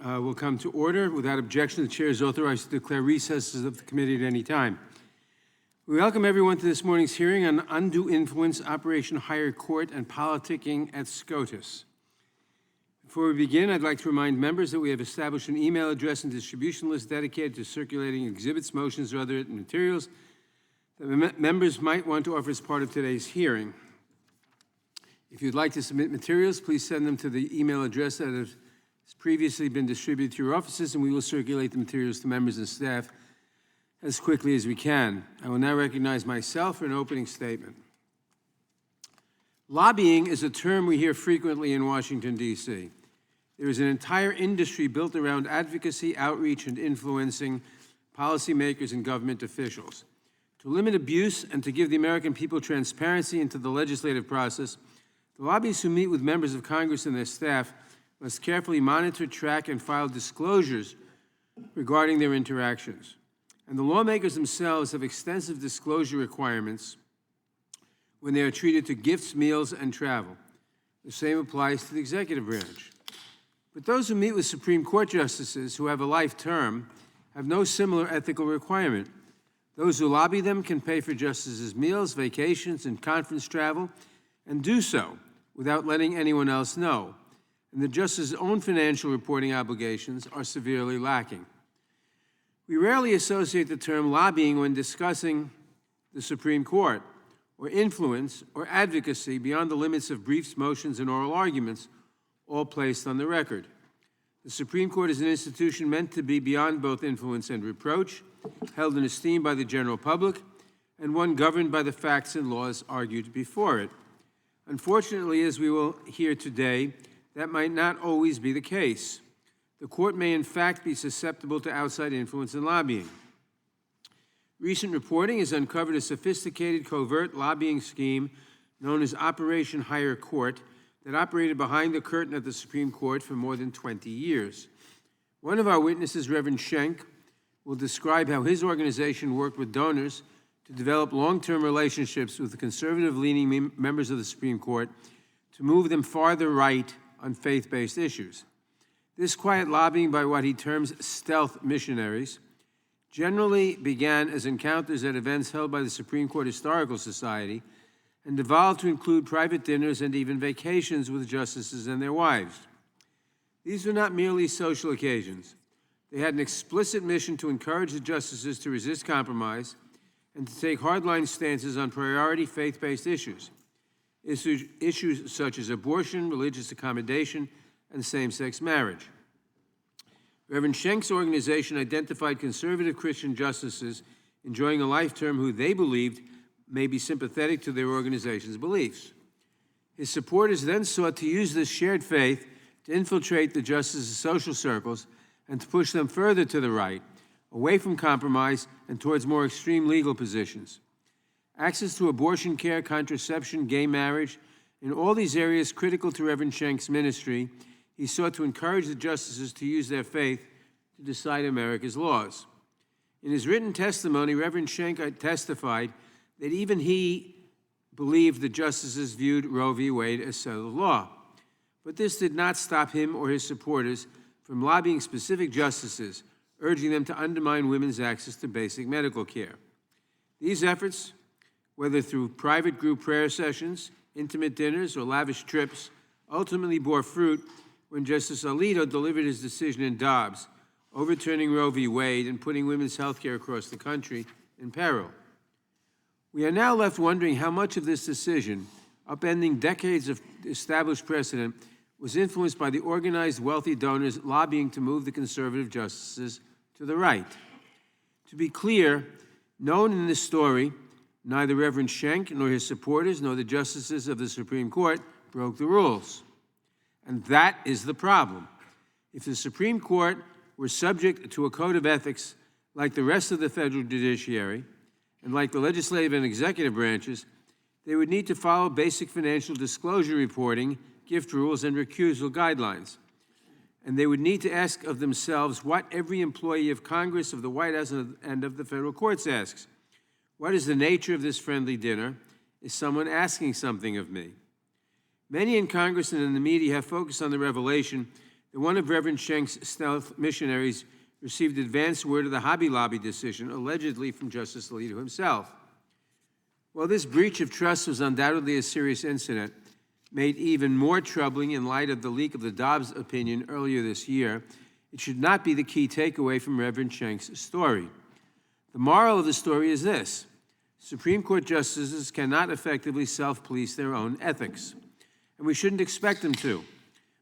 will come to order. Without objection, the chair is authorized to declare recesses of the committee at any time. We welcome everyone to this morning's hearing on undue influence, Operation Higher Court, and politicking at SCOTUS. Before we begin, I'd like to remind members that we have established an email address and distribution list dedicated to circulating exhibits, motions, or other materials that members might want to offer as part of today's hearing. If you'd like to submit materials, please send them to the email address that has previously been distributed to your offices, and we will circulate the materials to members and staff as quickly as we can. I will now recognize myself for an opening statement. Lobbying is a term we hear frequently in Washington, D.C. There is an entire industry built around advocacy, outreach, and influencing policymakers and government officials. To limit abuse and to give the American people transparency into the legislative process, the lobbyists who meet with members of Congress and their staff must carefully monitor, track, and file disclosures regarding their interactions. And the lawmakers themselves have extensive disclosure requirements when they are treated to gifts, meals, and travel. The same applies to the executive branch. But those who meet with Supreme Court justices who have a life term have no similar ethical requirement. Those who lobby them can pay for justices' meals, vacations, and conference travel, and do so without letting anyone else know. And the justice's own financial reporting obligations are severely lacking. We rarely associate the term lobbying when discussing the Supreme Court, or influence, or advocacy beyond the limits of briefs, motions, and oral arguments, all placed on the record. The Supreme Court is an institution meant to be beyond both influence and reproach, held in esteem by the general public, and one governed by the facts and laws argued before it. Unfortunately, as we will hear today, that might not always be the case. The court may in fact be susceptible to outside influence and lobbying. Recent reporting has uncovered a sophisticated covert lobbying scheme known as Operation Higher Court that operated behind the curtain at the Supreme Court for more than 20 years. One of our witnesses, Reverend Schenck, will describe how his organization worked with donors to develop long-term relationships with the conservative-leaning members of the Supreme Court to move them farther right on faith-based issues. This quiet lobbying by what he terms stealth missionaries generally began as encounters at events held by the Supreme Court Historical Society and evolved to include private dinners and even vacations with justices and their wives. These were not merely social occasions. They had an explicit mission to encourage the justices to resist compromise and to take hardline stances on priority faith-based issues such as abortion, religious accommodation, and same-sex marriage. Reverend Schenck's organization identified conservative Christian justices enjoying a life term who they believed may be sympathetic to their organization's beliefs. His supporters then sought to use this shared faith to infiltrate the justices' social circles and to push them further to the right, away from compromise and towards more extreme legal positions. Access to abortion care, contraception, gay marriage, in all these areas critical to Reverend Schenck's ministry, he sought to encourage the justices to use their faith to decide America's laws. In his written testimony, Reverend Schenck testified that even he believed the justices viewed Roe v. Wade as settled law. But this did not stop him or his supporters from lobbying specific justices, urging them to undermine women's access to basic medical care. These efforts, whether through private group prayer sessions, intimate dinners, or lavish trips, ultimately bore fruit when Justice Alito delivered his decision in Dobbs, overturning Roe v. Wade and putting women's health care across the country in peril. We are now left wondering how much of this decision, upending decades of established precedent, was influenced by the organized wealthy donors lobbying to move the conservative justices to the right. To be clear, no one in this story, neither Reverend Schenck nor his supporters nor the justices of the Supreme Court, broke the rules. And that is the problem. If the Supreme Court were subject to a code of ethics like the rest of the federal judiciary, and like the legislative and executive branches, they would need to follow basic financial disclosure reporting, gift rules, and recusal guidelines. And they would need to ask of themselves what every employee of Congress, of the White House, and of the federal courts asks. What is the nature of this friendly dinner? Is someone asking something of me? Many in Congress and in the media have focused on the revelation that one of Reverend Schenck's stealth missionaries received advance word of the Hobby Lobby decision, allegedly from Justice Alito himself. While this breach of trust was undoubtedly a serious incident, made even more troubling in light of the leak of the Dobbs opinion earlier this year, it should not be the key takeaway from Reverend Schenck's story. The moral of the story is this: Supreme Court justices cannot effectively self-police their own ethics, and we shouldn't expect them to.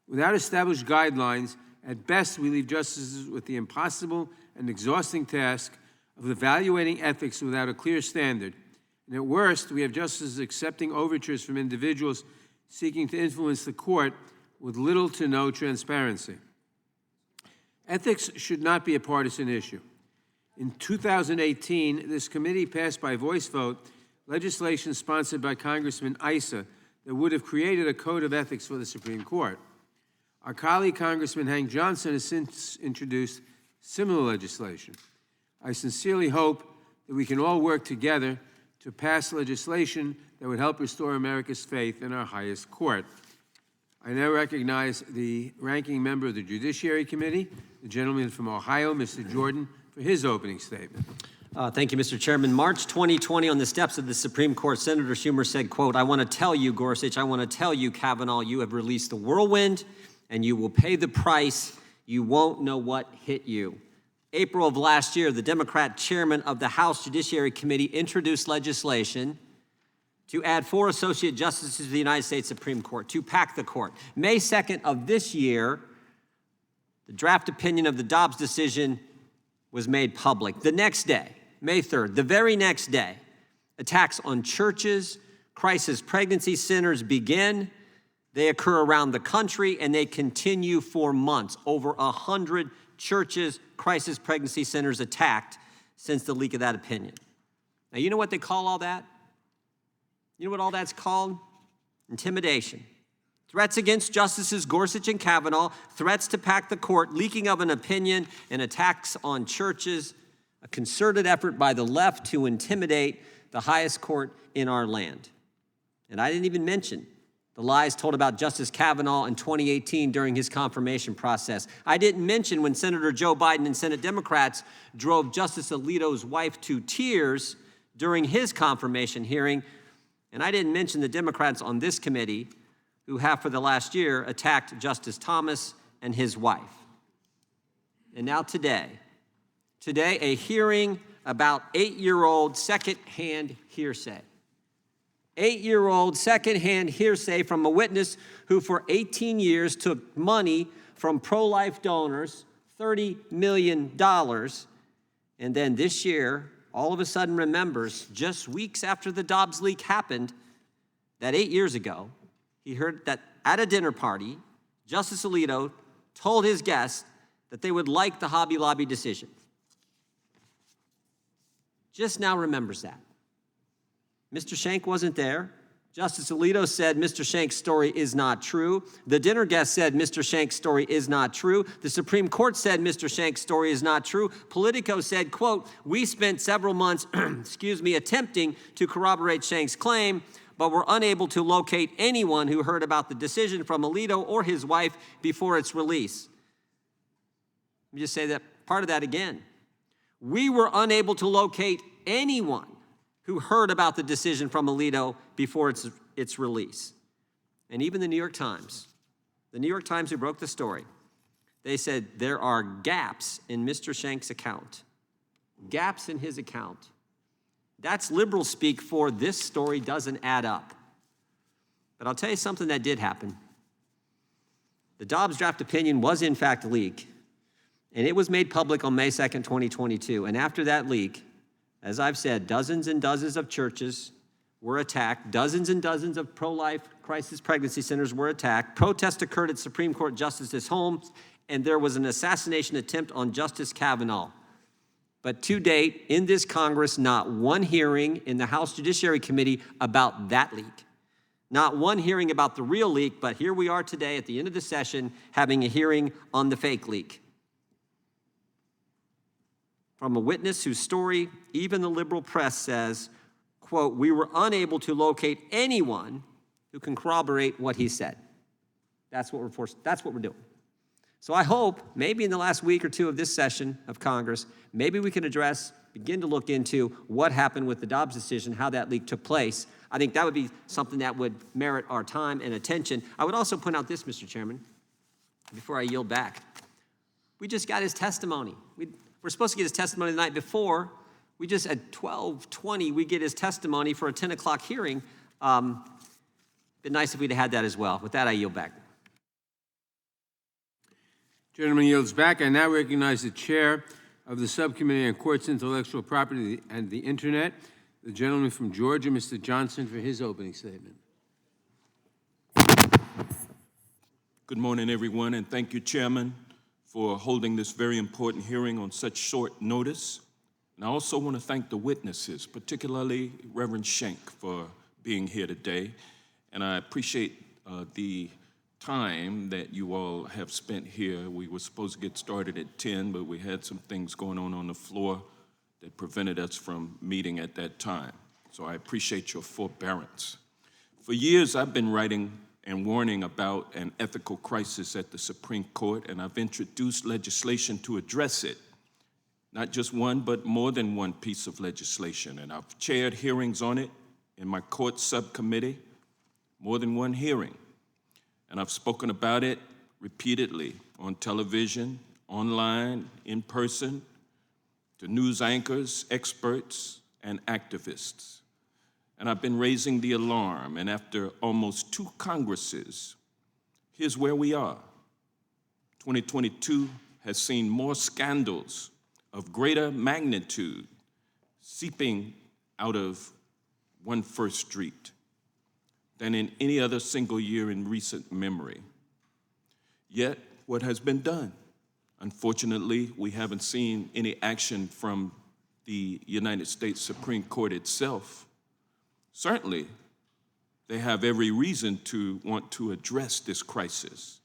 Without established guidelines, at best we leave justices with the impossible and exhausting task of evaluating ethics without a clear standard. And at worst, we have justices accepting overtures from individuals seeking to influence the court with little to no transparency. Ethics should not be a partisan issue. In 2018, this committee passed by voice vote legislation sponsored by Congressman Issa that would have created a code of ethics for the Supreme Court. Our colleague, Congressman Hank Johnson, has since introduced similar legislation. I sincerely hope that we can all work together to pass legislation that would help restore America's faith in our highest court. I now recognize the ranking member of the Judiciary Committee, the gentleman from Ohio, Mr. Jordan, for his opening statement. Thank you, Mr. Chairman. March 2020, on the steps of the Supreme Court, Senator Schumer said, quote, "I want to tell you, Gorsuch, I want to tell you, Kavanaugh, you have released the whirlwind and you will pay the price. You won't know what hit you." April of last year, the Democrat chairman of the House Judiciary Committee introduced legislation to add 4 associate justices to the United States Supreme Court, to pack the court. May 2nd of this year, the draft opinion of the Dobbs decision was made public. The next day, May 3rd, the very next day, attacks on churches, crisis pregnancy centers begin. They occur around the country, and they continue for months. Over 100 churches, crisis pregnancy centers attacked since the leak of that opinion. Now, you know what they call all that? You know what all that's called? Intimidation. Threats against Justices Gorsuch and Kavanaugh, threats to pack the court, leaking of an opinion, and attacks on churches, a concerted effort by the left to intimidate the highest court in our land. And I didn't even mention the lies told about Justice Kavanaugh in 2018 during his confirmation process. I didn't mention when Senator Joe Biden and Senate Democrats drove Justice Alito's wife to tears during his confirmation hearing. And I didn't mention the Democrats on this committee who have for the last year attacked Justice Thomas and his wife. And now today, a hearing about 8-year-old secondhand hearsay. 8-year-old secondhand hearsay from a witness who for 18 years took money from pro-life donors, $30 million, and then this year, all of a sudden remembers, just weeks after the Dobbs leak happened, that 8 years ago, he heard that at a dinner party, Justice Alito told his guests that they would like the Hobby Lobby decision. Just now remembers that. Mr. Schenck wasn't there. Justice Alito said Mr. Schenck's story is not true. The dinner guest said Mr. Schenck's story is not true. The Supreme Court said Mr. Schenck's story is not true. Politico said, quote, "We spent several months, attempting to corroborate Schenck's claim, but were unable to locate anyone who heard about the decision from Alito or his wife before its release." Let me just say that part of that again. We were unable to locate anyone who heard about the decision from Alito before its release. And even the New York Times who broke the story, they said there are gaps in Mr. Schenck's account. Gaps in his account. That's liberal speak for this story doesn't add up. But I'll tell you something that did happen. The Dobbs draft opinion was in fact leaked, and it was made public on May 2nd, 2022. And after that leak, as I've said, dozens and dozens of churches were attacked. Dozens and dozens of pro-life crisis pregnancy centers were attacked. Protests occurred at Supreme Court justices' homes, and there was an assassination attempt on Justice Kavanaugh. But to date, in this Congress, not one hearing in the House Judiciary Committee about that leak. Not one hearing about the real leak, but here we are today at the end of the session having a hearing on the fake leak. From a witness whose story even the liberal press says, quote, "We were unable to locate anyone who can corroborate what he said." That's what we're doing. So I hope maybe in the last week or two of this session of Congress, maybe we can begin to look into what happened with the Dobbs decision, how that leak took place. I think that would be something that would merit our time and attention. I would also point out this, Mr. Chairman, before I yield back. We just got his testimony. We're supposed to get his testimony the night before. We just, at 12:20, we get his testimony for a 10 o'clock hearing. Been nice if we'd had that as well. With that, I yield back. Gentleman yields back. I now recognize the chair of the Subcommittee on Courts, Intellectual Property and the Internet, the gentleman from Georgia, Mr. Johnson, for his opening statement. Good morning, everyone, and thank you, Chairman, for holding this very important hearing on such short notice. And I also want to thank the witnesses, particularly Reverend Schenck, for being here today. And I appreciate the time that you all have spent here. We were supposed to get started at 10, but we had some things going on the floor that prevented us from meeting at that time. So I appreciate your forbearance. For years, I've been writing and warning about an ethical crisis at the Supreme Court, and I've introduced legislation to address it. Not just one, but more than one piece of legislation. And I've chaired hearings on it in my court subcommittee, more than one hearing. And I've spoken about it repeatedly on television, online, in person, to news anchors, experts, and activists. And I've been raising the alarm, and after almost 2 Congresses, here's where we are. 2022 has seen more scandals of greater magnitude seeping out of 1 First Street than in any other single year in recent memory. Yet, what has been done? Unfortunately, we haven't seen any action from the United States Supreme Court itself. Certainly, they have every reason to want to address this crisis.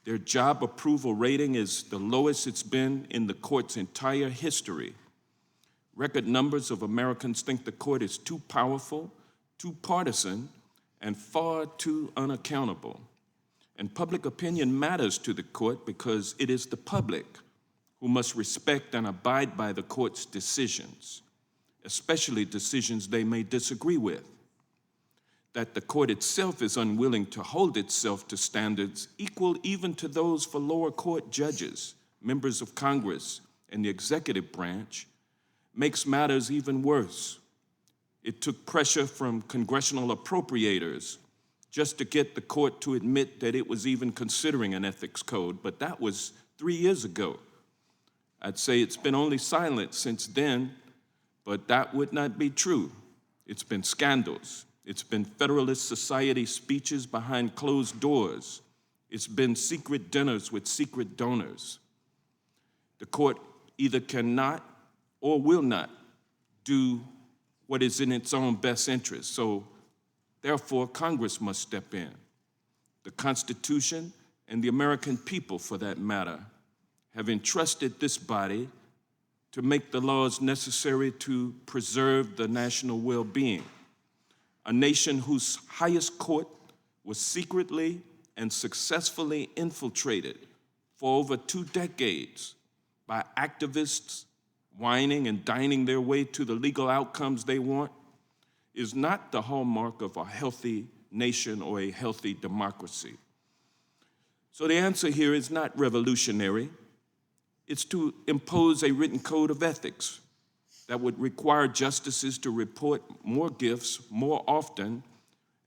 Their job approval rating is the lowest it's been in the court's entire history. Record numbers of Americans think the court is too powerful, too partisan, and far too unaccountable. And public opinion matters to the court because it is the public who must respect and abide by the court's decisions, especially decisions they may disagree with. That the court itself is unwilling to hold itself to standards equal even to those for lower court judges, members of Congress, and the executive branch makes matters even worse. It took pressure from congressional appropriators just to get the court to admit that it was even considering an ethics code, but that was 3 years ago. I'd say it's been only silent since then, but that would not be true. It's been scandals. It's been Federalist Society speeches behind closed doors. It's been secret dinners with secret donors. The court either cannot or will not do what is in its own best interest. So, therefore, Congress must step in. The Constitution and the American people, for that matter, have entrusted this body to make the laws necessary to preserve the national well-being. A nation whose highest court was secretly and successfully infiltrated for over 2 decades by activists whining and dining their way to the legal outcomes they want is not the hallmark of a healthy nation or a healthy democracy. So the answer here is not revolutionary. It's to impose a written code of ethics that would require justices to report more gifts more often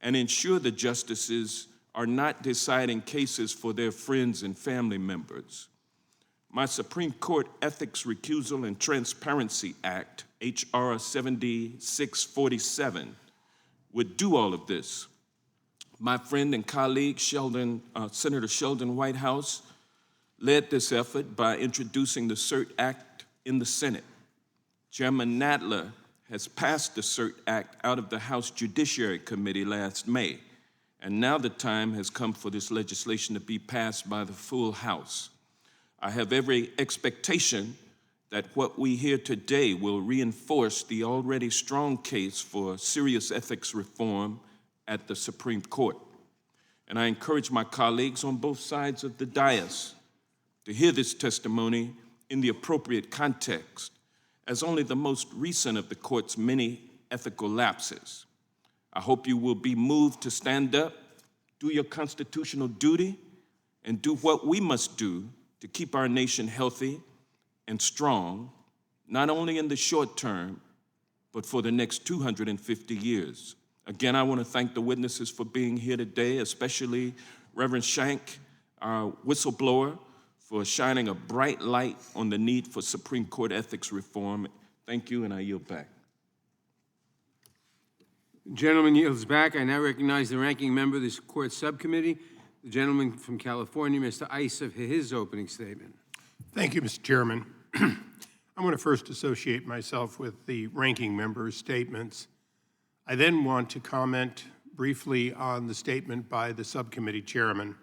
and ensure the justices are not deciding cases for their friends and family members. My Supreme Court Ethics Recusal and Transparency Act, H.R. 7647, would do all of this. My friend and colleague, Senator Sheldon Whitehouse, led this effort by introducing the CERT Act in the Senate. Chairman Nadler has passed the CERT Act out of the House Judiciary Committee last May, and now the time has come for this legislation to be passed by the full House. I have every expectation that what we hear today will reinforce the already strong case for serious ethics reform at the Supreme Court. And I encourage my colleagues on both sides of the dais to hear this testimony in the appropriate context, as only the most recent of the court's many ethical lapses. I hope you will be moved to stand up, do your constitutional duty, and do what we must do to keep our nation healthy and strong, not only in the short term, but for the next 250 years. Again, I want to thank the witnesses for being here today, especially Reverend Schenck, our whistleblower, for shining a bright light on the need for Supreme Court ethics reform. Thank you, and I yield back. The gentleman yields back. I now recognize the ranking member of this court subcommittee, the gentleman from California, Mr. Ice, of his opening statement. Thank you, Mr. Chairman. I want to first associate myself with the ranking member's statements. I then want to comment briefly on the statement by the subcommittee chairman.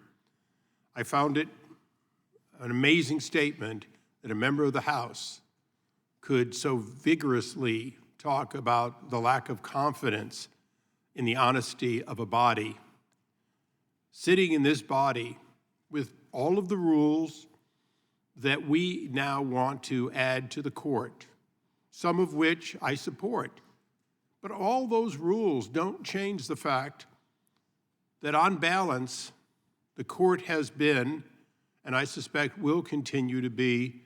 I found it an amazing statement that a member of the House could so vigorously talk about the lack of confidence in the honesty of a body. Sitting in this body with all of the rules that we now want to add to the court, some of which I support, but all those rules don't change the fact that on balance, the court has been, and I suspect will continue to be,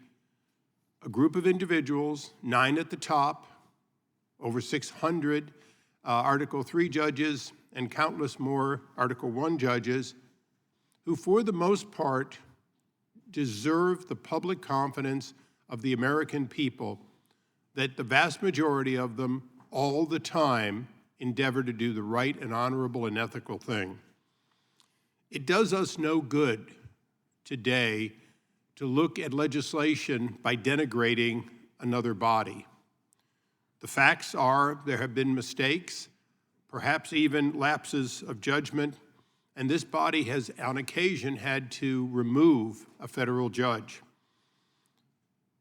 a group of individuals, 9 at the top, over 600 Article III judges, and countless more Article I judges, who for the most part deserve the public confidence of the American people, that the vast majority of them all the time endeavor to do the right and honorable and ethical thing. It does us no good today to look at legislation by denigrating another body. The facts are there have been mistakes, perhaps even lapses of judgment, and this body has on occasion had to remove a federal judge.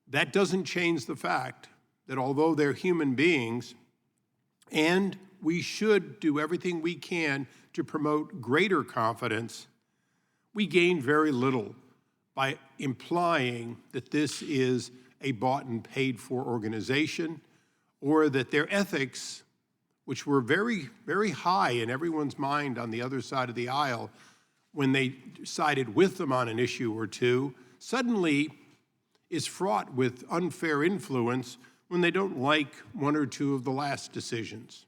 That doesn't change the fact that although they're human beings, and we should do everything we can to promote greater confidence, we gain very little by implying that this is a bought and paid for organization, or that their ethics, which were very, very high in everyone's mind on the other side of the aisle when they sided with them on an issue or two, suddenly is fraught with unfair influence when they don't like one or two of the last decisions.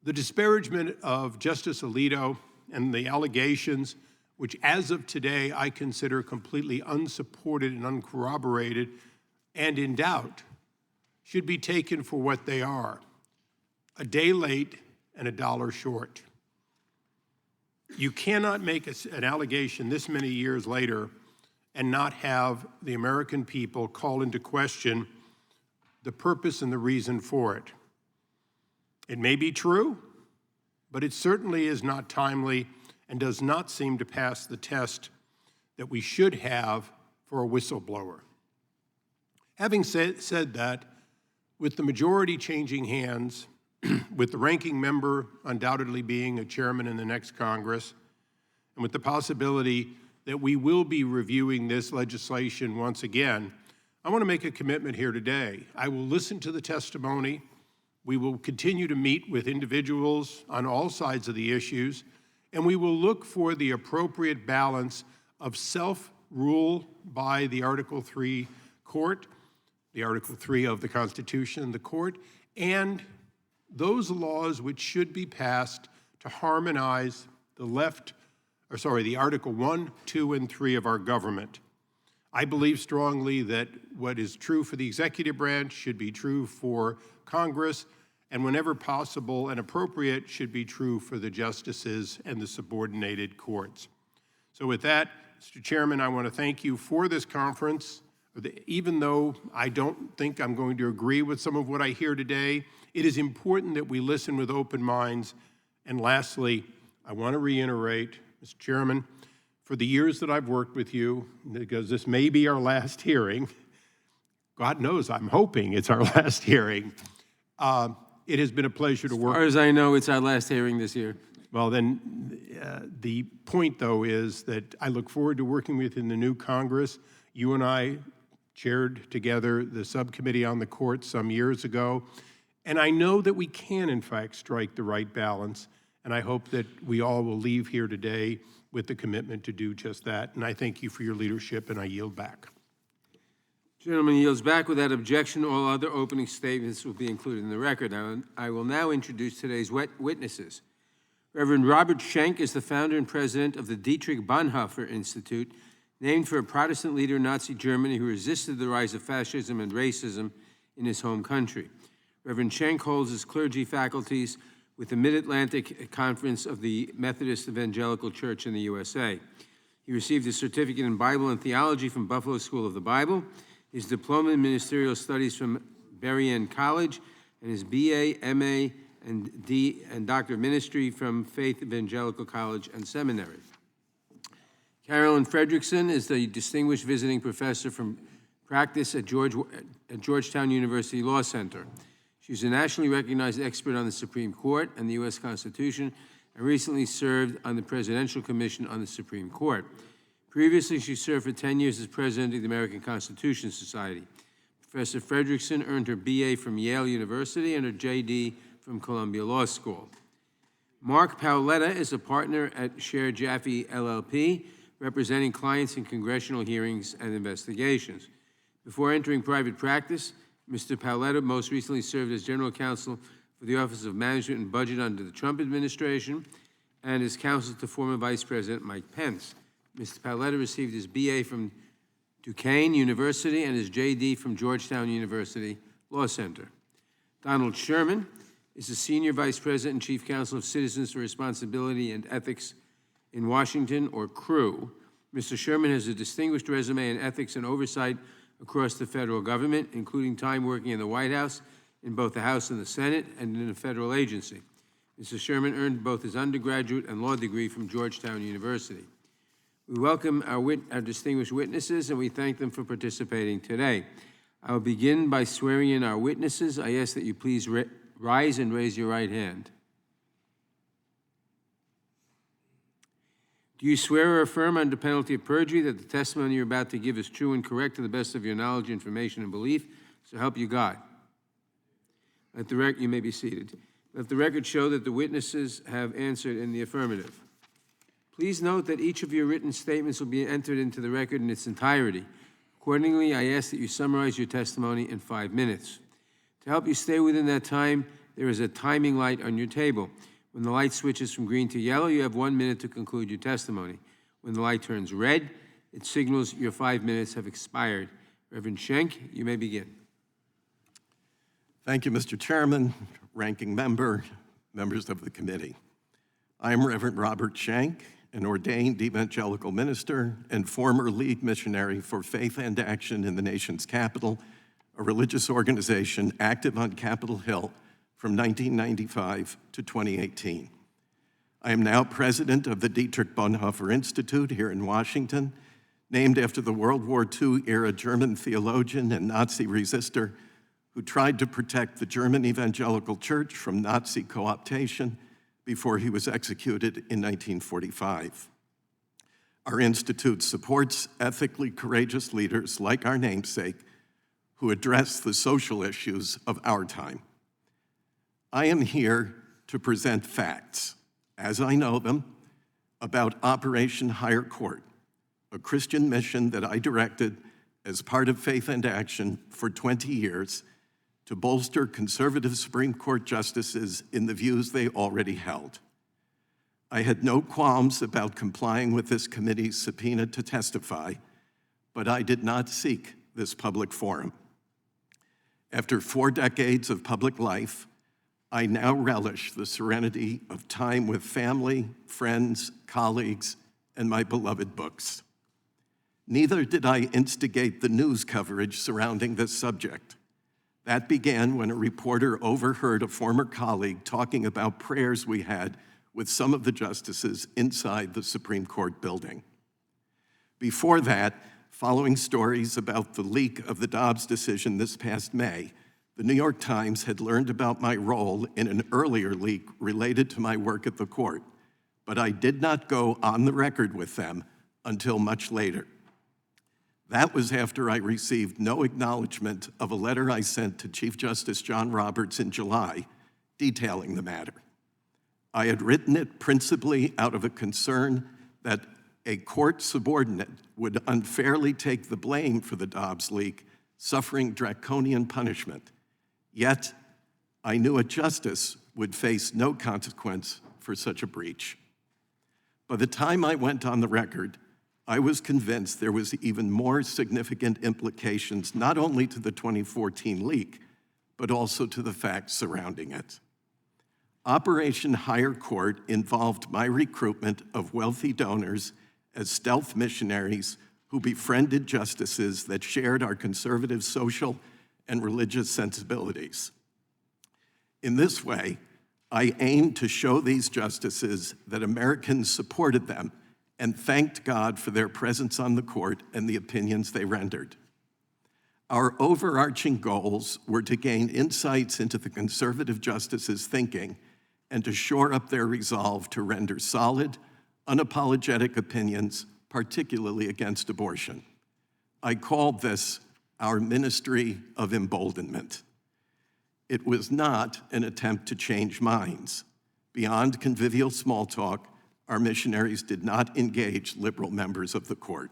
The disparagement of Justice Alito and the allegations, which as of today I consider completely unsupported and uncorroborated and in doubt, should be taken for what they are: a day late and a dollar short. You cannot make an allegation this many years later and not have the American people call into question the purpose and the reason for it. It may be true, but it certainly is not timely and does not seem to pass the test that we should have for a whistleblower. Having said that, with the majority changing hands, with the ranking member undoubtedly being a chairman in the next Congress, and with the possibility that we will be reviewing this legislation once again, I want to make a commitment here today. I will listen to the testimony. We will continue to meet with individuals on all sides of the issues, and we will look for the appropriate balance of self-rule by the Article III court, the Article III of the Constitution, the court, and those laws which should be passed to harmonize the Article 1, 2, and 3 of our government. I believe strongly that what is true for the executive branch should be true for Congress, and whenever possible and appropriate, should be true for the justices and the subordinated courts. So with that, Mr. Chairman, I want to thank you for this conference. Even though I don't think I'm going to agree with some of what I hear today, it is important that we listen with open minds. And lastly, I want to reiterate, Mr. Chairman, for the years that I've worked with you, because this may be our last hearing, God knows I'm hoping it's our last hearing, it has been a pleasure to work. As far as I know, it's our last hearing this year. Well, then, the point, though, is that I look forward to working with in the new Congress. You and I chaired together the subcommittee on the court some years ago, and I know that we can, in fact, strike the right balance, and I hope that we all will leave here today with the commitment to do just that. And I thank you for your leadership, and I yield back. Gentleman yields back. Without objection, all other opening statements will be included in the record. I will now introduce today's witnesses. Reverend Robert Schenck is the founder and president of the Dietrich Bonhoeffer Institute, named for a Protestant leader in Nazi Germany who resisted the rise of fascism and racism in his home country. Reverend Schenck holds his clergy faculties with the Mid-Atlantic Conference of the Methodist Evangelical Church in the USA. He received his certificate in Bible and Theology from Buffalo School of the Bible, his diploma in Ministerial Studies from Berrien College, and his BA, MA, and Doctor of Ministry from Faith Evangelical College and Seminary. Carolyn Fredrickson is the Distinguished Visiting Professor from Practice at Georgetown University Law Center. She's a nationally recognized expert on the Supreme Court and the U.S. Constitution, and recently served on the Presidential Commission on the Supreme Court. Previously, she served for 10 years as president of the American Constitution Society. Professor Fredrickson earned her BA from Yale University and her JD from Columbia Law School. Mark Paoletta is a partner at Sher Jaffe LLP, representing clients in congressional hearings and investigations. Before entering private practice, Mr. Paoletta most recently served as general counsel for the Office of Management and Budget under the Trump administration and as counsel to former Vice President Mike Pence. Mr. Paoletta received his BA from Duquesne University and his JD from Georgetown University Law Center. Donald Sherman is the Senior Vice President and Chief Counsel of Citizens for Responsibility and Ethics in Washington, or CREW. Mr. Sherman has a distinguished resume in ethics and oversight across the federal government, including time working in the White House, in both the House and the Senate, and in a federal agency. Mr. Sherman earned both his undergraduate and law degree from Georgetown University. We welcome our distinguished witnesses, and we thank them for participating today. I will begin by swearing in our witnesses. I ask that you please rise and raise your right hand. Do you swear or affirm under penalty of perjury that the testimony you're about to give is true and correct to the best of your knowledge, information, and belief? So help you God. You may be seated. Let the record show that the witnesses have answered in the affirmative. Please note that each of your written statements will be entered into the record in its entirety. Accordingly, I ask that you summarize your testimony in 5 minutes. To help you stay within that time, there is a timing light on your table. When the light switches from green to yellow, you have 1 minute to conclude your testimony. When the light turns red, it signals your 5 minutes have expired. Reverend Schenck, you may begin. Thank you, Mr. Chairman, ranking member, members of the committee. I am Reverend Robert Schenck, an ordained evangelical minister and former lead missionary for Faith and Action in the nation's capital, a religious organization active on Capitol Hill from 1995 to 2018. I am now president of the Dietrich Bonhoeffer Institute here in Washington, named after the World War II-era German theologian and Nazi resistor who tried to protect the German evangelical church from Nazi co-optation before he was executed in 1945. Our institute supports ethically courageous leaders like our namesake who address the social issues of our time. I am here to present facts, as I know them, about Operation Higher Court, a Christian mission that I directed as part of Faith and Action for 20 years to bolster conservative Supreme Court justices in the views they already held. I had no qualms about complying with this committee's subpoena to testify, but I did not seek this public forum. After 4 decades of public life, I now relish the serenity of time with family, friends, colleagues, and my beloved books. Neither did I instigate the news coverage surrounding this subject. That began when a reporter overheard a former colleague talking about prayers we had with some of the justices inside the Supreme Court building. Before that, following stories about the leak of the Dobbs decision this past May, the New York Times had learned about my role in an earlier leak related to my work at the court, but I did not go on the record with them until much later. That was after I received no acknowledgement of a letter I sent to Chief Justice John Roberts in July detailing the matter. I had written it principally out of a concern that a court subordinate would unfairly take the blame for the Dobbs leak, suffering draconian punishment. Yet, I knew a justice would face no consequence for such a breach. By the time I went on the record, I was convinced there was even more significant implications not only to the 2014 leak, but also to the facts surrounding it. Operation Higher Court involved my recruitment of wealthy donors as stealth missionaries who befriended justices that shared our conservative social and religious sensibilities. In this way, I aimed to show these justices that Americans supported them and thanked God for their presence on the court and the opinions they rendered. Our overarching goals were to gain insights into the conservative justices' thinking and to shore up their resolve to render solid, unapologetic opinions, particularly against abortion. I called this our ministry of emboldenment. It was not an attempt to change minds. Beyond convivial small talk, our missionaries did not engage liberal members of the court.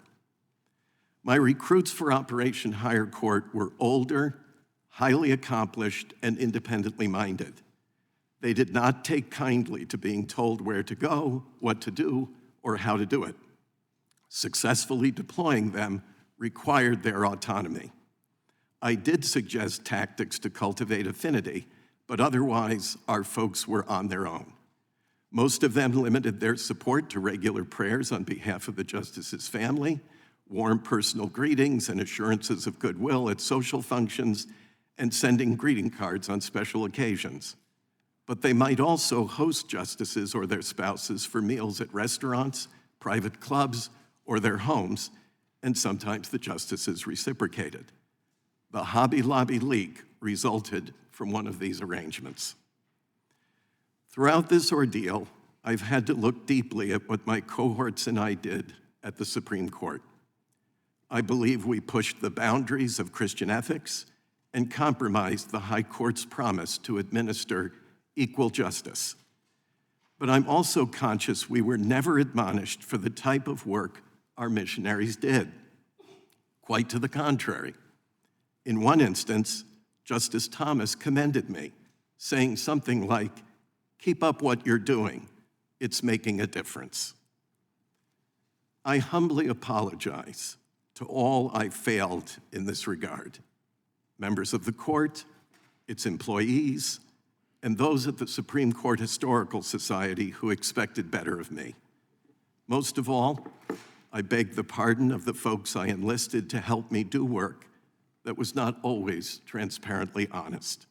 My recruits for Operation Higher Court were older, highly accomplished, and independently minded. They did not take kindly to being told where to go, what to do, or how to do it. Successfully deploying them required their autonomy. I did suggest tactics to cultivate affinity, but otherwise, our folks were on their own. Most of them limited their support to regular prayers on behalf of the justice's family, warm personal greetings and assurances of goodwill at social functions, and sending greeting cards on special occasions. But they might also host justices or their spouses for meals at restaurants, private clubs, or their homes, and sometimes the justices reciprocated. The Hobby Lobby leak resulted from one of these arrangements. Throughout this ordeal, I've had to look deeply at what my cohorts and I did at the Supreme Court. I believe we pushed the boundaries of Christian ethics and compromised the High Court's promise to administer equal justice. But I'm also conscious we were never admonished for the type of work our missionaries did. Quite to the contrary. In one instance, Justice Thomas commended me, saying something like, "Keep up what you're doing. It's making a difference." I humbly apologize to all I failed in this regard. Members of the court, its employees, and those at the Supreme Court Historical Society who expected better of me. Most of all, I beg the pardon of the folks I enlisted to help me do work that was not always transparently honest.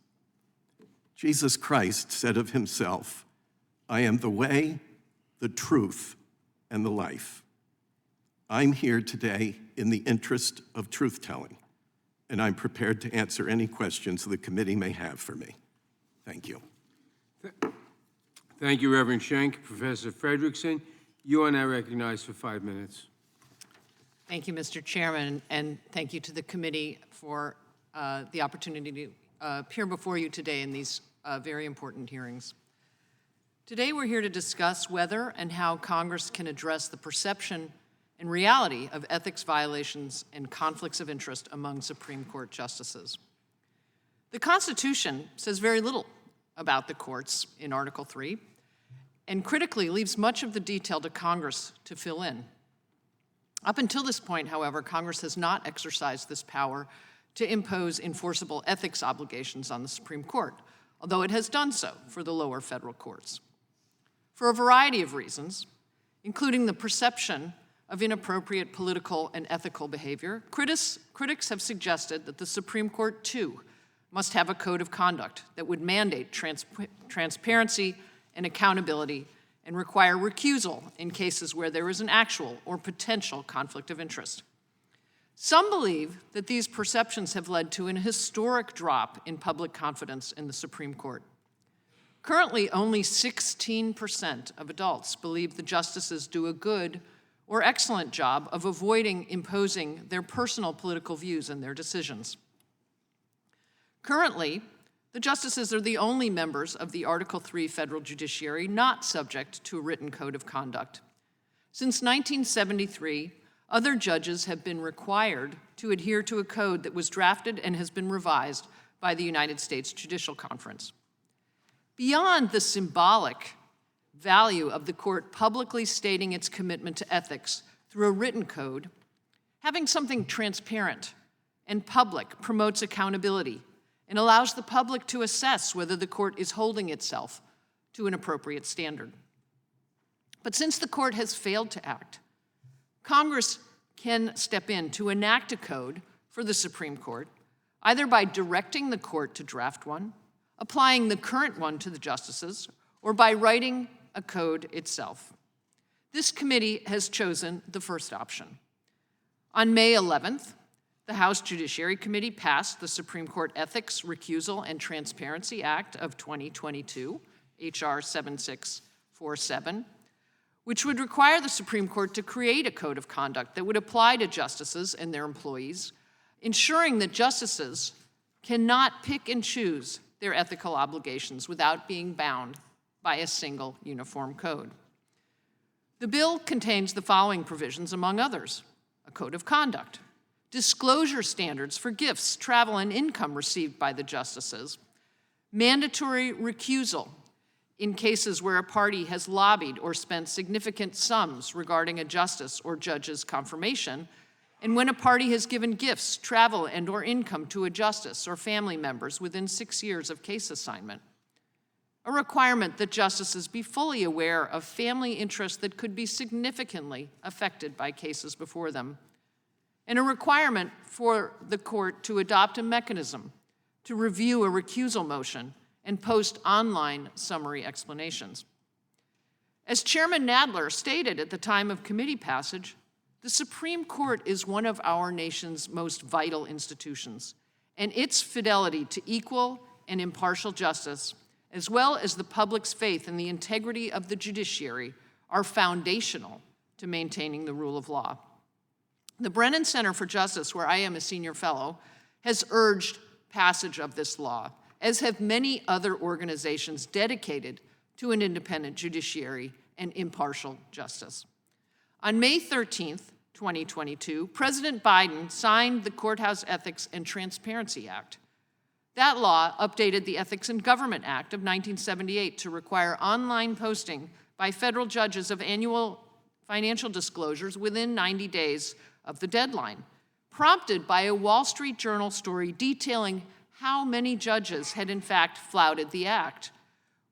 Jesus Christ said of himself, "I am the way, the truth, and the life." I'm here today in the interest of truth-telling, and I'm prepared to answer any questions the committee may have for me. Thank you. Thank you, Reverend Schenck. Professor Frederickson, you are now recognized for 5 minutes. Thank you, Mr. Chairman, and thank you to the committee for the opportunity to appear before you today in these very important hearings. Today, we're here to discuss whether and how Congress can address the perception and reality of ethics violations and conflicts of interest among Supreme Court justices. The Constitution says very little about the courts in Article 3, and critically leaves much of the detail to Congress to fill in. Up until this point, however, Congress has not exercised this power to impose enforceable ethics obligations on the Supreme Court, although it has done so for the lower federal courts. For a variety of reasons, including the perception of inappropriate political and ethical behavior, critics have suggested that the Supreme Court, too, must have a code of conduct that would mandate transparency and accountability and require recusal in cases where there is an actual or potential conflict of interest. Some believe that these perceptions have led to an historic drop in public confidence in the Supreme Court. Currently, only 16% of adults believe the justices do a good or excellent job of avoiding imposing their personal political views in their decisions. Currently, the justices are the only members of the Article III federal judiciary not subject to a written code of conduct. Since 1973, other judges have been required to adhere to a code that was drafted and has been revised by the United States Judicial Conference. Beyond the symbolic value of the court publicly stating its commitment to ethics through a written code, having something transparent and public promotes accountability and allows the public to assess whether the court is holding itself to an appropriate standard. But since the court has failed to act, Congress can step in to enact a code for the Supreme Court, either by directing the court to draft one, applying the current one to the justices, or by writing a code itself. This committee has chosen the first option. On May 11th, the House Judiciary Committee passed the Supreme Court Ethics, Recusal, and Transparency Act of 2022, H.R. 7647, which would require the Supreme Court to create a code of conduct that would apply to justices and their employees, ensuring that justices cannot pick and choose their ethical obligations without being bound by a single uniform code. The bill contains the following provisions, among others: a code of conduct, disclosure standards for gifts, travel, and income received by the justices, mandatory recusal in cases where a party has lobbied or spent significant sums regarding a justice or judge's confirmation, and when a party has given gifts, travel, and/or income to a justice or family members within 6 years of case assignment. A requirement that justices be fully aware of family interests that could be significantly affected by cases before them, and a requirement for the court to adopt a mechanism to review a recusal motion and post online summary explanations. As Chairman Nadler stated at the time of committee passage, the Supreme Court is one of our nation's most vital institutions, and its fidelity to equal and impartial justice, as well as the public's faith in the integrity of the judiciary, are foundational to maintaining the rule of law. The Brennan Center for Justice, where I am a senior fellow, has urged passage of this law, as have many other organizations dedicated to an independent judiciary and impartial justice. On May 13th, 2022, President Biden signed the Courthouse Ethics and Transparency Act. That law updated the Ethics in Government Act of 1978 to require online posting by federal judges of annual financial disclosures within 90 days of the deadline, prompted by a Wall Street Journal story detailing how many judges had in fact flouted the act.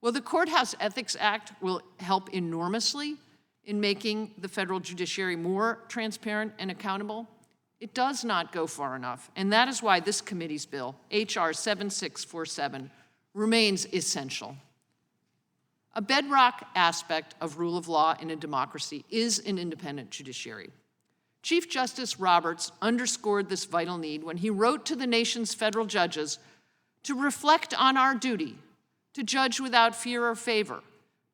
Well, the Courthouse Ethics Act will help enormously in making the federal judiciary more transparent and accountable. It does not go far enough, and that is why this committee's bill, H.R. 7647, remains essential. A bedrock aspect of rule of law in a democracy is an independent judiciary. Chief Justice Roberts underscored this vital need when he wrote to the nation's federal judges to reflect on our duty to judge without fear or favor,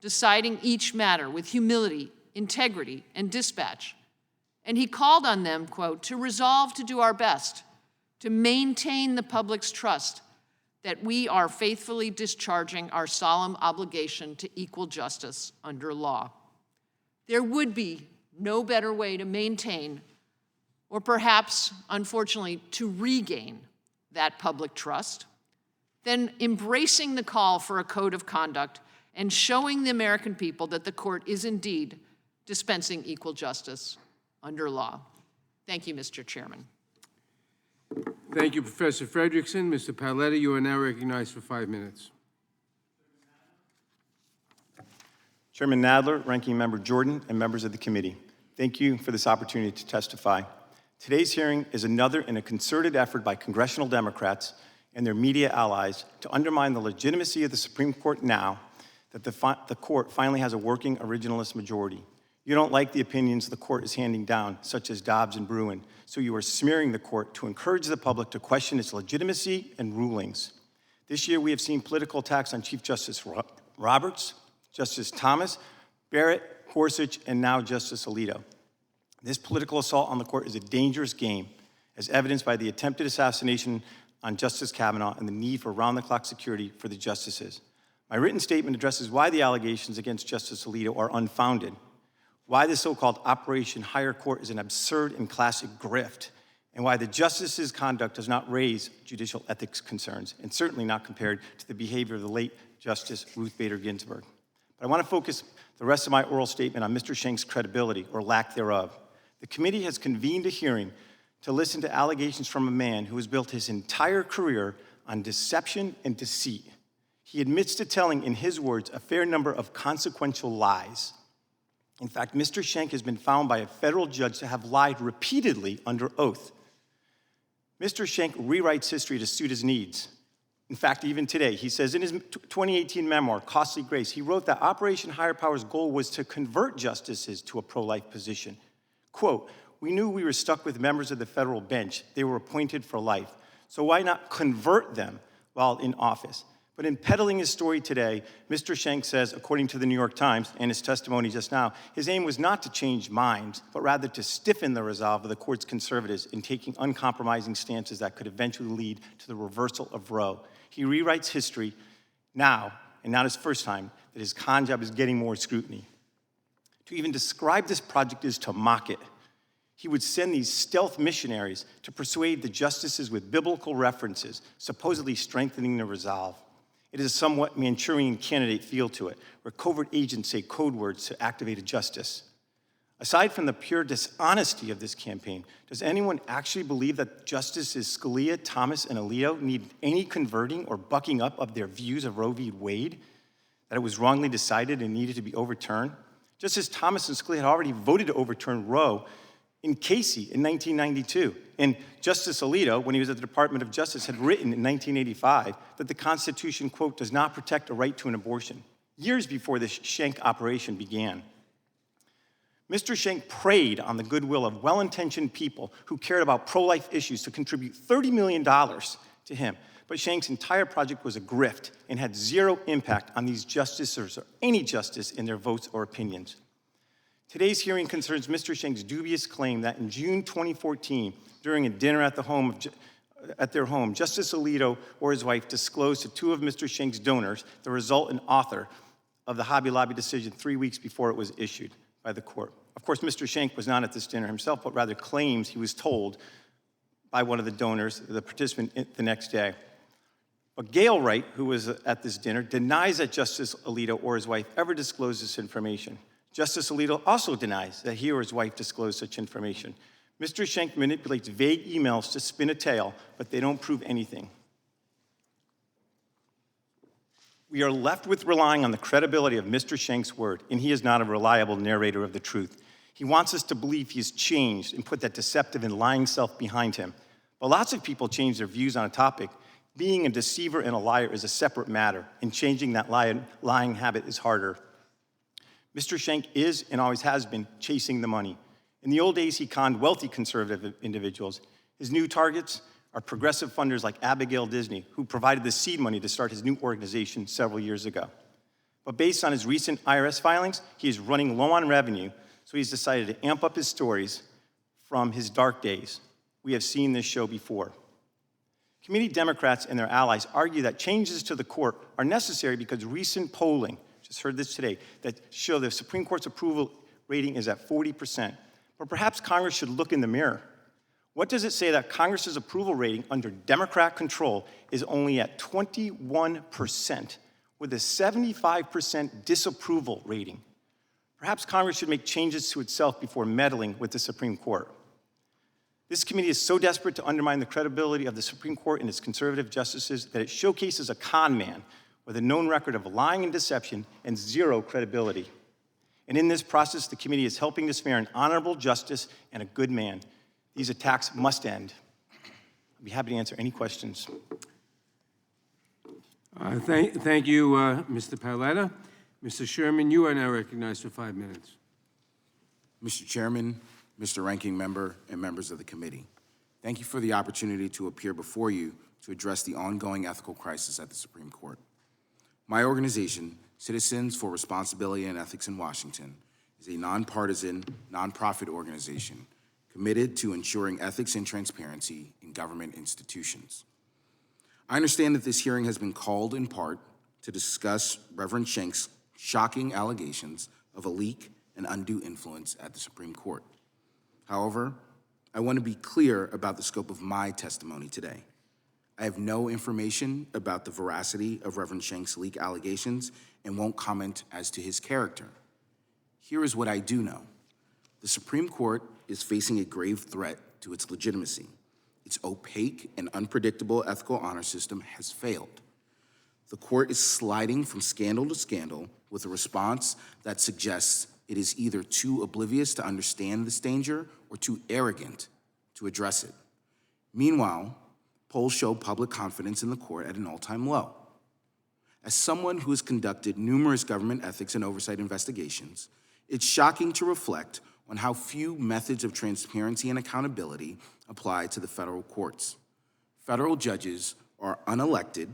deciding each matter with humility, integrity, and dispatch. And he called on them, quote, to resolve to do our best to maintain the public's trust that we are faithfully discharging our solemn obligation to equal justice under law. There would be no better way to maintain, or perhaps, unfortunately, to regain that public trust than embracing the call for a code of conduct and showing the American people that the court is indeed dispensing equal justice under law. Thank you, Mr. Chairman. Thank you, Professor Fredrickson. Mr. Palletta, you are now recognized for 5 minutes. Chairman Nadler, Ranking Member Jordan, and members of the committee, thank you for this opportunity to testify. Today's hearing is another in a concerted effort by congressional Democrats and their media allies to undermine the legitimacy of the Supreme Court now that the court finally has a working originalist majority. You don't like the opinions the court is handing down, such as Dobbs and Bruen, so you are smearing the court to encourage the public to question its legitimacy and rulings. This year, we have seen political attacks on Chief Justice Roberts, Justice Thomas, Barrett, Gorsuch, and now Justice Alito. This political assault on the court is a dangerous game, as evidenced by the attempted assassination on Justice Kavanaugh and the need for round-the-clock security for the justices. My written statement addresses why the allegations against Justice Alito are unfounded, why the so-called Operation Higher Court is an absurd and classic grift, and why the justices' conduct does not raise judicial ethics concerns, and certainly not compared to the behavior of the late Justice Ruth Bader Ginsburg. But I want to focus the rest of my oral statement on Mr. Schenck's credibility, or lack thereof. The committee has convened a hearing to listen to allegations from a man who has built his entire career on deception and deceit. He admits to telling, in his words, a fair number of consequential lies. In fact, Mr. Schenck has been found by a federal judge to have lied repeatedly under oath. Mr. Schenck rewrites history to suit his needs. In fact, even today, he says in his 2018 memoir, Costly Grace, he wrote that Operation Higher Power's goal was to convert justices to a pro-life position. Quote, "We knew we were stuck with members of the federal bench. They were appointed for life. So why not convert them while in office?" But in peddling his story today, Mr. Schenck says, according to the New York Times and his testimony just now, his aim was not to change minds, but rather to stiffen the resolve of the court's conservatives in taking uncompromising stances that could eventually lead to the reversal of Roe. He rewrites history now, and not his first time, that his con job is getting more scrutiny. To even describe this project is to mock it. He would send these stealth missionaries to persuade the justices with biblical references, supposedly strengthening the resolve. It is a somewhat Manchurian Candidate feel to it, where covert agents say code words to activate a justice. Aside from the pure dishonesty of this campaign, does anyone actually believe that Justices Scalia, Thomas, and Alito need any converting or bucking up of their views of Roe v. Wade, that it was wrongly decided and needed to be overturned? Justice Thomas and Scalia had already voted to overturn Roe in Casey in 1992. And Justice Alito, when he was at the Department of Justice, had written in 1985 that the Constitution, quote, does not protect a right to an abortion, years before this Schenck operation began. Mr. Schenck preyed on the goodwill of well-intentioned people who cared about pro-life issues to contribute $30 million to him. But Schenck's entire project was a grift and had zero impact on these justices or any justice in their votes or opinions. Today's hearing concerns Mr. Schenck's dubious claim that in June 2014, during a dinner at their home, Justice Alito or his wife disclosed to two of Mr. Schenck's donors the resultant author of the Hobby Lobby decision 3 weeks before it was issued by the court. Of course, Mr. Schenck was not at this dinner himself, but rather claims he was told by one of the donors, the participant, the next day. But Gail Wright, who was at this dinner, denies that Justice Alito or his wife ever disclosed this information. Justice Alito also denies that he or his wife disclosed such information. Mr. Schenck manipulates vague emails to spin a tale, but they don't prove anything. We are left with relying on the credibility of Mr. Schenck's word, and he is not a reliable narrator of the truth. He wants us to believe he has changed and put that deceptive and lying self behind him. But lots of people change their views on a topic. Being a deceiver and a liar is a separate matter, and changing that lying habit is harder. Mr. Schenck is and always has been chasing the money. In the old days, he conned wealthy conservative individuals. His new targets are progressive funders like Abigail Disney, who provided the seed money to start his new organization several years ago. But based on his recent IRS filings, he is running low on revenue, so he's decided to amp up his stories from his dark days. We have seen this show before. Committee Democrats and their allies argue that changes to the court are necessary because recent polling, just heard this today, that show the Supreme Court's approval rating is at 40%. But perhaps Congress should look in the mirror. What does it say that Congress's approval rating under Democrat control is only at 21%, with a 75% disapproval rating? Perhaps Congress should make changes to itself before meddling with the Supreme Court. This committee is so desperate to undermine the credibility of the Supreme Court and its conservative justices that it showcases a con man with a known record of lying and deception and zero credibility. And in this process, the committee is helping to smear an honorable justice and a good man. These attacks must end. I'd be happy to answer any questions. Thank you, Mr. Paletta. Mr. Sherman, you are now recognized for 5 minutes. Mr. Chairman, Mr. Ranking Member, and members of the committee, thank you for the opportunity to appear before you to address the ongoing ethical crisis at the Supreme Court. My organization, Citizens for Responsibility and Ethics in Washington is a nonpartisan, nonprofit organization committed to ensuring ethics and transparency in government institutions. I understand that this hearing has been called in part to discuss Reverend Schenck's shocking allegations of a leak and undue influence at the Supreme Court. However, I want to be clear about the scope of my testimony today. I have no information about the veracity of Reverend Schenck's leak allegations and won't comment as to his character. Here is what I do know. The Supreme Court is facing a grave threat to its legitimacy. Its opaque and unpredictable ethical honor system has failed. The court is sliding from scandal to scandal with a response that suggests it is either too oblivious to understand this danger or too arrogant to address it. Meanwhile, polls show public confidence in the court at an all-time low. As someone who has conducted numerous government ethics and oversight investigations, it's shocking to reflect on how few methods of transparency and accountability apply to the federal courts. Federal judges are unelected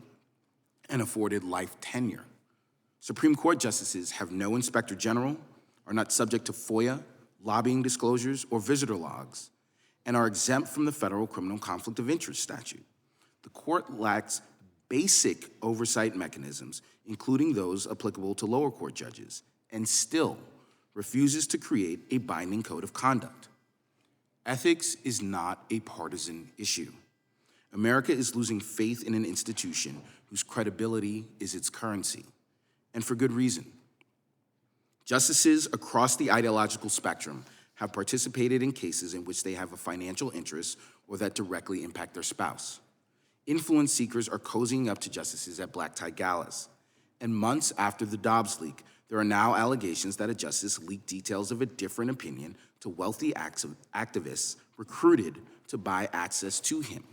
and afforded life tenure. Supreme Court justices have no inspector general, are not subject to FOIA, lobbying disclosures, or visitor logs, and are exempt from the federal criminal conflict of interest statute. The court lacks basic oversight mechanisms, including those applicable to lower court judges, and still refuses to create a binding code of conduct. Ethics is not a partisan issue. America is losing faith in an institution whose credibility is its currency, and for good reason. Justices across the ideological spectrum have participated in cases in which they have a financial interest or that directly impact their spouse. Influence seekers are cozying up to justices at black tie galas. And months after the Dobbs leak, there are now allegations that a justice leaked details of a different opinion to wealthy activists recruited to buy access to him.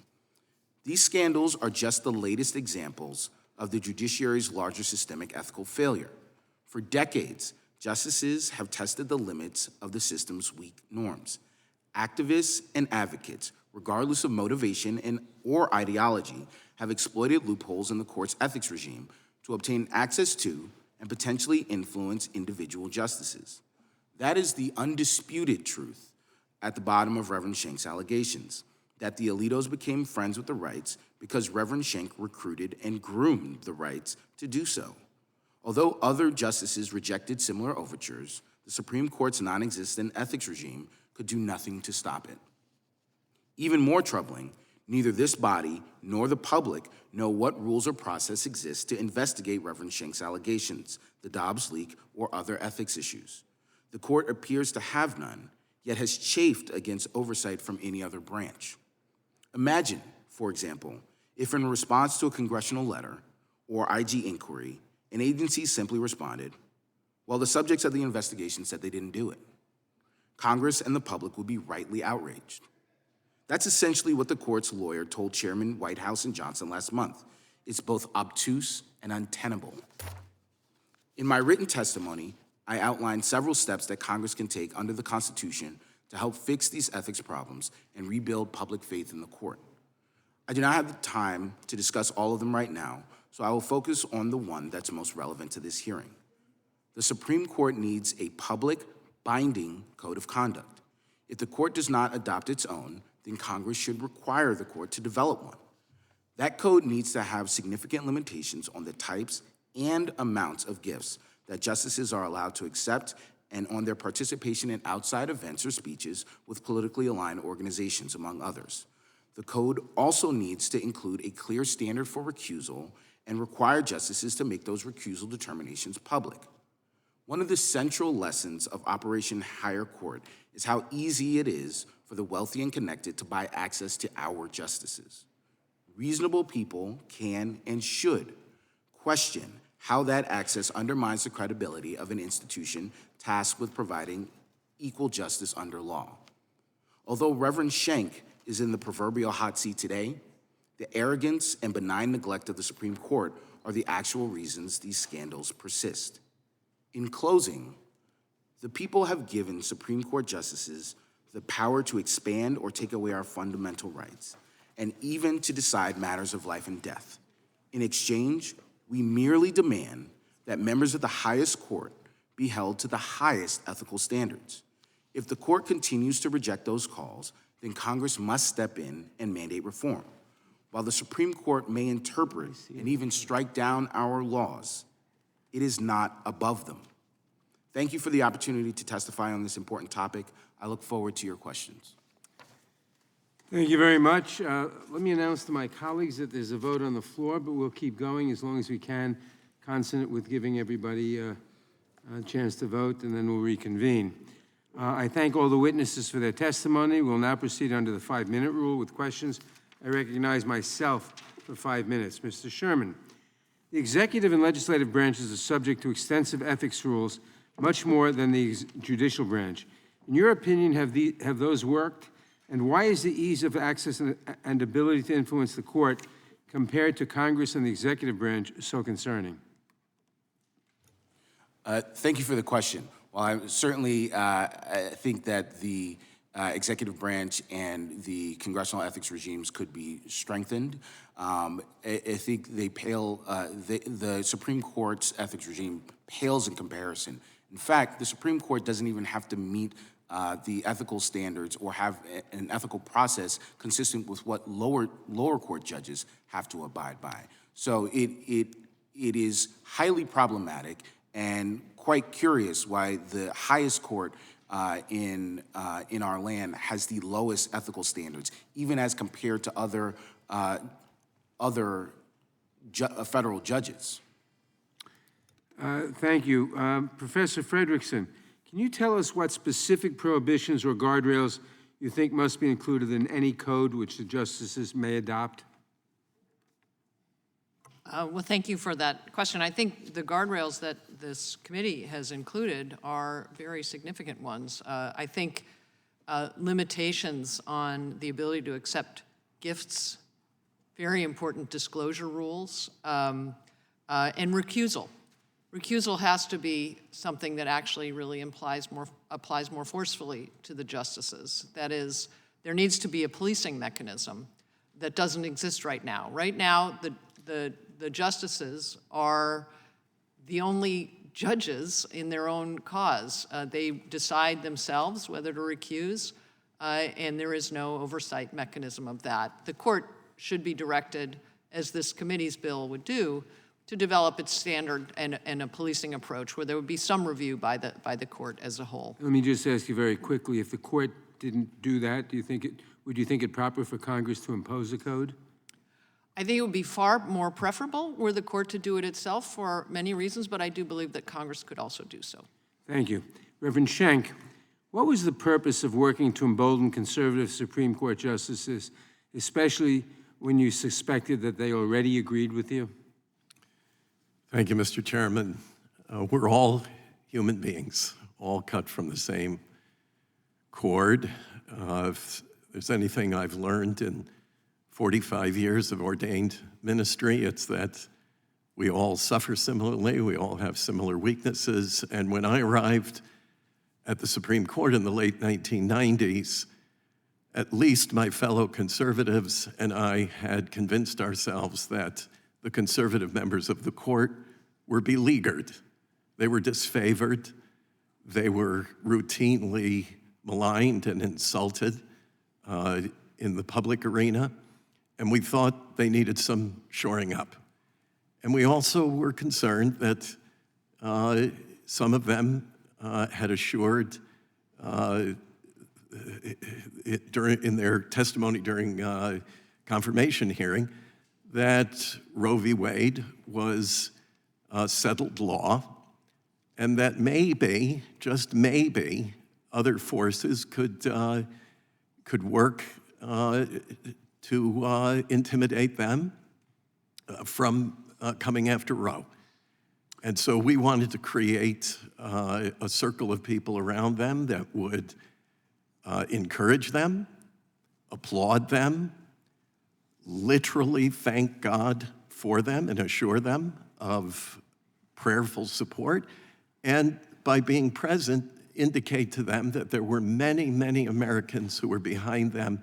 These scandals are just the latest examples of the judiciary's larger systemic ethical failure. For decades, justices have tested the limits of the system's weak norms. Activists and advocates, regardless of motivation or ideology, have exploited loopholes in the court's ethics regime to obtain access to and potentially influence individual justices. That is the undisputed truth at the bottom of Reverend Schenck's allegations, that the Alitos became friends with the Wrights because Reverend Schenck recruited and groomed the Wrights to do so. Although other justices rejected similar overtures, the Supreme Court's non-existent ethics regime could do nothing to stop it. Even more troubling, neither this body nor the public know what rules or process exists to investigate Reverend Schenck's allegations, the Dobbs leak, or other ethics issues. The court appears to have none, yet has chafed against oversight from any other branch. Imagine, for example, if in response to a congressional letter or IG inquiry, an agency simply responded, well, the subjects of the investigation said they didn't do it. Congress and the public would be rightly outraged. That's essentially what the court's lawyer told Chairman Whitehouse and Johnson last month. It's both obtuse and untenable. In my written testimony, I outlined several steps that Congress can take under the Constitution to help fix these ethics problems and rebuild public faith in the court. I do not have the time to discuss all of them right now, so I will focus on the one that's most relevant to this hearing. The Supreme Court needs a public, binding code of conduct. If the court does not adopt its own, then Congress should require the court to develop one. That code needs to have significant limitations on the types and amounts of gifts that justices are allowed to accept and on their participation in outside events or speeches with politically aligned organizations, among others. The code also needs to include a clear standard for recusal and require justices to make those recusal determinations public. One of the central lessons of Operation Higher Court is how easy it is for the wealthy and connected to buy access to our justices. Reasonable people can and should question how that access undermines the credibility of an institution tasked with providing equal justice under law. Although Reverend Schenck is in the proverbial hot seat today, the arrogance and benign neglect of the Supreme Court are the actual reasons these scandals persist. In closing, the people have given Supreme Court justices the power to expand or take away our fundamental rights, and even to decide matters of life and death. In exchange, we merely demand that members of the highest court be held to the highest ethical standards. If the court continues to reject those calls, then Congress must step in and mandate reform. While the Supreme Court may interpret and even strike down our laws, it is not above them. Thank you for the opportunity to testify on this important topic. I look forward to your questions. Thank you very much. Let me announce to my colleagues that there's a vote on the floor, but we'll keep going as long as we can, consonant with giving everybody a chance to vote, and then we'll reconvene. I thank all the witnesses for their testimony. We'll now proceed under the 5-minute rule with questions. I recognize myself for 5 minutes. Mr. Sherman, the executive and legislative branches are subject to extensive ethics rules, much more than the judicial branch. In your opinion, have those worked? And why is the ease of access and ability to influence the court compared to Congress and the executive branch so concerning? Thank you for the question. Well, I certainly think that the executive branch and the congressional ethics regimes could be strengthened. I think they pale, the Supreme Court's ethics regime pales in comparison. In fact, the Supreme Court doesn't even have to meet the ethical standards or have an ethical process consistent with what lower court judges have to abide by. So it is highly problematic and quite curious why the highest court in our land has the lowest ethical standards, even as compared to other federal judges. Thank you. Professor Fredrickson, can you tell us what specific prohibitions or guardrails you think must be included in any code which the justices may adopt? Well, thank you for that question. I think the guardrails that this committee has included are very significant ones. I think limitations on the ability to accept gifts, very important disclosure rules, and recusal. Recusal has to be something that actually really applies more forcefully to the justices. That is, there needs to be a policing mechanism that doesn't exist right now. Right now, the justices are the only judges in their own cause. They decide themselves whether to recuse, and there is no oversight mechanism of that. The court should be directed, as this committee's bill would do, to develop its standard and a policing approach where there would be some review by the court as a whole. Let me just ask you very quickly, if the court didn't do that, would you think it proper for Congress to impose a code? I think it would be far more preferable were the court to do it itself for many reasons, but I do believe that Congress could also do so. Thank you. Reverend Schenck, what was the purpose of working to embolden conservative Supreme Court justices, especially when you suspected that they already agreed with you? Thank you, Mr. Chairman. We're all human beings, all cut from the same cord. If there's anything I've learned in 45 years of ordained ministry, it's that we all suffer similarly, we all have similar weaknesses, and when I arrived at the Supreme Court in the late 1990s, at least my fellow conservatives and I had convinced ourselves that the conservative members of the court were beleaguered. They were disfavored. They were routinely maligned and insulted in the public arena. And we thought they needed some shoring up. And we also were concerned that some of them had assured in their testimony during confirmation hearing that Roe v. Wade was settled law, and that maybe, just maybe, other forces could work to intimidate them from coming after Roe. And so we wanted to create a circle of people around them that would encourage them, applaud them, literally thank God for them and assure them of prayerful support, and by being present, indicate to them that there were many, many Americans who were behind them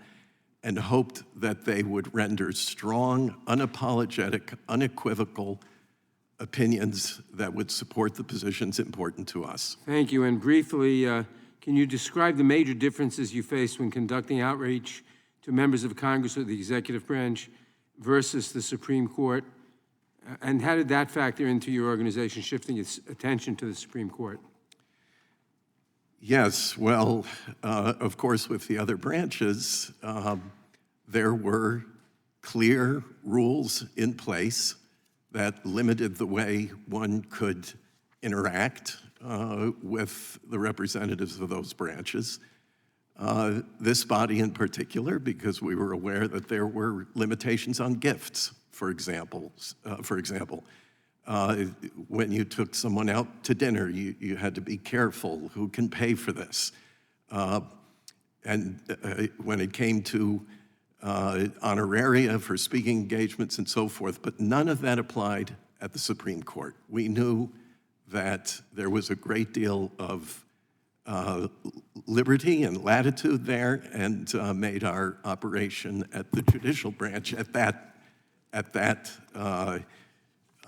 and hoped that they would render strong, unapologetic, unequivocal opinions that would support the positions important to us. Thank you. And briefly, can you describe the major differences you faced when conducting outreach to members of Congress or the executive branch versus the Supreme Court? And how did that factor into your organization shifting its attention to the Supreme Court? Yes, well, of course, with the other branches, there were clear rules in place that limited the way one could interact with the representatives of those branches. This body in particular, because we were aware that there were limitations on gifts, for example. When you took someone out to dinner, you had to be careful who can pay for this. And when it came to honoraria for speaking engagements and so forth, but none of that applied at the Supreme Court. We knew that there was a great deal of liberty and latitude there, and made our operation at the judicial branch at that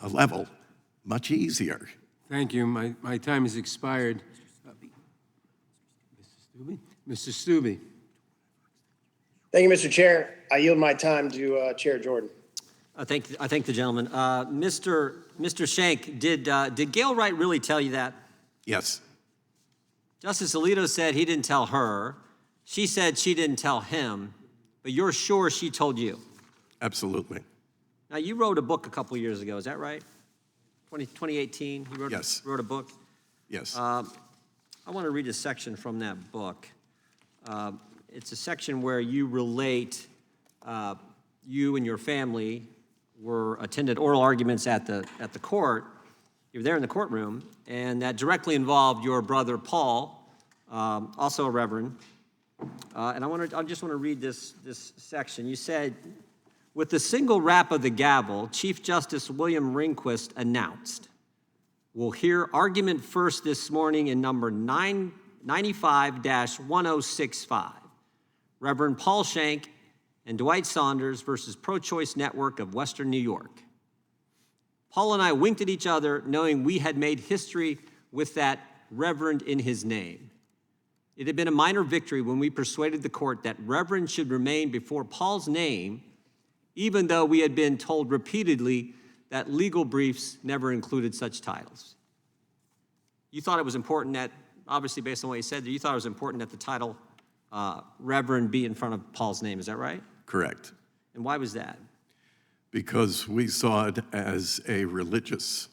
level much easier. Thank you. My time has expired. Mr. Stubbe. Thank you, Mr. Chair. I yield my time to Chair Jordan. I thank the gentleman. Mr. Schenck, did Gail Wright really tell you that? Yes. Justice Alito said he didn't tell her. She said she didn't tell him, but you're sure she told you? Absolutely. Now, you wrote a book a couple years ago, is that right? 2018, you Yes. wrote a book? Yes. I want to read a section from that book. It's a section where you relate you and your family attended oral arguments at the court. You were there in the courtroom, and that directly involved your brother Paul, also a reverend. And I just want to read this section. You said, with the single rap of the gavel, Chief Justice William Rehnquist announced, "We'll hear argument first this morning in number 95-1065, Reverend Paul Schenck and Dwight Saunders versus Pro-Choice Network of Western New York." Paul and I winked at each other, knowing we had made history with that reverend in his name. It had been a minor victory when we persuaded the court that reverend should remain before Paul's name, even though we had been told repeatedly that legal briefs never included such titles. You thought it was important that, obviously based on what you said, you thought it was important that the title Reverend be in front of Paul's name, is that right? Correct. And why was that? Because we saw it as a religious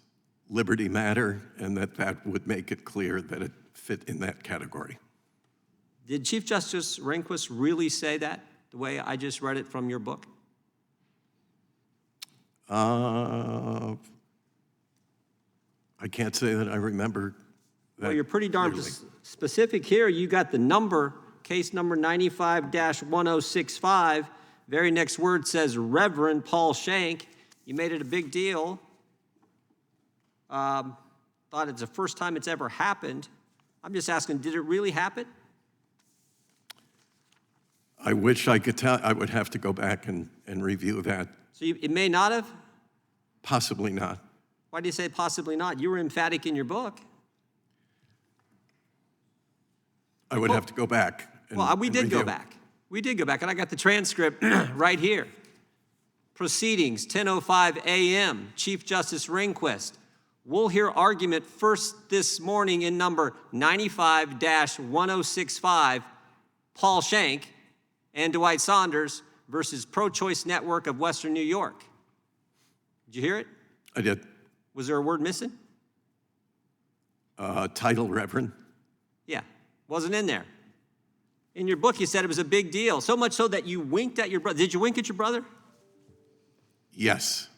liberty matter, and that would make it clear that it fit in that category. Did Chief Justice Rehnquist really say that, the way I just read it from your book? I can't say that I remember that. Well, you're pretty darn specific here. You got the number, case number 95-1065. Very next word says Reverend Paul Schenck. You made it a big deal. Thought it's the first time it's ever happened. I'm just asking, did it really happen? I wish I could tell. I would have to go back and review that. So it may not have? Possibly not. Why do you say possibly not? You were emphatic in your book. I would have to go back. We did go back. We did go back, and I got the transcript right here. Proceedings, 10:05 a.m., Chief Justice Rehnquist. We'll hear argument first this morning in number 95-1065, Paul Schenck and Dwight Saunders versus Pro-Choice Network of Western New York. Did you hear it? I did. Was there a word missing? Title Reverend. Yeah, wasn't in there. In your book, you said it was a big deal, so much so that you winked at your brother. Did you wink at your brother? Yes.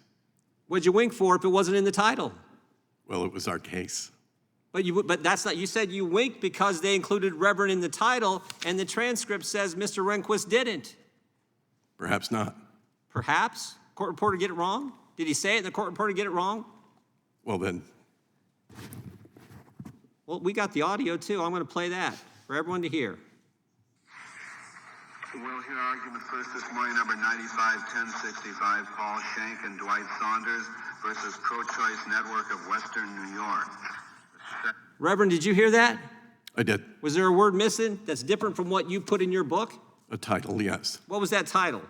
What'd you wink for if it wasn't in the title? Well, it was our case. But that's not, you said you winked because they included Reverend in the title, and the transcript says Mr. Rehnquist didn't. Perhaps not. Perhaps? Court reporter get it wrong? Did he say it and the court reporter get it wrong? Well, then. Well, we got the audio too. I'm going to play that for everyone to hear. We'll hear argument first this morning, number 95-1065, Paul Schenck and Dwight Saunders versus Pro-Choice Network of Western New York. Reverend, did you hear that? I did. Was there a word missing that's different from what you put in your book? A title, yes. What was that title?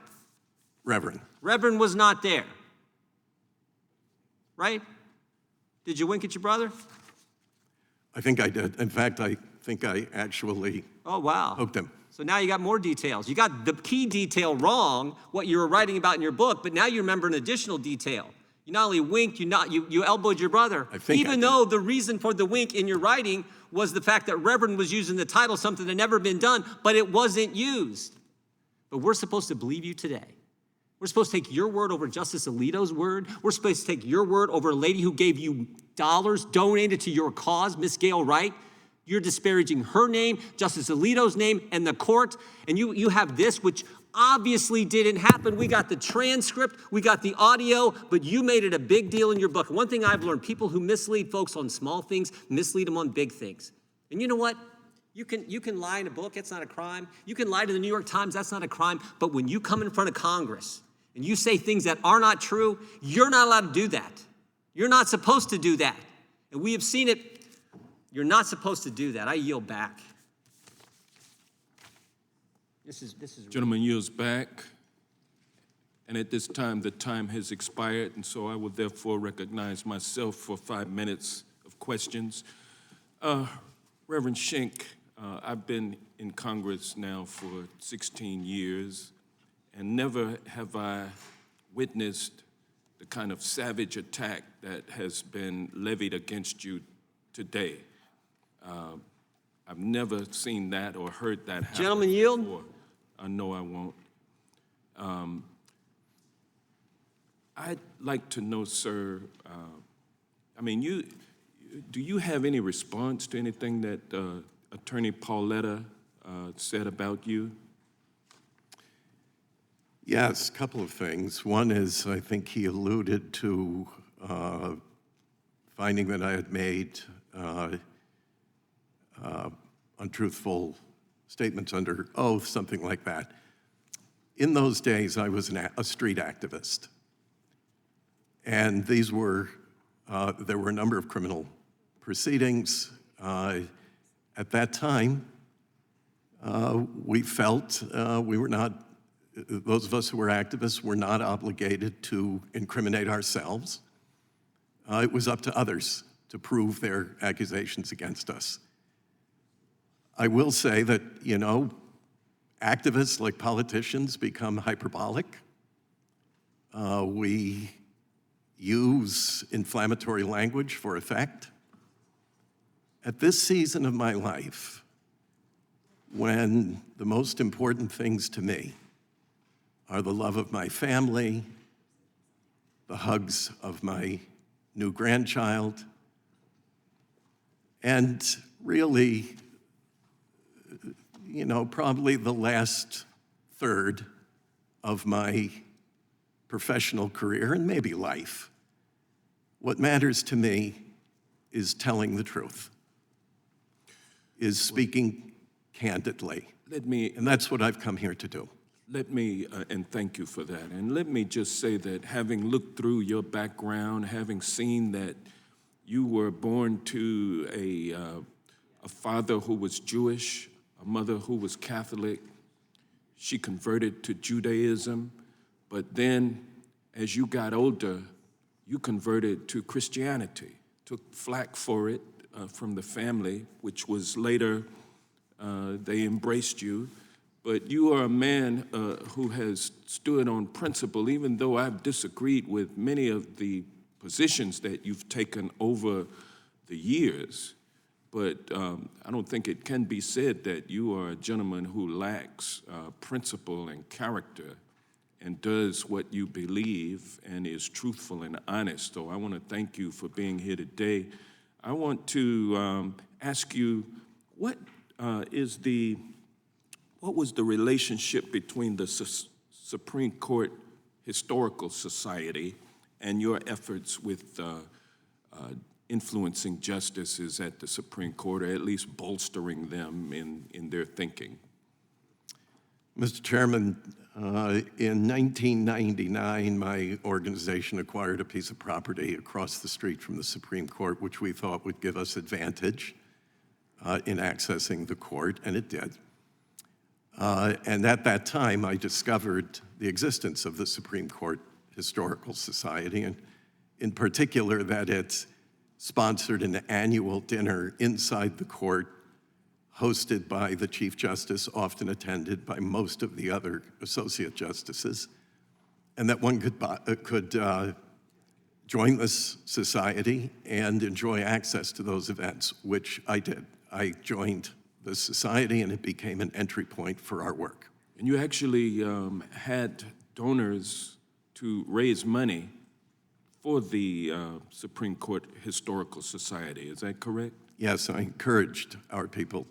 Reverend. Reverend was not there. Right? Did you wink at your brother? I think I did. In fact, I think I actually Oh, wow. poked him. So now you got more details. You got the key detail wrong, what you were writing about in your book, but now you remember an additional detail. You not only winked, you elbowed your brother. I think I Even did. though the reason for the wink in your writing was the fact that Reverend was using the title, something that had never been done, but it wasn't used. But we're supposed to believe you today. We're supposed to take your word over Justice Alito's word. We're supposed to take your word over a lady who gave you dollars donated to your cause, Miss Gail Wright. You're disparaging her name, Justice Alito's name, and the court. And you have this, which obviously didn't happen. We got the transcript, we got the audio, but you made it a big deal in your book. One thing I've learned, people who mislead folks on small things, mislead them on big things. And you know what? You can lie in a book, it's not a crime. You can lie to the New York Times, that's not a crime. But when you come in front of Congress and you say things that are not true, you're not allowed to do that. You're not supposed to do that. And we have seen it. You're not supposed to do that. I yield back. This is Gentleman yields back. And at this time, the time has expired, and so I will therefore recognize myself for 5 minutes of questions. Reverend Schenck, I've been in Congress now for 16 years, and never have I witnessed the kind of savage attack that has been levied against you today. I've never seen that or heard that happen. Gentlemen, yield. Before. I know I won't. I'd like to know, sir, do you have any response to anything that Attorney Pauletta said about you? Yes, a couple of things. One is I think he alluded to finding that I had made untruthful statements under oath, something like that. In those days, I was a street activist. And these were, there were a number of criminal proceedings. At that time, we felt we were not, those of us who were activists were not obligated to incriminate ourselves. It was up to others to prove their accusations against us. I will say that, you know, activists, like politicians, become hyperbolic. We use inflammatory language for effect. At this season of my life, when the most important things to me are the love of my family, the hugs of my new grandchild, and really, you know, probably the last third of my professional career and maybe life. What matters to me is telling the truth, is speaking candidly. And that's what I've come here to do. Let me, and thank you for that, and let me just say that having looked through your background, having seen that you were born to a father who was Jewish, a mother who was Catholic, she converted to Judaism, but then as you got older, you converted to Christianity, took flack for it from the family, which was later, they embraced you. But you are a man who has stood on principle, even though I've disagreed with many of the positions that you've taken over the years. But I don't think it can be said that you are a gentleman who lacks principle and character and does what you believe and is truthful and honest. So I want to thank you for being here today. I want to ask you, what was the relationship between the Supreme Court Historical Society and your efforts with influencing justices at the Supreme Court, or at least bolstering them in their thinking? Mr. Chairman, in 1999, my organization acquired a piece of property across the street from the Supreme Court, which we thought would give us advantage in accessing the court, and it did. And at that time, I discovered the existence of the Supreme Court Historical Society, and in particular that it sponsored an annual dinner inside the court hosted by the Chief Justice, often attended by most of the other associate justices, and that one could join this society and enjoy access to those events, which I did. I joined the society, and it became an entry point for our work. And you actually had donors to raise money for the Supreme Court Historical Society. Is that correct? Yes, I encouraged our people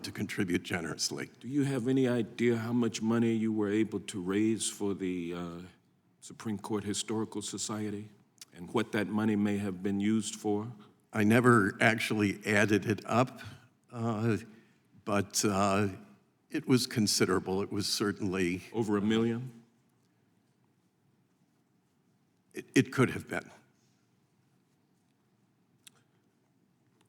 to contribute generously. Do you have any idea how much money you were able to raise for the Supreme Court Historical Society and what that money may have been used for? I never actually added it up, but it was considerable. It was certainly... Over $1 million? It could have been.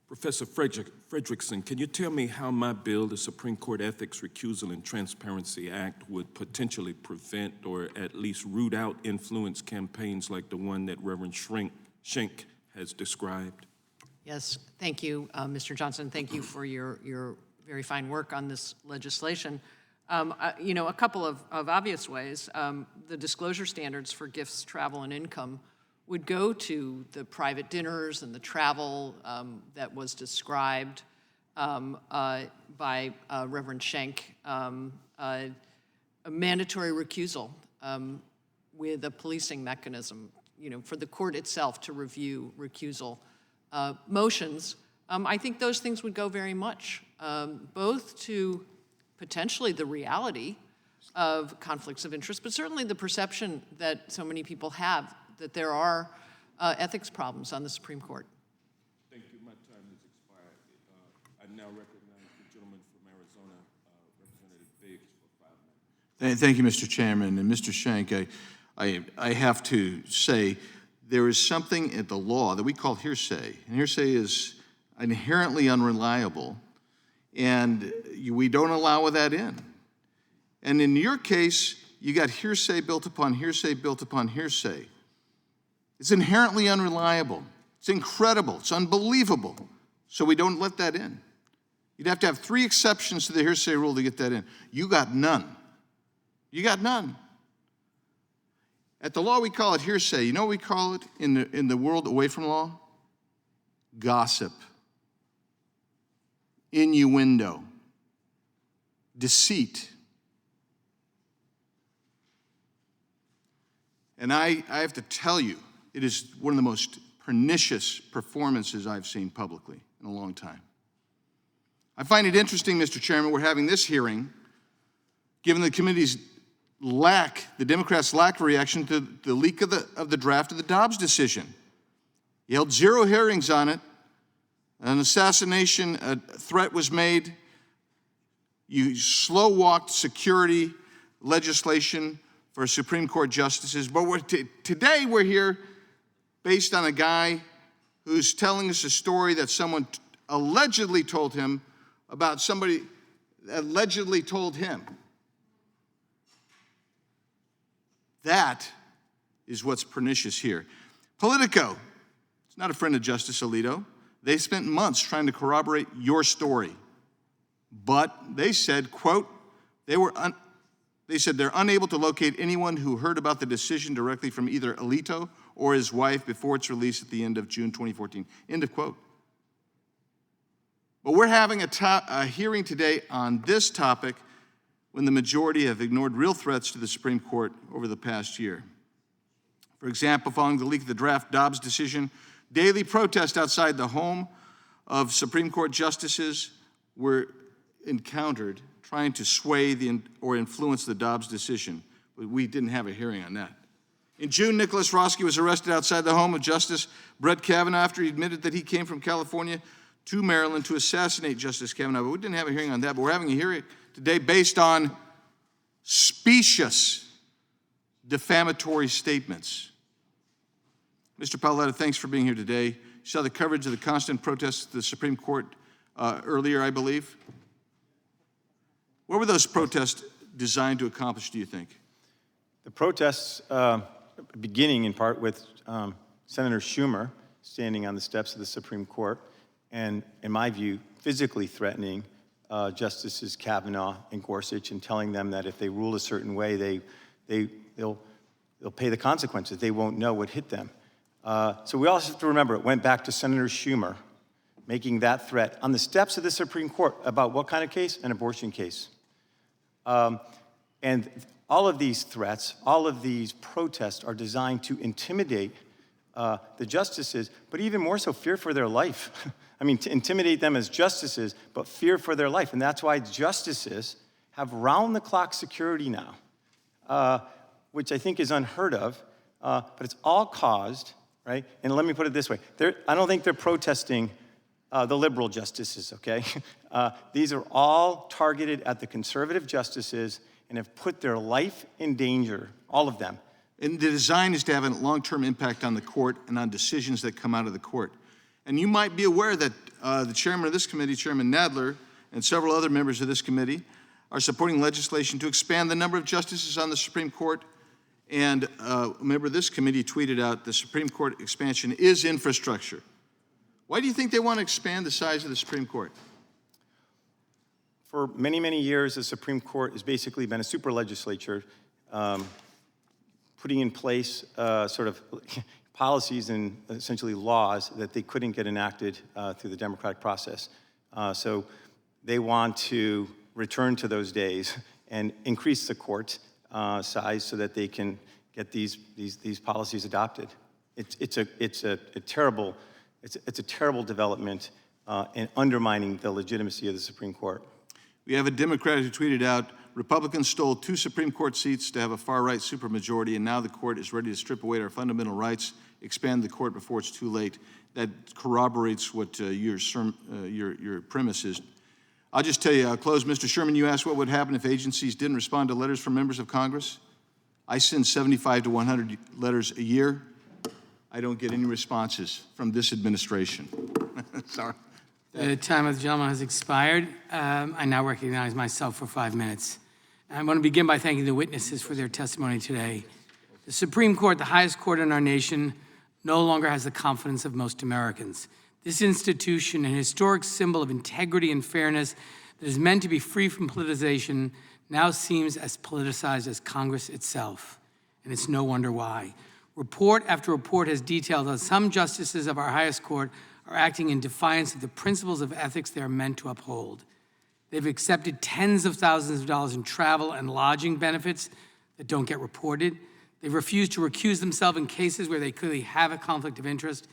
Professor Fredrickson, can you tell me how my bill, the Supreme Court Ethics, Recusal, and Transparency Act, would potentially prevent or at least root out influence campaigns like the one that Reverend Schenck has described? Yes, thank you, Mr. Johnson. Thank you for your very fine work on this legislation. You know, a couple of obvious ways. The disclosure standards for gifts, travel, and income would go to the private dinners and the travel that was described by Reverend Schenck, a mandatory recusal with a policing mechanism, you know, for the court itself to review recusal motions. I think those things would go very much, both to potentially the reality of conflicts of interest, but certainly the perception that so many people have that there are ethics problems on the Supreme Court. Thank you. My time has expired. I now recognize the gentleman from Arizona, Representative Biggs, for 5 minutes. Thank you, Mr. Chairman. And Mr. Schenck, I have to say there is something in the law that we call hearsay. And hearsay is inherently unreliable, and we don't allow that in. And in your case, you got hearsay built upon hearsay built upon hearsay. It's inherently unreliable. It's incredible. It's unbelievable. So we don't let that in. You'd have to have 3 exceptions to the hearsay rule to get that in. You got none. You got none. At the law, we call it hearsay. You know what we call it in the world away from law? Gossip, innuendo, deceit. And I have to tell you, it is one of the most pernicious performances I've seen publicly in a long time. I find it interesting, Mr. Chairman, we're having this hearing, given the committee's the Democrats' lack of reaction to the leak of the draft of the Dobbs decision. You held 0 hearings on it. An assassination threat was made. You slow-walked security legislation for Supreme Court justices. But today we're here based on a guy who's telling us a story that someone allegedly told him about somebody allegedly told him. That is what's pernicious here. Politico, it's not a friend of Justice Alito. They spent months trying to corroborate your story. But they said, quote, they said they're unable to locate anyone who heard about the decision directly from either Alito or his wife before its release at the end of June 2014. End of quote. But we're having a hearing today on this topic when the majority have ignored real threats to the Supreme Court over the past year. For example, following the leak of the draft Dobbs decision, daily protests outside the home of Supreme Court justices were encountered trying to sway or influence the Dobbs decision. But we didn't have a hearing on that. In June, Nicholas Roski was arrested outside the home of Justice Brett Kavanaugh after he admitted that he came from California to Maryland to assassinate Justice Kavanaugh. But we didn't have a hearing on that. But we're having a hearing today based on specious, defamatory statements. Mr. Paoletta, thanks for being here today. You saw the coverage of the constant protests at the Supreme Court earlier, I believe. What were those protests designed to accomplish, do you think? The protests beginning in part with Senator Schumer standing on the steps of the Supreme Court and, in my view, physically threatening Justices Kavanaugh and Gorsuch and telling them that if they rule a certain way, they'll pay the consequences. They won't know what hit them. So we also have to remember it went back to Senator Schumer making that threat on the steps of the Supreme Court about what kind of case? An abortion case. And all of these threats, all of these protests are designed to intimidate the justices, but even more so, fear for their life. I mean, to intimidate them as justices, but fear for their life. And that's why justices have round-the-clock security now, which I think is unheard of, but it's all caused, right? And let me put it this way. I don't think they're protesting the liberal justices, okay? These are all targeted at the conservative justices and have put their life in danger, all of them. And the design is to have a long-term impact on the court and on decisions that come out of the court. And you might be aware that the chairman of this committee, Chairman Nadler, and several other members of this committee are supporting legislation to expand the number of justices on the Supreme Court. And a member of this committee tweeted out, the Supreme Court expansion is infrastructure. Why do you think they want to expand the size of the Supreme Court? For many, many years, the Supreme Court has basically been a super legislature, putting in place sort of policies and essentially laws that they couldn't get enacted through the democratic process. So they want to return to those days and increase the court size so that they can get these policies adopted. It's a terrible development in undermining the legitimacy of the Supreme Court. We have a Democrat who tweeted out, Republicans stole 2 Supreme Court seats to have a far-right supermajority, and now the court is ready to strip away our fundamental rights, expand the court before it's too late. That corroborates what your premise is. I'll just tell you, I'll close. Mr. Sherman, you asked what would happen if agencies didn't respond to letters from members of Congress. I send 75 to 100 letters a year. I don't get any responses from this administration. Sorry. The time of the gentleman has expired. I now recognize myself for 5 minutes. I want to begin by thanking the witnesses for their testimony today. The Supreme Court, the highest court in our nation, no longer has the confidence of most Americans. This institution, an historic symbol of integrity and fairness that is meant to be free from politicization, now seems as politicized as Congress itself. And it's no wonder why. Report after report has detailed how some justices of our highest court are acting in defiance of the principles of ethics they are meant to uphold. They've accepted tens of thousands of dollars in travel and lodging benefits that don't get reported. They've refused to recuse themselves in cases where they clearly have a conflict of interest.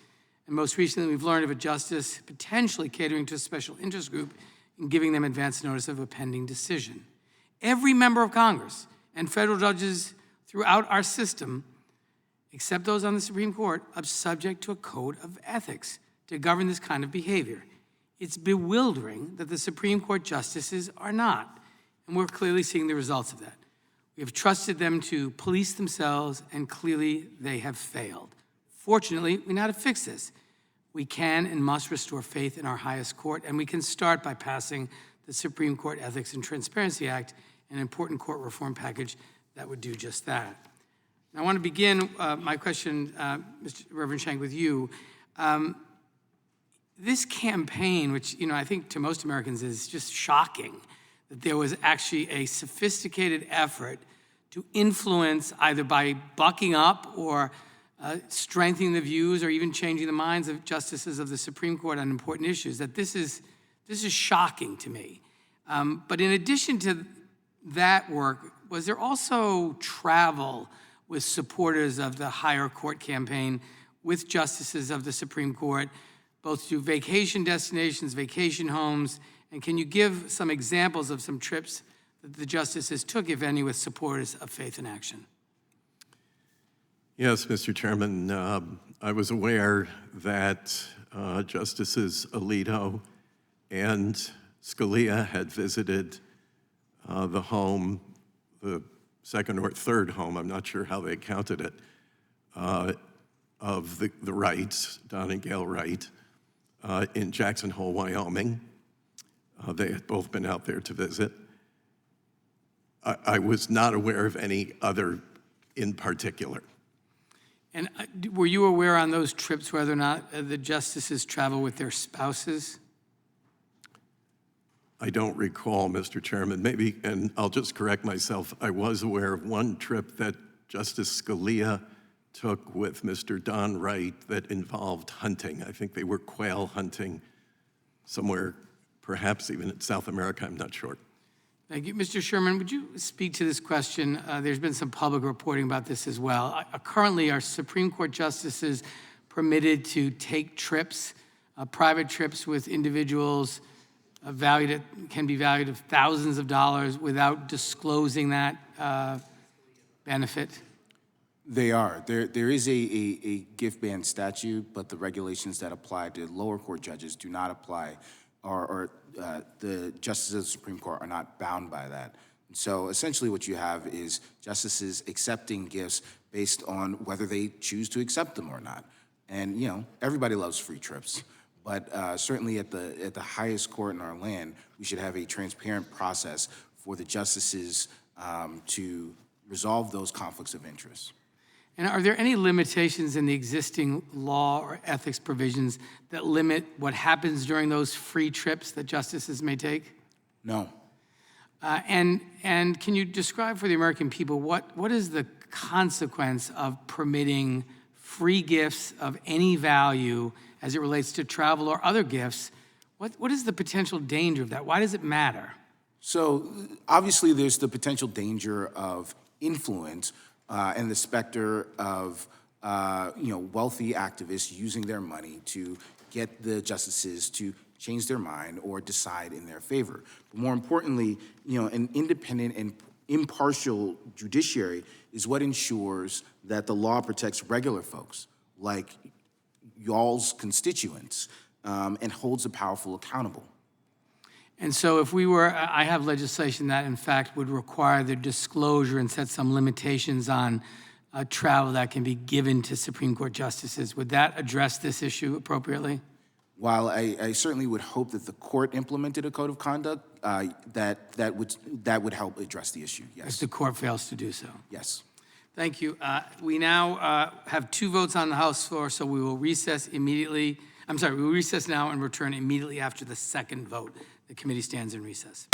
And most recently, we've learned of a justice potentially catering to a special interest group and giving them advance notice of a pending decision. Every member of Congress and federal judges throughout our system, except those on the Supreme Court, are subject to a code of ethics to govern this kind of behavior. It's bewildering that the Supreme Court justices are not, and we're clearly seeing the results of that. We have trusted them to police themselves, and clearly they have failed. Fortunately, we know how to fix this. We can and must restore faith in our highest court, and we can start by passing the Supreme Court Ethics and Transparency Act, an important court reform package that would do just that. Now, I want to begin my question, Reverend Schenck, with you. This campaign, which I think to most Americans is just shocking, that there was actually a sophisticated effort to influence either by bucking up or strengthening the views or even changing the minds of justices of the Supreme Court on important issues, that this is shocking to me. But in addition to that work, was there also travel with supporters of the higher court campaign with justices of the Supreme Court, both to vacation destinations, vacation homes, and can you give some examples of some trips that the justices took, if any, with supporters of Faith in Action? Yes, Mr. Chairman. I was aware that Justices Alito and Scalia had visited the home the second or third home, I'm not sure how they counted it, of the Wrights, Don and Gail Wright, in Jackson Hole, Wyoming. They had both been out there to visit. I was not aware of any other in particular. And were you aware on those trips whether or not the justices travel with their spouses? I don't recall, Mr. Chairman. Maybe, and I'll just correct myself, I was aware of one trip that Justice Scalia took with Mr. Don Wright that involved hunting. I think they were quail hunting somewhere, perhaps even in South America, I'm not sure. Thank you. Mr. Sherman, would you speak to this question? There's been some public reporting about this as well. Currently, are Supreme Court justices permitted to take trips, private trips with individuals can be valued at thousands of dollars without disclosing that benefit? They are. There is a gift ban statute, but the regulations that apply to lower court judges do not apply, or the justices of the Supreme Court are not bound by that. So essentially what you have is justices accepting gifts based on whether they choose to accept them or not. And, you know, everybody loves free trips, but certainly at the highest court in our land, we should have a transparent process for the justices to resolve those conflicts of interest. And are there any limitations in the existing law or ethics provisions that limit what happens during those free trips that justices may take? No. And can you describe for the American people what is the consequence of permitting free gifts of any value as it relates to travel or other gifts? What is the potential danger of that? Why does it matter? So obviously there's the potential danger of influence and the specter of wealthy activists using their money to get the justices to change their mind or decide in their favor. But more importantly, an independent and impartial judiciary is what ensures that the law protects regular folks like y'all's constituents and holds the powerful accountable. And so if I have legislation that in fact would require the disclosure and set some limitations on travel that can be given to Supreme Court justices, would that address this issue appropriately? While I certainly would hope that the court implemented a code of conduct, that would help address the issue, yes. If the court fails to do so. Yes. Thank you. We now have 2 votes on the House floor, so we will recess immediately. We will recess now and return immediately after the second vote. The committee stands in recess.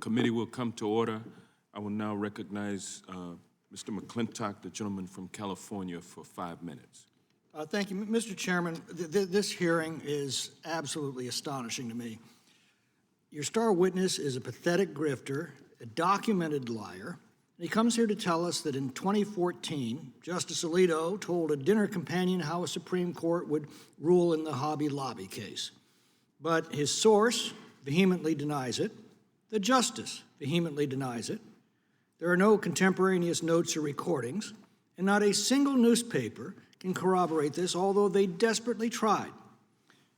committee will come to order. I will now recognize Mr. McClintock, the gentleman from California, for 5 minutes. Thank you, Mr. Chairman. This hearing is absolutely astonishing to me. Your star witness is a pathetic grifter, a documented liar. And he comes here to tell us that in 2014, Justice Alito told a dinner companion how a Supreme Court would rule in the Hobby Lobby case. But his source vehemently denies it. The justice vehemently denies it. There are no contemporaneous notes or recordings, and not a single newspaper can corroborate this, although they desperately tried.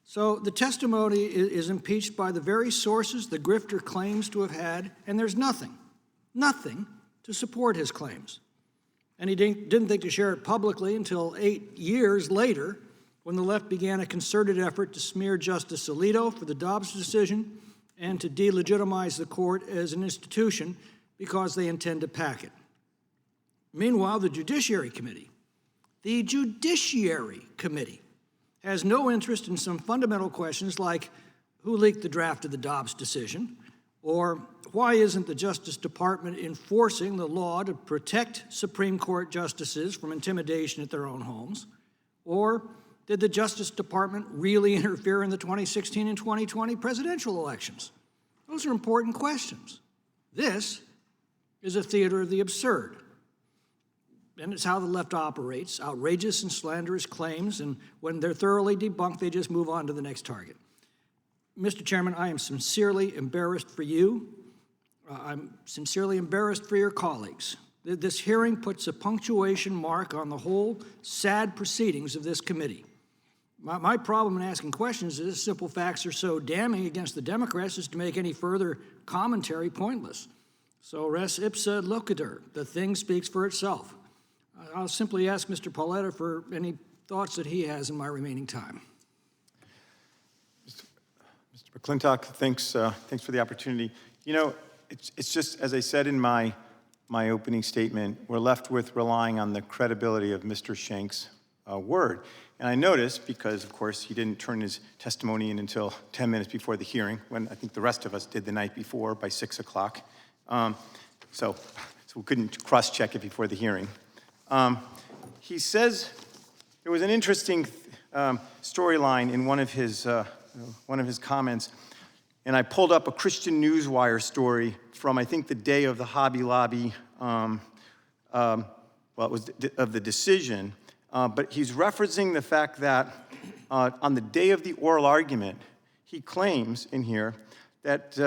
So the testimony is impeached by the very sources the grifter claims to have had, and there's nothing to support his claims. And he didn't think to share it publicly until 8 years later, when the left began a concerted effort to smear Justice Alito for the Dobbs decision and to delegitimize the court as an institution because they intend to pack it. Meanwhile, the Judiciary Committee has no interest in some fundamental questions like who leaked the draft of the Dobbs decision, or why isn't the Justice Department enforcing the law to protect Supreme Court justices from intimidation at their own homes, or did the Justice Department really interfere in the 2016 and 2020 presidential elections? Those are important questions. This is a theater of the absurd. And it's how the left operates, outrageous and slanderous claims, and when they're thoroughly debunked, they just move on to the next target. Mr. Chairman, I am sincerely embarrassed for you. I'm sincerely embarrassed for your colleagues. This hearing puts a punctuation mark on the whole sad proceedings of this committee. My problem in asking questions is simple facts are so damning against the Democrats as to make any further commentary pointless. So res ipsa loquitur, the thing speaks for itself. I'll simply ask Mr. Pauletta for any thoughts that he has in my remaining time. Mr. McClintock, thanks for the opportunity. You know, it's just, as I said in my opening statement, we're left with relying on the credibility of Mr. Schenck's word. And I noticed, because of course he didn't turn his testimony in until 10 minutes before the hearing, when I think the rest of us did the night before by 6 o'clock. So we couldn't cross-check it before the hearing. He says there was an interesting storyline in one of his comments, and I pulled up a Christian Newswire story from, I think, the day of the Hobby Lobby, it was of the decision, but he's referencing the fact that on the day of the oral argument, he claims in here that,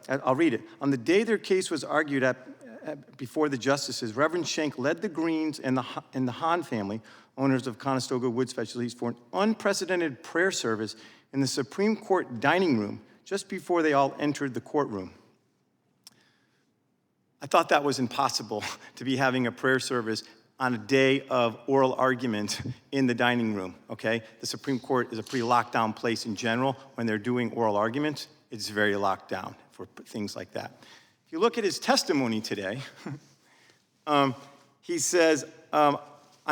I'll read it, on the day their case was argued before the justices, Reverend Schenck led the Greens and the Hahn family, owners of Conestoga Wood Specialties, for an unprecedented prayer service in the Supreme Court dining room just before they all entered the courtroom. I thought that was impossible to be having a prayer service on a day of oral argument in the dining room, okay? The Supreme Court is a pretty locked down place in general. When they're doing oral arguments, it's very locked down for things like that. If you look at his testimony today, he says, on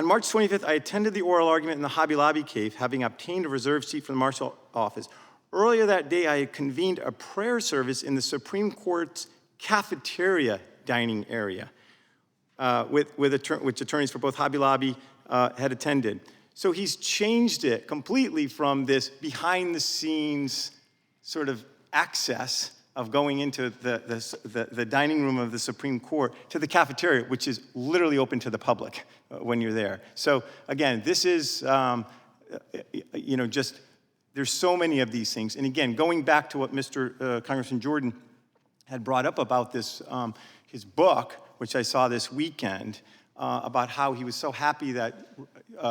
March 25th, I attended the oral argument in the Hobby Lobby cave, having obtained a reserved seat from the Marshal office. Earlier that day, I had convened a prayer service in the Supreme Court's cafeteria dining area, which attorneys for both Hobby Lobby had attended. So he's changed it completely from this behind-the-scenes sort of access of going into the dining room of the Supreme Court to the cafeteria, which is literally open to the public when you're there. So again, this is, just, there's so many of these things. And again, going back to what Congressman Jordan had brought up about this, his book, which I saw this weekend, about how he was so happy that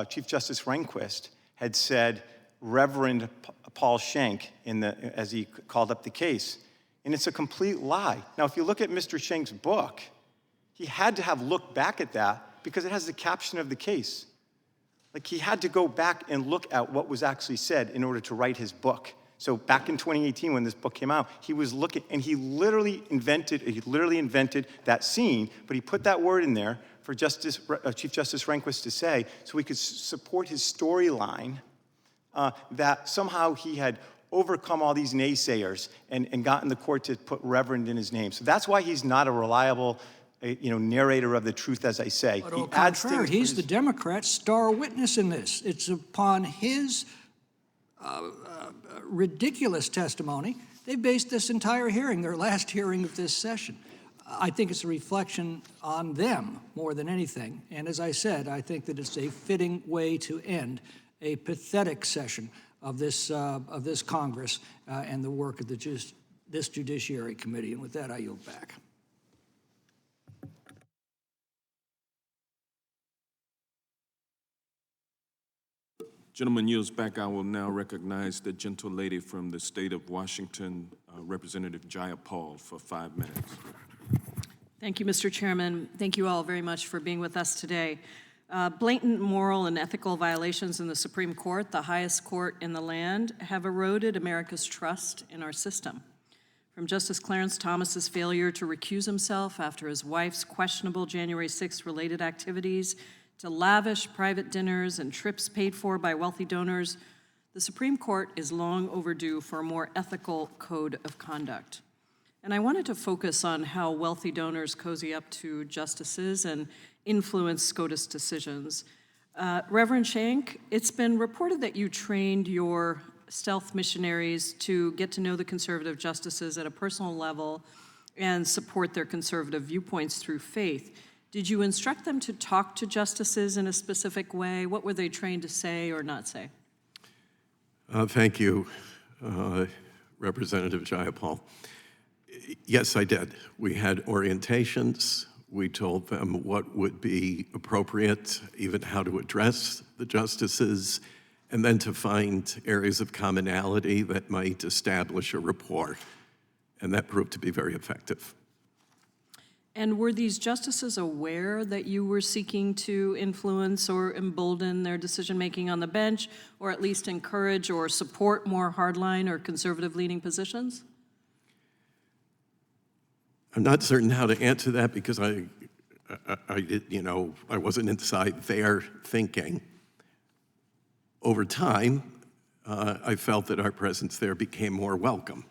Chief Justice Rehnquist had said Reverend Paul Schenck as he called up the case. And it's a complete lie. Now, if you look at Mr. Schenck's book, he had to have looked back at that because it has the caption of the case. Like, he had to go back and look at what was actually said in order to write his book. So back in 2018, when this book came out, he was looking, and he literally invented that scene, but he put that word in there for Chief Justice Rehnquist to say, so we could support his storyline that somehow he had overcome all these naysayers and gotten the court to put Reverend in his name. So that's why he's not a reliable narrator of the truth, as I say. But He au adds contraire, things he's the Democrat's star witness in this. It's upon his ridiculous testimony they based this entire hearing, their last hearing of this session. I think it's a reflection on them more than anything. And as I said, I think that it's a fitting way to end a pathetic session of this Congress and the work of this Judiciary Committee. And with that, I yield back. Gentleman yields back. I will now recognize the gentle lady from the state of Washington, Representative Jayapal, for 5 minutes. Thank you, Mr. Chairman. Thank you all very much for being with us today. Blatant moral and ethical violations in the Supreme Court, the highest court in the land, have eroded America's trust in our system. From Justice Clarence Thomas's failure to recuse himself after his wife's questionable January 6th related activities, to lavish private dinners and trips paid for by wealthy donors, the Supreme Court is long overdue for a more ethical code of conduct. And I wanted to focus on how wealthy donors cozy up to justices and influence SCOTUS decisions. Reverend Schenck, it's been reported that you trained your stealth missionaries to get to know the conservative justices at a personal level and support their conservative viewpoints through faith. Did you instruct them to talk to justices in a specific way? What were they trained to say or not say? Thank you, Representative Jayapal. Yes, I did. We had orientations. We told them what would be appropriate, even how to address the justices, and then to find areas of commonality that might establish a rapport. And that proved to be very effective. And were these justices aware that you were seeking to influence or embolden their decision-making on the bench, or at least encourage or support more hardline or conservative-leaning positions? I'm not certain how to answer that because I wasn't inside their thinking. Over time, I felt that our presence there became more welcome.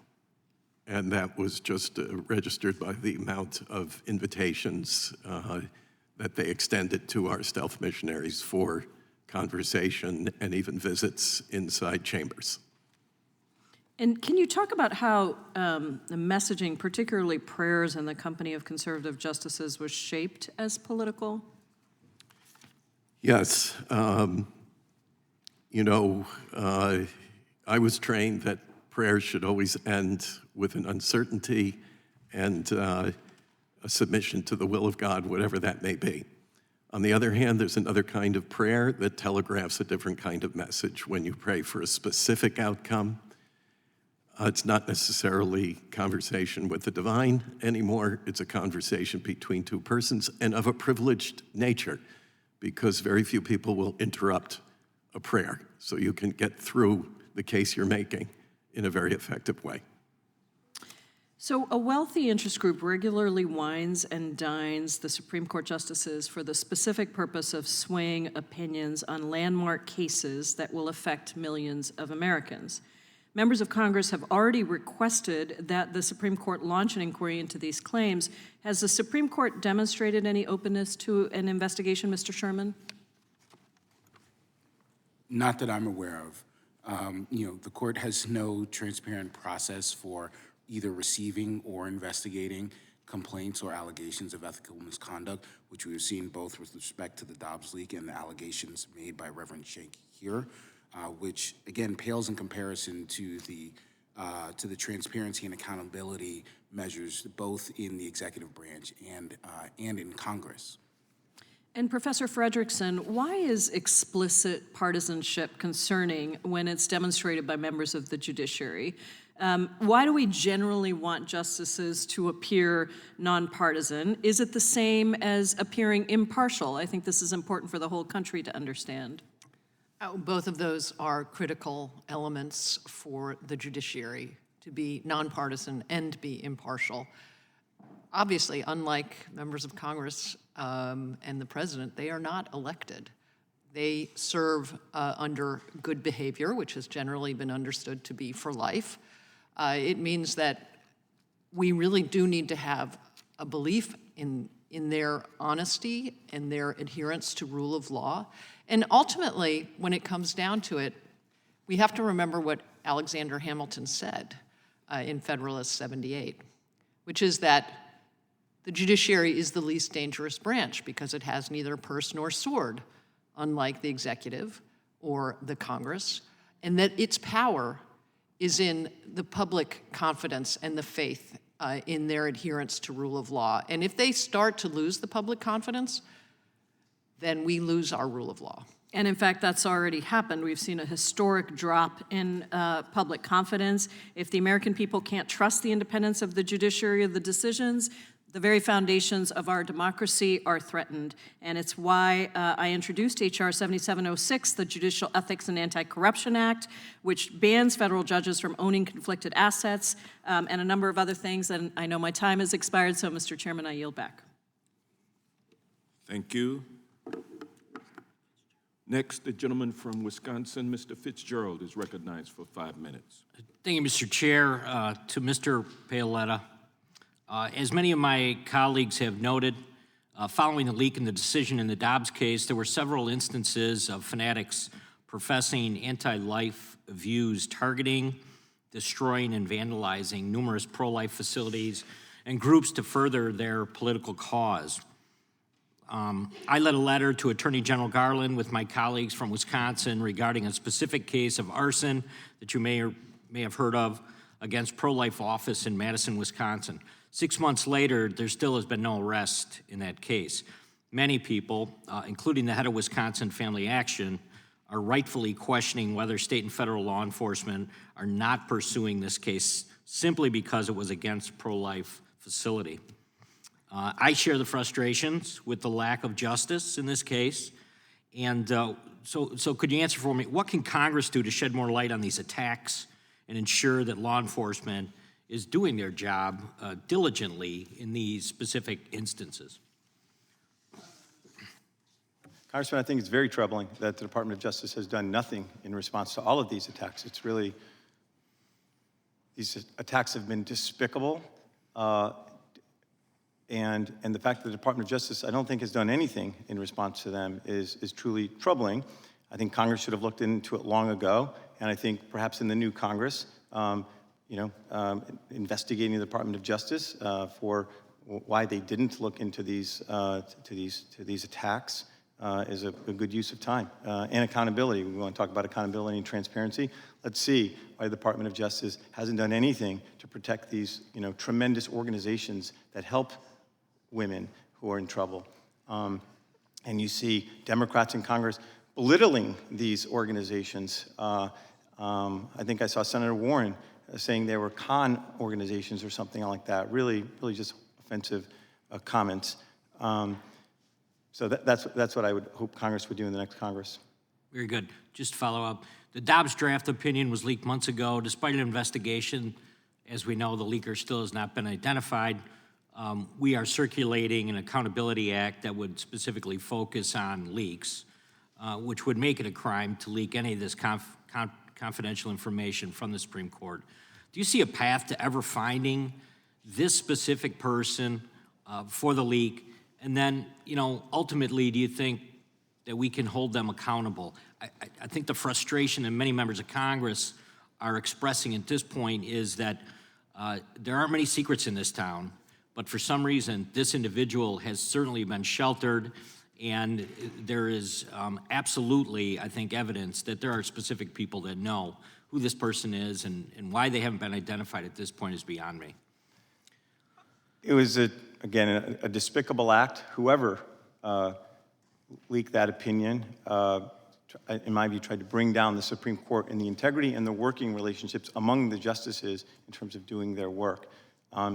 And that was just registered by the amount of invitations that they extended to our stealth missionaries for conversation and even visits inside chambers. And can you talk about how the messaging, particularly prayers in the company of conservative justices, was shaped as political? Yes. I was trained that prayers should always end with an uncertainty and a submission to the will of God, whatever that may be. On the other hand, there's another kind of prayer that telegraphs a different kind of message. When you pray for a specific outcome, it's not necessarily conversation with the divine anymore. It's a conversation between two persons and of a privileged nature, because very few people will interrupt a prayer. So you can get through the case you're making in a very effective way. So a wealthy interest group regularly wines and dines the Supreme Court justices for the specific purpose of swaying opinions on landmark cases that will affect millions of Americans. Members of Congress have already requested that the Supreme Court launch an inquiry into these claims. Has the Supreme Court demonstrated any openness to an investigation, Mr. Sherman? Not that I'm aware of. The court has no transparent process for either receiving or investigating complaints or allegations of ethical misconduct, which we've seen both with respect to the Dobbs leak and the allegations made by Reverend Schenck here, which again pales in comparison to the transparency and accountability measures both in the executive branch and in Congress. And Professor Frederickson, why is explicit partisanship concerning when it's demonstrated by members of the judiciary? Why do we generally want justices to appear nonpartisan? Is it the same as appearing impartial? I think this is important for the whole country to understand. Both of those are critical elements for the judiciary, to be nonpartisan and be impartial. Obviously, unlike members of Congress and the president, they are not elected. They serve under good behavior, which has generally been understood to be for life. It means that we really do need to have a belief in their honesty and their adherence to rule of law. And ultimately, when it comes down to it, we have to remember what Alexander Hamilton said in Federalist 78, which is that the judiciary is the least dangerous branch because it has neither purse nor sword, unlike the executive or the Congress, and that its power is in the public confidence and the faith in their adherence to rule of law. And if they start to lose the public confidence, then we lose our rule of law. And in fact, that's already happened. We've seen a historic drop in public confidence. If the American people can't trust the independence of the judiciary of the decisions, the very foundations of our democracy are threatened. And it's why I introduced H.R. 7706, the Judicial Ethics and Anti-Corruption Act, which bans federal judges from owning conflicted assets, and a number of other things. And I know my time has expired, so Mr. Chairman, I yield back. Thank you. Next, the gentleman from Wisconsin, Mr. Fitzgerald, is recognized for 5 minutes. Thank you, Mr. Chair. To Mr. Paoletta, as many of my colleagues have noted, following the leak in the decision in the Dobbs case, there were several instances of fanatics professing anti-life views, targeting, destroying, and vandalizing numerous pro-life facilities and groups to further their political cause. I led a letter to Attorney General Garland with my colleagues from Wisconsin regarding a specific case of arson that you may or may have heard of against pro-life office in Madison, Wisconsin. 6 months later, there still has been no arrest in that case. Many people, including the head of Wisconsin Family Action, are rightfully questioning whether state and federal law enforcement are not pursuing this case simply because it was against pro-life facility. I share the frustrations with the lack of justice in this case. And so could you answer for me, what can Congress do to shed more light on these attacks and ensure that law enforcement is doing their job diligently in these specific instances? Congressman, I think it's very troubling that the Department of Justice has done nothing in response to all of these attacks. It's really, these attacks have been despicable. And the fact that the Department of Justice, I don't think, has done anything in response to them is truly troubling. I think Congress should have looked into it long ago, and I think perhaps in the new Congress, investigating the Department of Justice for why they didn't look into these attacks is a good use of time. And accountability. We want to talk about accountability and transparency. Let's see why the Department of Justice hasn't done anything to protect these tremendous organizations that help women who are in trouble. And you see Democrats in Congress belittling these organizations. I think I saw Senator Warren saying they were con organizations or something like that. Really just offensive comments. So that's what I would hope Congress would do in the next Congress. Very good. Just to follow up, the Dobbs draft opinion was leaked months ago. Despite an investigation, as we know, the leaker still has not been identified. We are circulating an Accountability Act that would specifically focus on leaks, which would make it a crime to leak any of this confidential information from the Supreme Court. Do you see a path to ever finding this specific person for the leak? And then, ultimately, do you think that we can hold them accountable? I think the frustration that many members of Congress are expressing at this point is that there aren't many secrets in this town, but for some reason, this individual has certainly been sheltered, and there is absolutely, I think, evidence that there are specific people that know who this person is, and why they haven't been identified at this point is beyond me. It was, again, a despicable act. Whoever leaked that opinion, in my view, tried to bring down the Supreme Court and the integrity and the working relationships among the justices in terms of doing their work.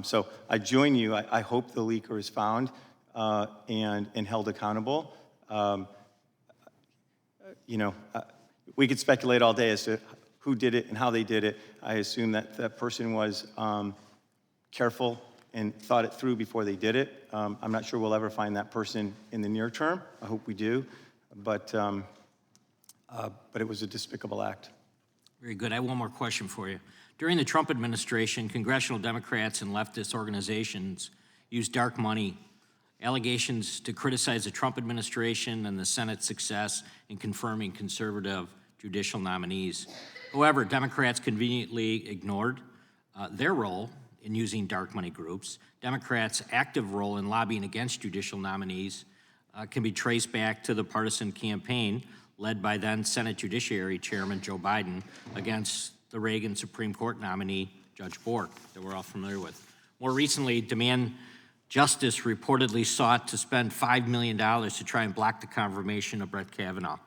So I join you. I hope the leaker is found and held accountable. We could speculate all day as to who did it and how they did it. I assume that that person was careful and thought it through before they did it. I'm not sure we'll ever find that person in the near term. I hope we do. But but it was a despicable act. Very good. I have one more question for you. During the Trump administration, congressional Democrats and leftist organizations used dark money allegations to criticize the Trump administration and the Senate's success in confirming conservative judicial nominees. However, Democrats conveniently ignored their role in using dark money groups. Democrats' active role in lobbying against judicial nominees can be traced back to the partisan campaign led by then Senate Judiciary Chairman Joe Biden against the Reagan Supreme Court nominee, Judge Bork, that we're all familiar with. More recently, Demand Justice reportedly sought to spend $5 million to try and block the confirmation of Brett Kavanaugh.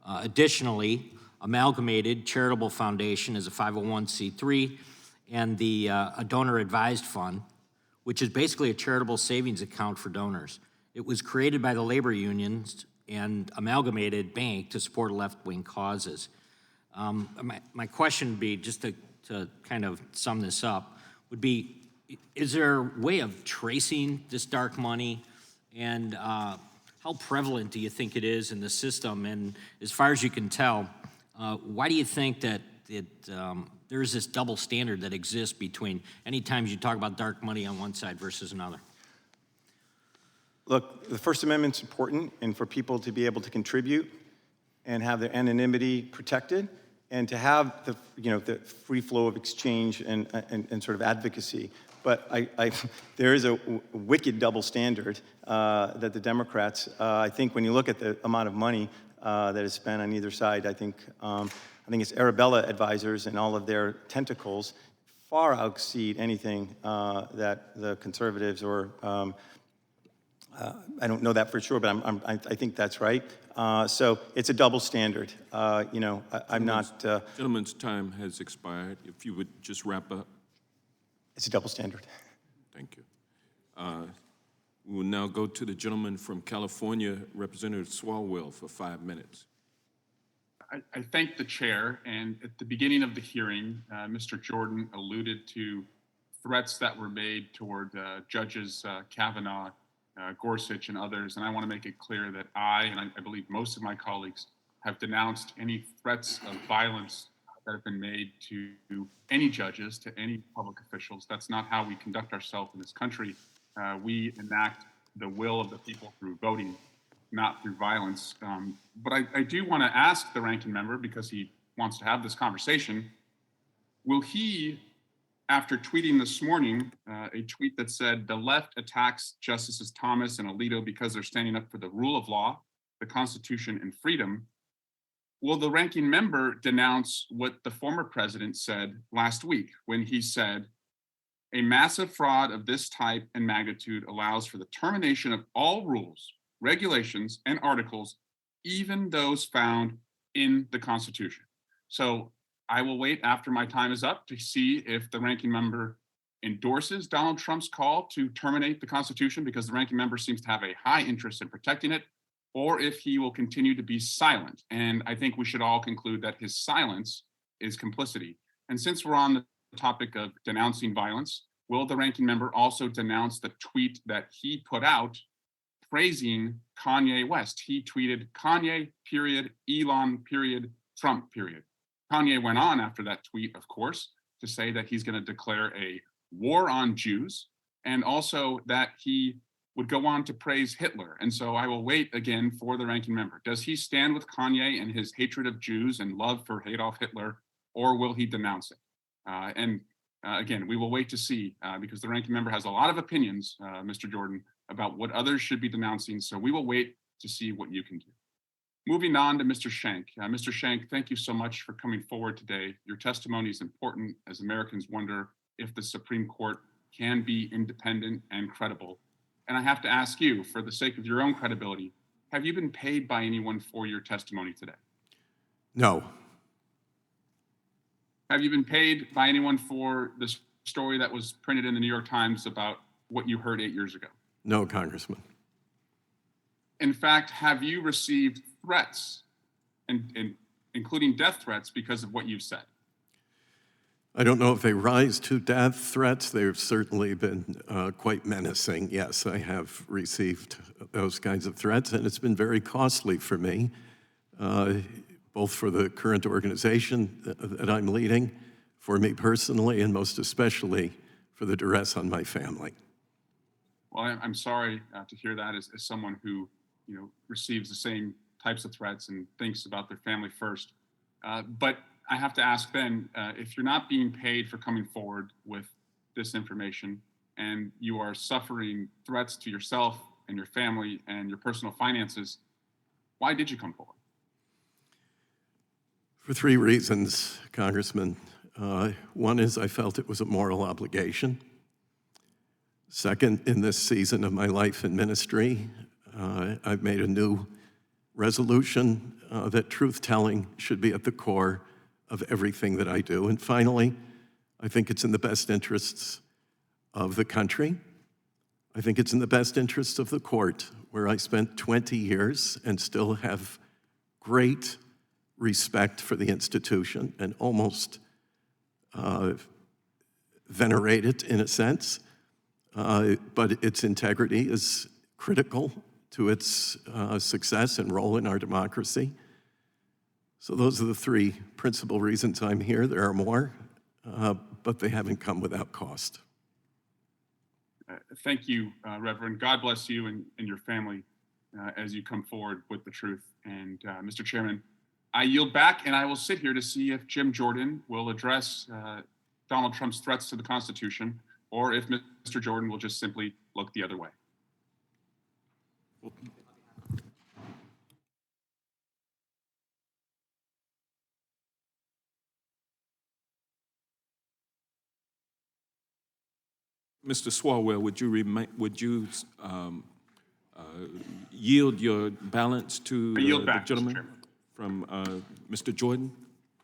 Additionally, Amalgamated Charitable Foundation is a 501c3 and a donor-advised fund, which is basically a charitable savings account for donors. It was created by the labor unions and Amalgamated Bank to support left-wing causes. My question would be, just to kind of sum this up, would be, is there a way of tracing this dark money, and how prevalent do you think it is in the system? And as far as you can tell, why do you think that there is this double standard that exists between any times you talk about dark money on one side versus another? Look, the First Amendment's important, and for people to be able to contribute and have their anonymity protected, and to have the free flow of exchange and sort of advocacy. But there is a wicked double standard that the Democrats, I think when you look at the amount of money that is spent on either side, I think it's Arabella advisors and all of their tentacles far exceed anything that the conservatives or I don't know that for sure, but I think that's right. So it's a double standard. I'm not. Gentleman's time has expired. If you would just wrap up. It's a double standard. Thank you. We will now go to the gentleman from California, Representative Swalwell, for 5 minutes. I thank the chair, and at the beginning of the hearing, Mr. Jordan alluded to threats that were made toward Judges Kavanaugh, Gorsuch, and others, and I want to make it clear that and I believe most of my colleagues have denounced any threats of violence that have been made to any judges, to any public officials. That's not how we conduct ourselves in this country. We enact the will of the people through voting, not through violence. But I do want to ask the ranking member, because he wants to have this conversation, will he, after tweeting this morning, a tweet that said, "The left attacks Justices Thomas and Alito because they're standing up for the rule of law, the Constitution, and freedom," will the ranking member denounce what the former president said last week when he said, "A massive fraud of this type and magnitude allows for the termination of all rules, regulations, and articles, even those found in the Constitution"? So I will wait after my time is up to see if the ranking member endorses Donald Trump's call to terminate the Constitution, because the ranking member seems to have a high interest in protecting it, or if he will continue to be silent. And I think we should all conclude that his silence is complicity. And since we're on the topic of denouncing violence, will the ranking member also denounce the tweet that he put out praising Kanye West? He tweeted, "Kanye, period, Elon, period, Trump, period." Kanye went on after that tweet, of course, to say that he's going to declare a war on Jews, and also that he would go on to praise Hitler. And so I will wait again for the ranking member. Does he stand with Kanye and his hatred of Jews and love for Adolf Hitler, or will he denounce it? Again, we will wait to see, because the ranking member has a lot of opinions, Mr. Jordan, about what others should be denouncing. So we will wait to see what you can do. Moving on to Mr. Schenck. Mr. Schenck, thank you so much for coming forward today. Your testimony is important as Americans wonder if the Supreme Court can be independent and credible. And I have to ask you, for the sake of your own credibility, have you been paid by anyone for your testimony today? No. Have you been paid by anyone for the story that was printed in the New York Times about what you heard 8 years ago? No, Congressman. In fact, have you received threats, and including death threats, because of what you've said? I don't know if they rise to death threats. They've certainly been quite menacing. Yes, I have received those kinds of threats, and it's been very costly for me. both for the current organization that I'm leading, for me personally, and most especially for the duress on my family. Well, I'm sorry to hear that as someone who, receives the same types of threats and thinks about their family first. But I have to ask then, if you're not being paid for coming forward with this information and you are suffering threats to yourself and your family and your personal finances, why did you come forward? For three reasons, Congressman. One is I felt it was a moral obligation. Second, in this season of my life in ministry, I've made a new resolution that truth-telling should be at the core of everything that I do. And finally, I think it's in the best interests of the country. I think it's in the best interests of the court, where I spent 20 years and still have great respect for the institution and almost venerate it in a sense. But its integrity is critical to its success and role in our democracy. So those are the three principal reasons I'm here. There are more, but they haven't come without cost. Thank you, Reverend. God bless you and your family as you come forward with the truth. And Mr. Chairman, I yield back and I will sit here to see if Jim Jordan will address Donald Trump's threats to the Constitution, or if Mr. Jordan will just simply look the other way. Mr. Swalwell, would you yield your balance to yield the back, gentleman from Mr. Jordan?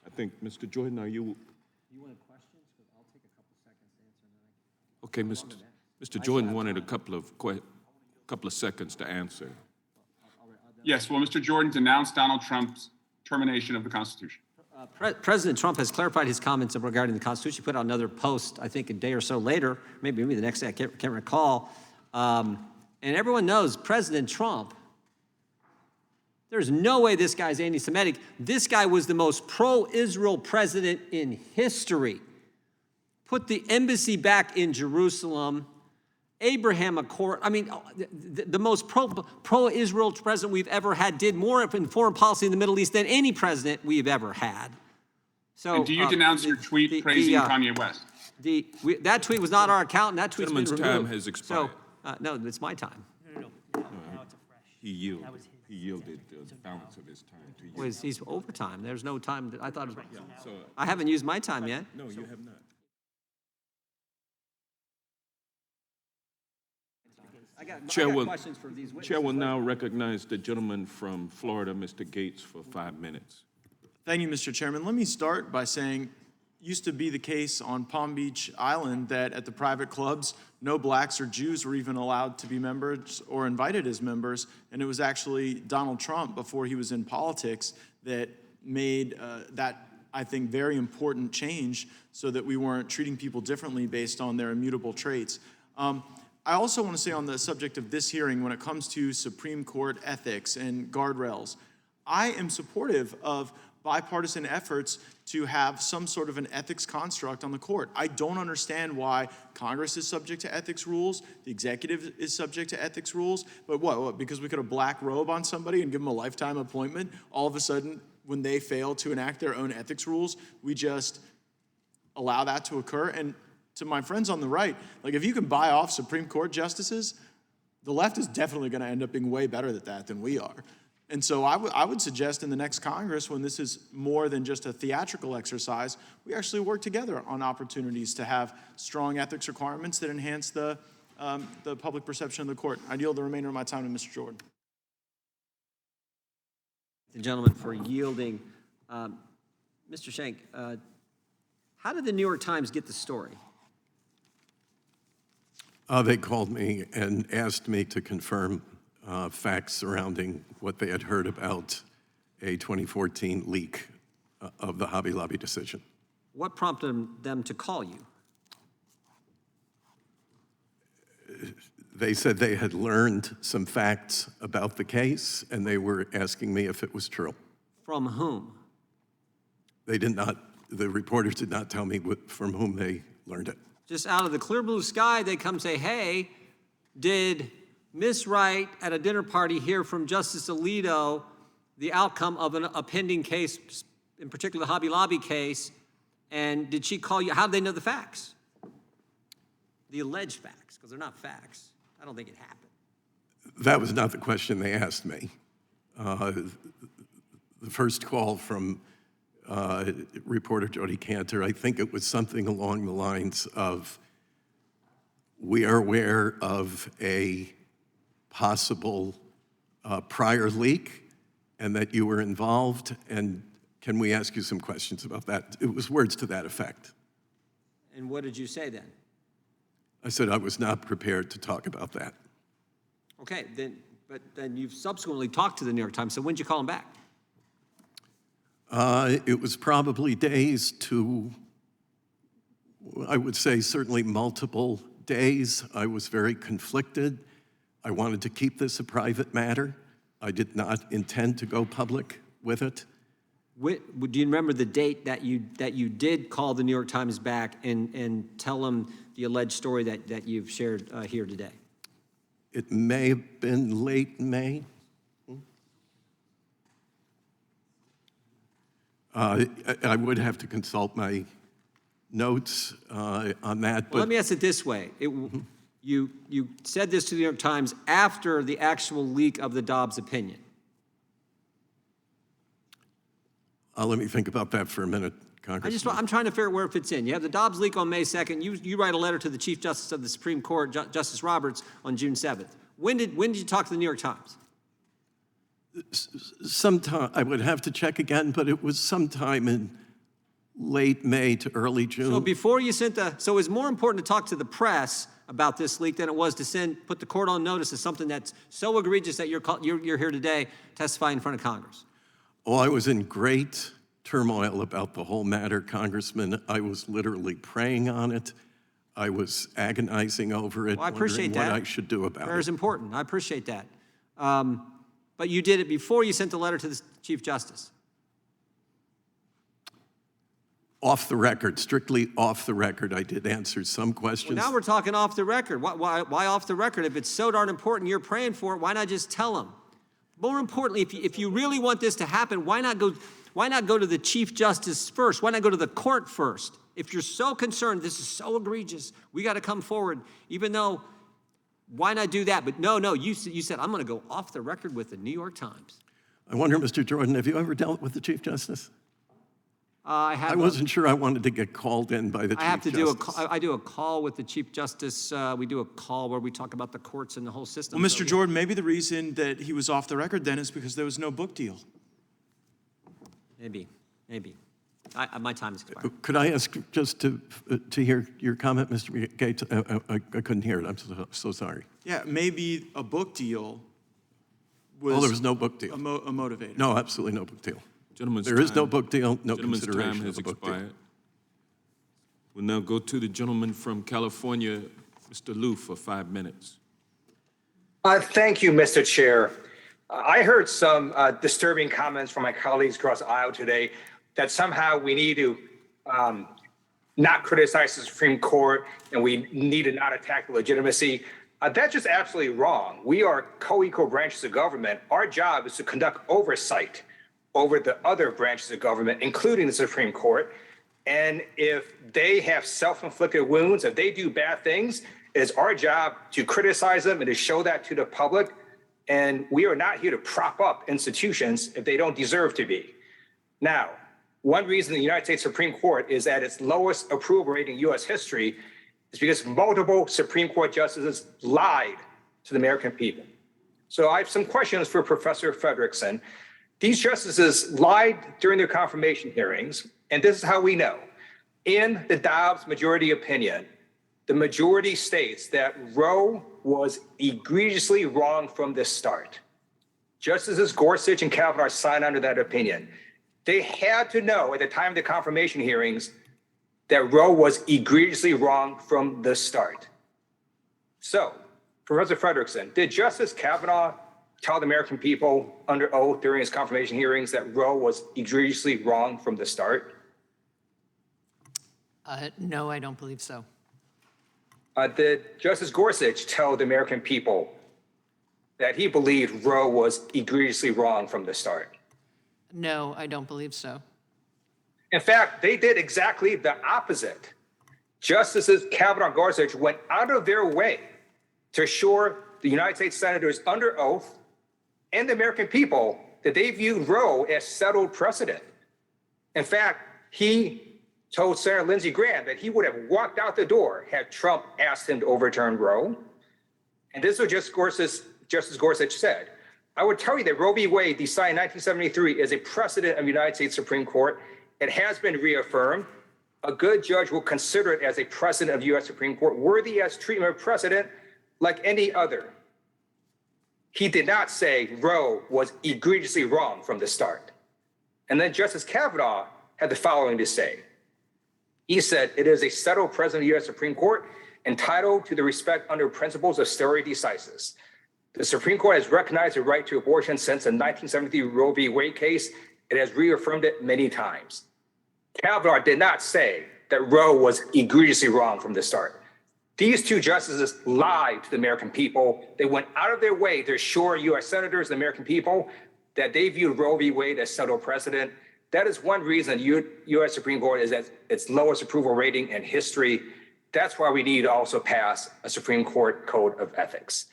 I think, Mr. Jordan, are you? You wanted questions? I'll take a couple seconds to answer. Okay, Mr. Jordan wanted a couple of seconds to answer. Yes, well, Mr. Jordan denounced Donald Trump's termination of the Constitution. President Trump has clarified his comments regarding the Constitution. He put out another post, I think a day or so later, maybe the next day, I can't recall. And everyone knows President Trump, there's no way this guy's anti-Semitic. This guy was the most pro-Israel president in history. Put the embassy back in Jerusalem. Abraham Accord, the most pro-Israel president we've ever had, did more in foreign policy in the Middle East than any president we've ever had. So, and do you denounce your tweet praising Kanye West? That tweet was not our account, and that tweet's been removed. Gentleman's time has expired. So, no, it's my time. No. Now it's a fresh. He yielded the balance of his time to you. Well, he's overtime. There's no time. I thought. So, I haven't used my time yet. no, you have not. Chair will now recognize the gentleman from Florida, Mr. Gates, for 5 minutes. Thank you, Mr. Chairman. Let me start by saying, used to be the case on Palm Beach Island that at the private clubs, no blacks or Jews were even allowed to be members or invited as members, and it was actually Donald Trump, before he was in politics, that made that, I think, very important change so that we weren't treating people differently based on their immutable traits. I also want to say on the subject of this hearing, when it comes to Supreme Court ethics and guardrails, I am supportive of bipartisan efforts to have some sort of an ethics construct on the court. I don't understand why Congress is subject to ethics rules, the executive is subject to ethics rules, but what, because we put a black robe on somebody and give them a lifetime appointment, all of a sudden, when they fail to enact their own ethics rules, we just allow that to occur? And to my friends on the right, like, if you can buy off Supreme Court justices, the left is definitely going to end up being way better at that than we are. And so I would suggest in the next Congress, when this is more than just a theatrical exercise, we actually work together on opportunities to have strong ethics requirements that enhance the public perception of the court. I yield the remainder of my time to Mr. Jordan. The gentleman for yielding. Mr. Schenck, how did the New York Times get the story? They called me and asked me to confirm facts surrounding what they had heard about a 2014 leak of the Hobby Lobby decision. What prompted them to call you? They said they had learned some facts about the case, and they were asking me if it was true. From whom? They did not, the reporters did not tell me from whom they learned it. Just out of the clear blue sky, they come say, hey, did Ms. Wright at a dinner party hear from Justice Alito the outcome of a pending case, in particular the Hobby Lobby case, and did she call you? How did they know the facts? The alleged facts, because they're not facts. I don't think it happened. That was not the question they asked me. The first call from reporter Jody Cantor, I think it was something along the lines of, we are aware of a possible prior leak and that you were involved, and can we ask you some questions about that? It was words to that effect. And what did you say then? I said I was not prepared to talk about that. Okay, but then you've subsequently talked to the New York Times, so when did you call them back? It was probably days to, I would say certainly multiple days. I was very conflicted. I wanted to keep this a private matter. I did not intend to go public with it. Do you remember the date that you did call the New York Times back and tell them the alleged story that you've shared here today? It may have been late May. I would have to consult my notes on that. Well, let me ask it this way. You said this to the New York Times after the actual leak of the Dobbs opinion. Let me think about that for a minute, Congressman. I'm trying to figure out where it fits in. You have the Dobbs leak on May 2nd. You write a letter to the Chief Justice of the Supreme Court, Justice Roberts, on June 7th. When did you talk to the New York Times? Sometime, I would have to check again, but it was sometime in late May to early June. So before you sent so it was more important to talk to the press about this leak than it was to put the court on notice as something that's so egregious that you're here today testifying in front of Congress. Oh, I was in great turmoil about the whole matter, Congressman. I was literally praying on it. I was agonizing over it, Well, I appreciate wondering that. what I should do about Prayer is it. important. I appreciate that. But you did it before you sent the letter to the Chief Justice. Off the record, strictly off the record, I did answer some questions. Well, now we're talking off the record. Why off the record? If it's so darn important, you're praying for it, why not just tell them? More importantly, if you really want this to happen, why not go to the Chief Justice first? Why not go to the court first? If you're so concerned, this is so egregious, we got to come forward, even though, why not do that? But no, you said, I'm going to go off the record with the New York Times. I wonder, Mr. Jordan, have you ever dealt with the Chief Justice? I wasn't sure I wanted to get called in by the Chief Justice. I have to do a call with the Chief Justice. We do a call where we talk about the courts and the whole system. Well, Mr. Jordan, maybe the reason that he was off the record then is because there was no book deal. Maybe. My time is expired. Could I ask just to hear your comment, Mr. Gates? I couldn't hear it. I'm so sorry. Yeah, maybe a book deal was there was no book deal. a motivator. No, absolutely no book deal. There is no book deal, no Gentleman's consideration time has of a book deal. expired. We'll now go to the gentleman from California, Mr. Liu, for 5 minutes. Thank you, Mr. Chair. I heard some disturbing comments from my colleagues across the aisle today that somehow we need to not criticize the Supreme Court and we need to not attack the legitimacy. That's just absolutely wrong. We are co-equal branches of government. Our job is to conduct oversight over the other branches of government, including the Supreme Court. And if they have self-inflicted wounds, if they do bad things, it's our job to criticize them and to show that to the public. And we are not here to prop up institutions if they don't deserve to be. Now, one reason the United States Supreme Court is at its lowest approval rating in U.S. history is because multiple Supreme Court justices lied to the American people. So I have some questions for Professor Frederickson. These justices lied during their confirmation hearings, and this is how we know. In the Dobbs majority opinion, the majority states that Roe was egregiously wrong from the start. Justices Gorsuch and Kavanaugh signed under that opinion. They had to know at the time of the confirmation hearings that Roe was egregiously wrong from the start. So, Professor Frederickson, did Justice Kavanaugh tell the American people under oath during his confirmation hearings that Roe was egregiously wrong from the start? No, I don't believe so. Did Justice Gorsuch tell the American people that he believed Roe was egregiously wrong from the start? No, I don't believe so. In fact, they did exactly the opposite. Justices Kavanaugh and Gorsuch went out of their way to assure the United States senators under oath and the American people that they viewed Roe as settled precedent. In fact, he told Senator Lindsey Graham that he would have walked out the door had Trump asked him to overturn Roe. And this was just Justice Gorsuch said. I would tell you that Roe v. Wade, decided in 1973, is a precedent of the United States Supreme Court. It has been reaffirmed. A good judge will consider it as a precedent of the U.S. Supreme Court, worthy as treatment of precedent like any other. He did not say Roe was egregiously wrong from the start. And then Justice Kavanaugh had the following to say. He said, it is a settled precedent of the U.S. Supreme Court entitled to the respect under principles of stare decisis. The Supreme Court has recognized the right to abortion since the 1973 Roe v. Wade case. It has reaffirmed it many times. Kavanaugh did not say that Roe was egregiously wrong from the start. These two justices lied to the American people. They went out of their way to assure U.S. senators, the American people, that they viewed Roe v. Wade as settled precedent. That is one reason U.S. Supreme Court is at its lowest approval rating in history. That's why we need to also pass a Supreme Court code of ethics.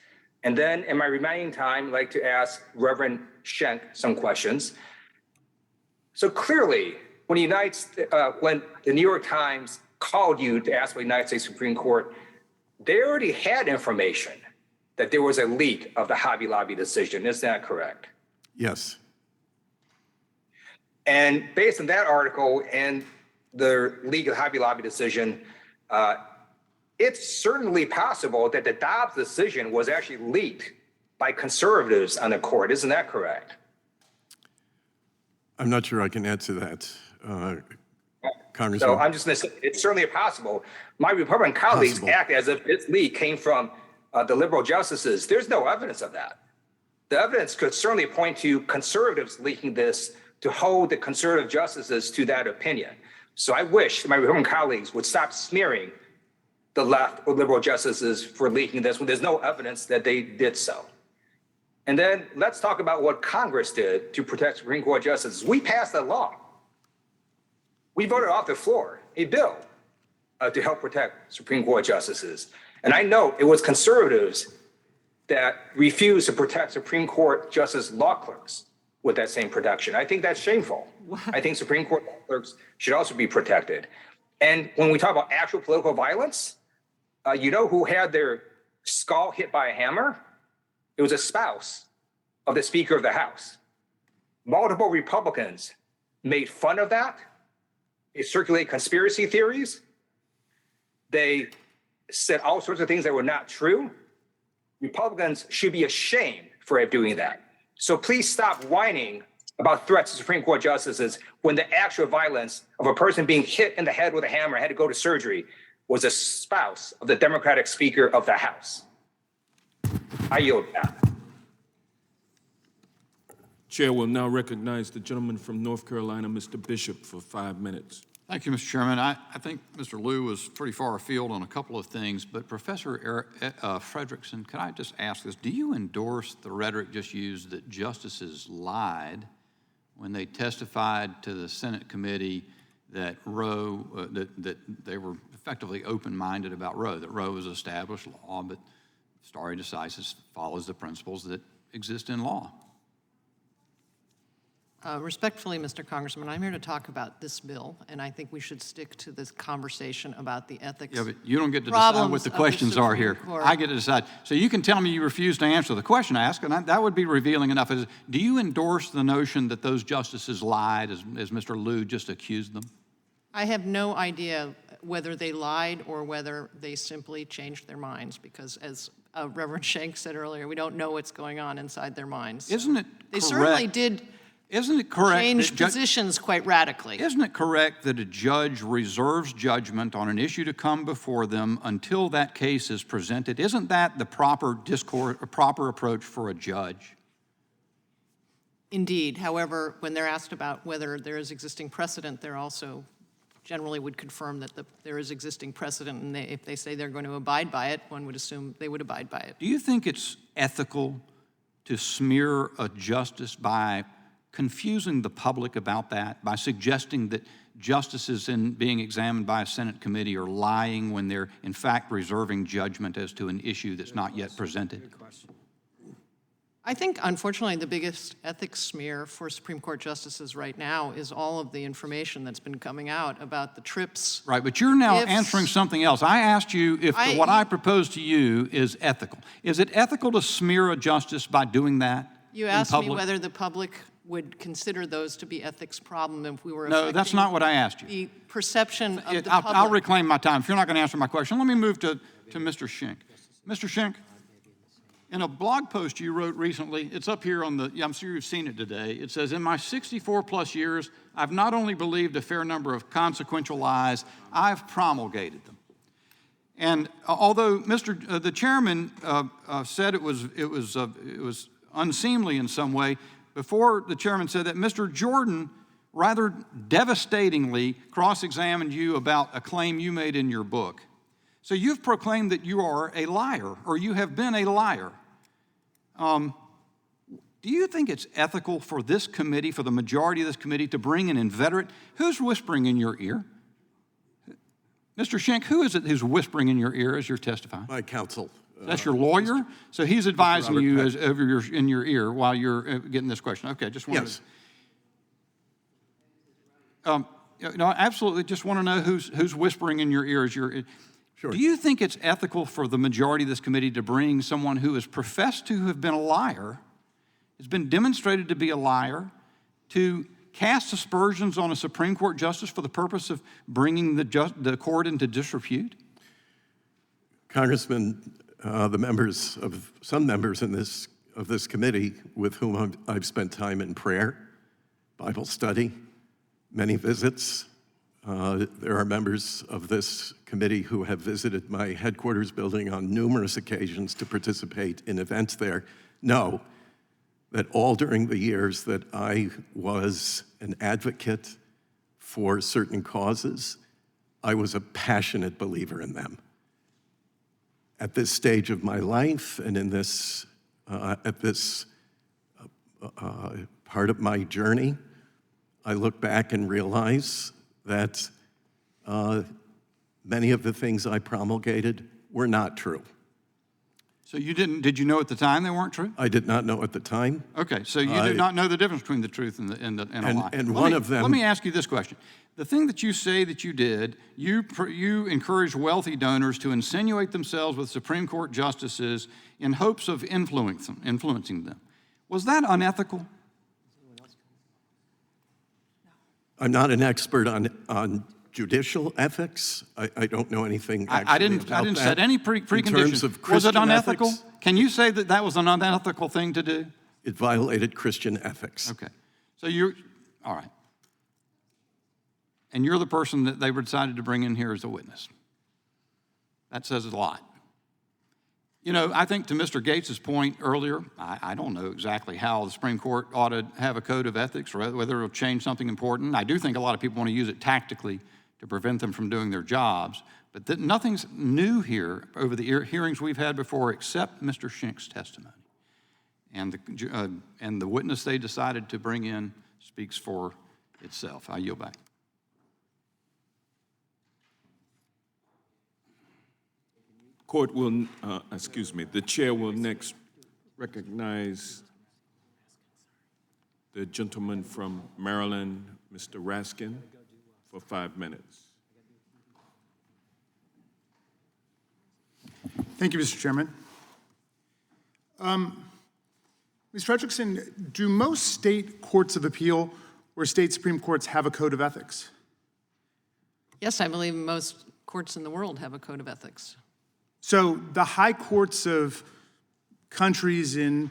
And then in my remaining time, I'd like to ask Reverend Schenck some questions. So clearly, when the New York Times called you to ask the United States Supreme Court, they already had information that there was a leak of the Hobby Lobby decision. Is that correct? Yes. And based on that article and the leak of the Hobby Lobby decision, it's certainly possible that the Dobbs decision was actually leaked by conservatives on the court. Isn't that correct? I'm not sure I can answer that, Congressman. So I'm just going to say it's certainly possible. My Republican colleagues act as if this leak came from the liberal justices. There's no evidence of that. The evidence could certainly point to conservatives leaking this to hold the conservative justices to that opinion. So I wish my Republican colleagues would stop smearing the left or liberal justices for leaking this when there's no evidence that they did so. And then let's talk about what Congress did to protect Supreme Court justices. We passed a law. We voted off the floor a bill to help protect Supreme Court justices. And I know it was conservatives that refused to protect Supreme Court justice law clerks with that same protection. I think that's shameful. I think Supreme Court law clerks should also be protected. And when we talk about actual political violence, you know who had their skull hit by a hammer? It was a spouse of the Speaker of the House. Multiple Republicans made fun of that. They circulated conspiracy theories. They said all sorts of things that were not true. Republicans should be ashamed for doing that. So please stop whining about threats to Supreme Court justices when the actual violence of a person being hit in the head with a hammer, had to go to surgery, was a spouse of the Democratic Speaker of the House. I yield back. Chair will now recognize the gentleman from North Carolina, Mr. Bishop, for 5 minutes. Thank you, Mr. Chairman. I think Mr. Liu was pretty far afield on a couple of things, but Professor Fredrickson, can I just ask this? Do you endorse the rhetoric just used that justices lied when they testified to the Senate committee that Roe, that they were effectively open-minded about Roe, that Roe is established law, but stare decisis follows the principles that exist in law? Respectfully, Mr. Congressman, I'm here to talk about this bill, and I think we should stick to this conversation about the ethics. Yeah, but you don't get to decide what the questions are here. I get to decide. So you can tell me you refuse to answer the question I ask, and that would be revealing enough. Do you endorse the notion that those justices lied, as Mr. Liu just accused them? I have no idea whether they lied or whether they simply changed their minds, because as Reverend Schenck said earlier, we don't know what's going on inside their minds. Isn't it correct? They certainly did. Isn't it correct? Change positions quite radically. Isn't it correct that a judge reserves judgment on an issue to come before them until that case is presented? Isn't that the proper approach for a judge? Indeed. However, when they're asked about whether there is existing precedent, they're also generally would confirm that there is existing precedent, and if they say they're going to abide by it, one would assume they would abide by it. Do you think it's ethical to smear a justice by confusing the public about that, by suggesting that justices in being examined by a Senate committee are lying when they're in fact reserving judgment as to an issue that's not yet presented? I think, unfortunately, the biggest ethics smear for Supreme Court justices right now is all of the information that's been coming out about the trips. Right, but you're now answering something else. I asked you if what I proposed to you is ethical. Is it ethical to smear a justice by doing that? You asked me whether the public would consider those to be ethics problem if we were No, that's not what I asked you. The perception of the public. I'll reclaim my time. If you're not going to answer my question, let me move to Mr. Schenck. Mr. Schenck, in a blog post you wrote recently, it's up here on the, I'm sure you've seen it today. It says, in my 64 plus years, I've not only believed a fair number of consequential lies, I've promulgated them. And although the chairman said it was unseemly in some way, before the chairman said that, Mr. Jordan rather devastatingly cross-examined you about a claim you made in your book. So you've proclaimed that you are a liar, or you have been a liar. Do you think it's ethical for this committee, for the majority of this committee, to bring an inveterate? Who's whispering in your ear? Mr. Schenck, who is it who's whispering in your ear as you're testifying? My counsel. That's your lawyer? So he's advising you in your ear while you're getting this question. Okay, just wanted to... No, absolutely, just want to know who's whispering in your ear as you're... Sure. Do you think it's ethical for the majority of this committee to bring someone who is professed to have been a liar, has been demonstrated to be a liar, to cast aspersions on a Supreme Court justice for the purpose of bringing the court into disrepute? Congressman, some members of this committee with whom I've spent time in prayer, Bible study, many visits. There are members of this committee who have visited my headquarters building on numerous occasions to participate in events there, know that all during the years that I was an advocate for certain causes, I was a passionate believer in them. At this stage of my life and in this, at this part of my journey, I look back and realize that many of the things I promulgated were not true. So did you know at the time they weren't true? I did not know at the time. Okay, so you did not know the difference between the truth and a lie. And one of them... Let me ask you this question. The thing that you say that you did, you encouraged wealthy donors to insinuate themselves with Supreme Court justices in hopes of influencing them. Was that unethical? I'm not an expert on judicial ethics. I don't know anything actually I didn't set any preconditions. Was it unethical? Ethics, can you say that that was an unethical thing to do? It violated Christian ethics. Okay. So all right. And you're the person that they decided to bring in here as a witness. That says a lot. You know, I think to Mr. Gates's point earlier, I don't know exactly how the Supreme Court ought to have a code of ethics or whether it'll change something important. I do think a lot of people want to use it tactically to prevent them from doing their jobs, but nothing's new here over the hearings we've had before except Mr. Schenck's testimony. And the witness they decided to bring in speaks for itself. I yield back. Court will, the chair will next recognize the gentleman from Maryland, Mr. Raskin, for 5 minutes. Thank you, Mr. Chairman. Ms. Fredrickson, do most state courts of appeal or state Supreme Courts have a code of ethics? Yes, I believe most courts in the world have a code of ethics. So the high courts of countries in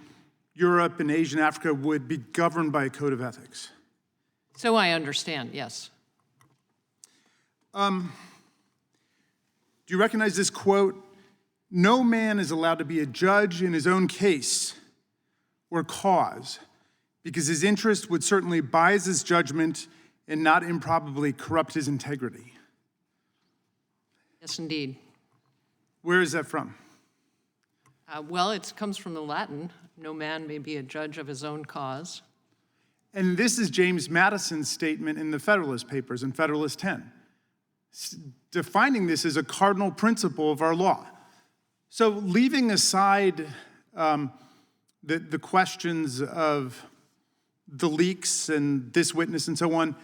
Europe and Asia and Africa would be governed by a code of ethics? So I understand, yes. Do you recognize this quote? No man is allowed to be a judge in his own case or cause because his interest would certainly bias his judgment and not improbably corrupt his integrity. Yes, indeed. Where is that from? Well, it comes from the Latin, no man may be a judge of his own cause. And this is James Madison's statement in the Federalist Papers in Federalist 10, defining this as a cardinal principle of our law. So leaving aside the questions of the leaks and this witness and so on,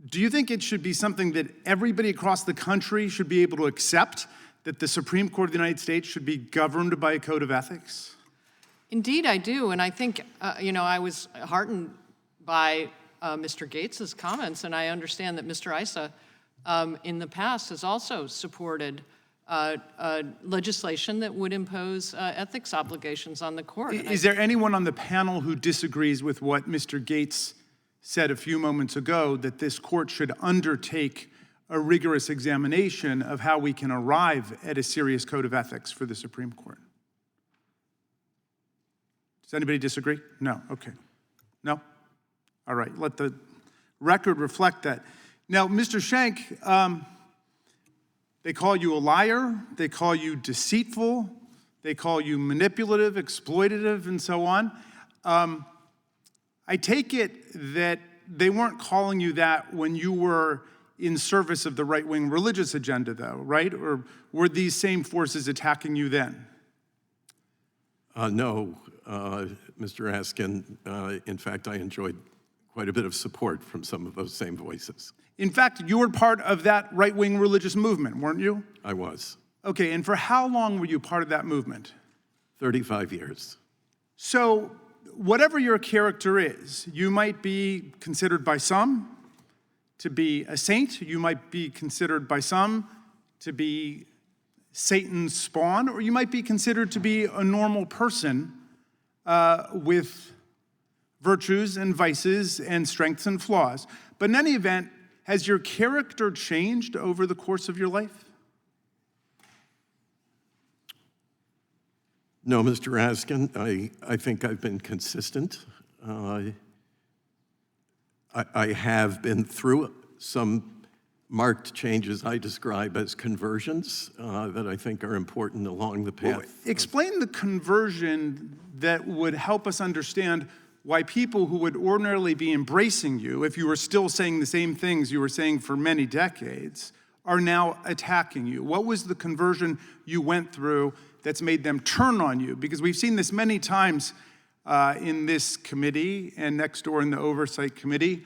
do you think it should be something that everybody across the country should be able to accept, that the Supreme Court of the United States should be governed by a code of ethics? Indeed, I do. And I think, I was heartened by Mr. Gates's comments, and I understand that Mr. Issa in the past has also supported legislation that would impose ethics obligations on the court. Is there anyone on the panel who disagrees with what Mr. Gates said a few moments ago, that this court should undertake a rigorous examination of how we can arrive at a serious code of ethics for the Supreme Court? Does anybody disagree? No, okay. No? All right, let the record reflect that. Now, Mr. Schenck, they call you a liar, they call you deceitful, they call you manipulative, exploitative, and so on. I take it that they weren't calling you that when you were in service of the right-wing religious agenda, though, right? Or were these same forces attacking you then? No, Mr. Askin. In fact, I enjoyed quite a bit of support from some of those same voices. In fact, you were part of that right-wing religious movement, weren't you? I was. Okay, and for how long were you part of that movement? 35 years. So, whatever your character is, you might be considered by some to be a saint, you might be considered by some to be Satan's spawn, or you might be considered to be a normal person with virtues and vices and strengths and flaws. But in any event, has your character changed over the course of your life? No, Mr. Askin, I think I've been consistent. I have been through some marked changes I describe as conversions that I think are important along the path. Well, explain the conversion that would help us understand why people who would ordinarily be embracing you, if you were still saying the same things you were saying for many decades, are now attacking you. What was the conversion you went through that's made them turn on you? Because we've seen this many times in this committee and next door in the Oversight Committee.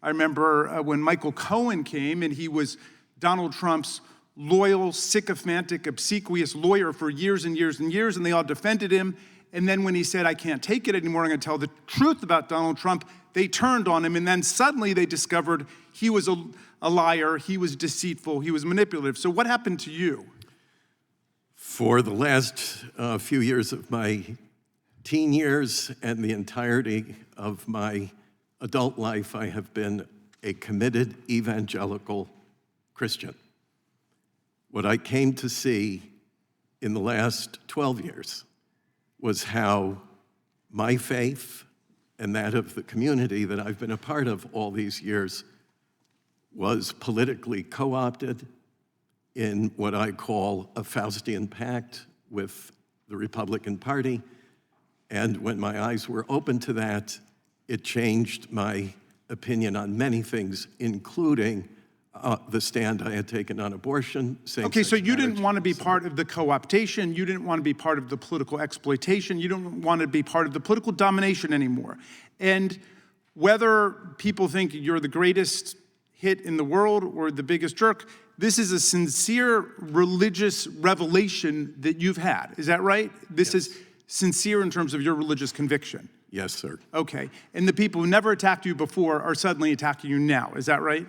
I remember when Michael Cohen came and he was Donald Trump's loyal, sycophantic, obsequious lawyer for years and years and years, and they all defended him. And then when he said, I can't take it anymore, I'm going to tell the truth about Donald Trump, they turned on him, and then suddenly they discovered he was a liar, he was deceitful, he was manipulative. So what happened to you? For the last few years of my teen years and the entirety of my adult life, I have been a committed evangelical Christian. What I came to see in the last 12 years was how my faith and that of the community that I've been a part of all these years was politically co-opted in what I call a Faustian pact with the Republican Party. And when my eyes were open to that, it changed my opinion on many things, including the stand I had taken on abortion. Okay, so you didn't want to be part of the co-optation, you didn't want to be part of the political exploitation, you don't want to be part of the political domination anymore. And whether people think you're the greatest hit in the world or the biggest jerk, this is a sincere religious revelation that you've had. Is that right? This is sincere in terms of your religious conviction. Yes, sir. Okay, and the people who never attacked you before are suddenly attacking you now. Is that right?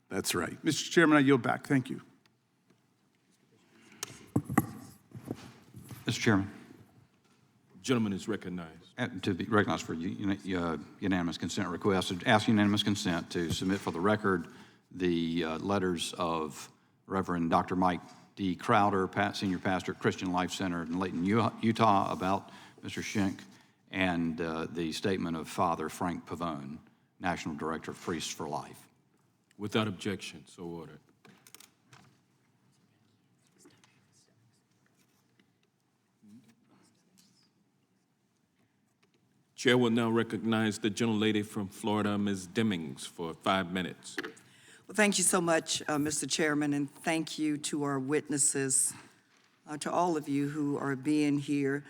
That's right. Mr. Chairman, I yield back. Thank you. Mr. Chairman. Gentleman is recognized. To be recognized for unanimous consent request, ask unanimous consent to submit for the record the letters of Reverend Dr. Mike D. Crowder, Senior Pastor at Christian Life Center in Layton, Utah, about Mr. Schenck, and the statement of Father Frank Pavone, National Director of Priests for Life. Without objection, so ordered. Chair will now recognize the gentlelady from Florida, Ms. Demings, for 5 minutes. Well, thank you so much, Mr. Chairman, and thank you to our witnesses, to all of you who are being here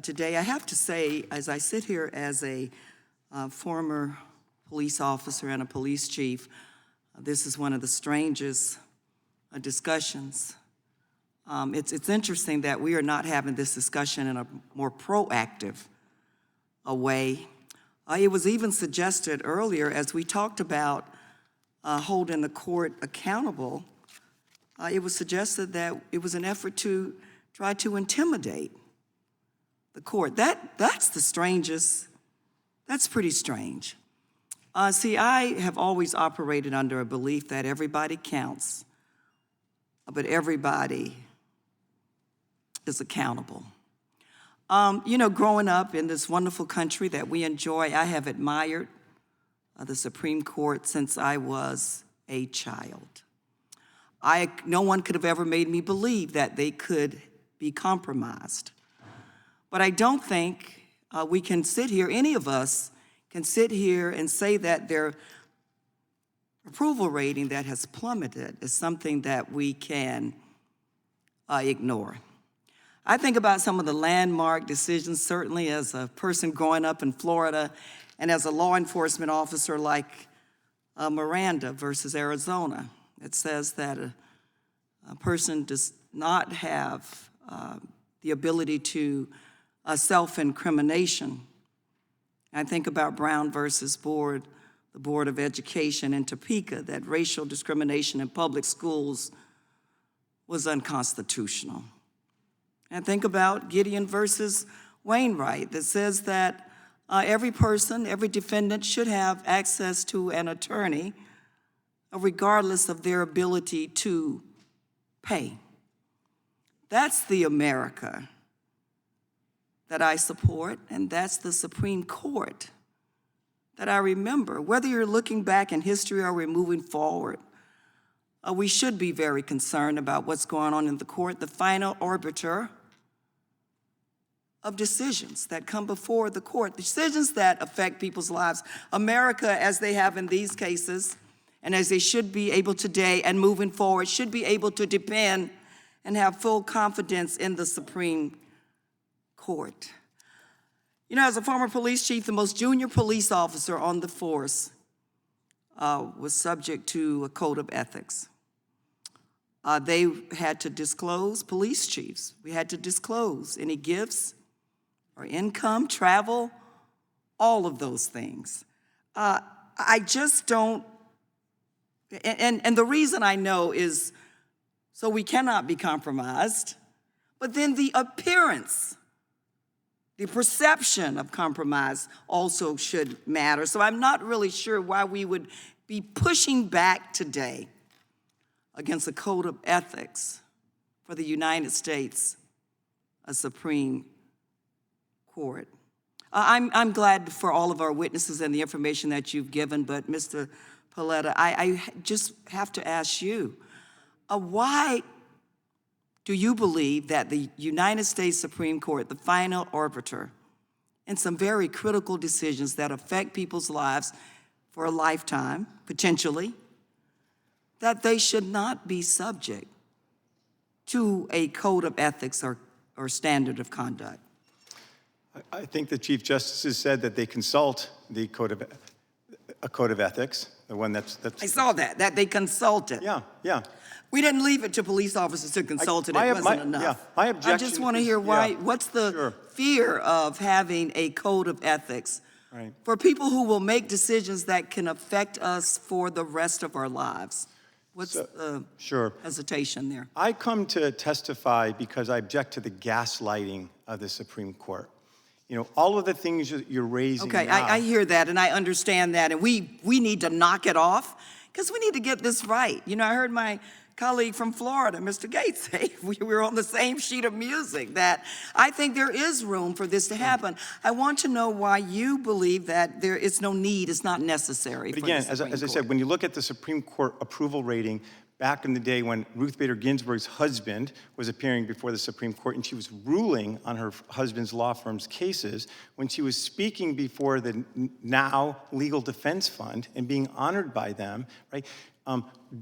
today. I have to say, as I sit here as a former police officer and a police chief, this is one of the strangest discussions. It's interesting that we are not having this discussion in a more proactive way. It was even suggested earlier, as we talked about holding the court accountable, it was suggested that it was an effort to try to intimidate the court. That's the strangest, that's pretty strange. See, I have always operated under a belief that everybody counts, but everybody is accountable. You know, growing up in this wonderful country that we enjoy, I have admired the Supreme Court since I was a child. No one could have ever made me believe that they could be compromised. But I don't think we can sit here, any of us can sit here and say that their approval rating that has plummeted is something that we can ignore. I think about some of the landmark decisions, certainly as a person growing up in Florida and as a law enforcement officer like Miranda versus Arizona. It says that a person does not have the ability to self-incrimination. I think about Brown versus the Board of Education in Topeka, that racial discrimination in public schools was unconstitutional. And think about Gideon versus Wainwright, that says that every person, every defendant should have access to an attorney regardless of their ability to pay. That's the America that I support, and that's the Supreme Court that I remember. Whether you're looking back in history or we're moving forward, we should be very concerned about what's going on in the court, the final arbiter of decisions that come before the court, decisions that affect people's lives. America, as they have in these cases, and as they should be able today and moving forward, should be able to depend and have full confidence in the Supreme Court. You know, as a former police chief, the most junior police officer on the force was subject to a code of ethics. They had to disclose, police chiefs, we had to disclose any gifts or income, travel, all of those things. I just don't, and the reason I know is so we cannot be compromised, but then the appearance, the perception of compromise also should matter. So I'm not really sure why we would be pushing back today against a code of ethics for the United States Supreme Court. I'm glad for all of our witnesses and the information that you've given, but Mr. Paletta, I just have to ask you, why do you believe that the United States Supreme Court, the final arbiter, in some very critical decisions that affect people's lives for a lifetime, potentially, that they should not be subject to a code of ethics or standard of conduct? I think the Chief Justices said that they consult the code of ethics, the one that's I saw that they consulted. Yeah. We didn't leave it to police officers to consult it. It wasn't enough. Yeah, my objection I just want to hear why. What's the fear of having a code of ethics for people who will make decisions that can affect us for the rest of our lives? What's the hesitation there? I come to testify because I object to the gaslighting of the Supreme Court. You know, all of the things you're raising Okay, now. I hear that and I understand that, and we need to knock it off because we need to get this right. You know, I heard my colleague from Florida, Mr. Gates, say we were on the same sheet of music, that I think there is room for this to happen. I want to know why you believe that there is no need, it's not necessary. But again, as I said, when you look at the Supreme Court approval rating, back in the day when Ruth Bader Ginsburg's husband was appearing before the Supreme Court and she was ruling on her husband's law firm's cases, when she was speaking before the now Legal Defense Fund and being honored by them, right,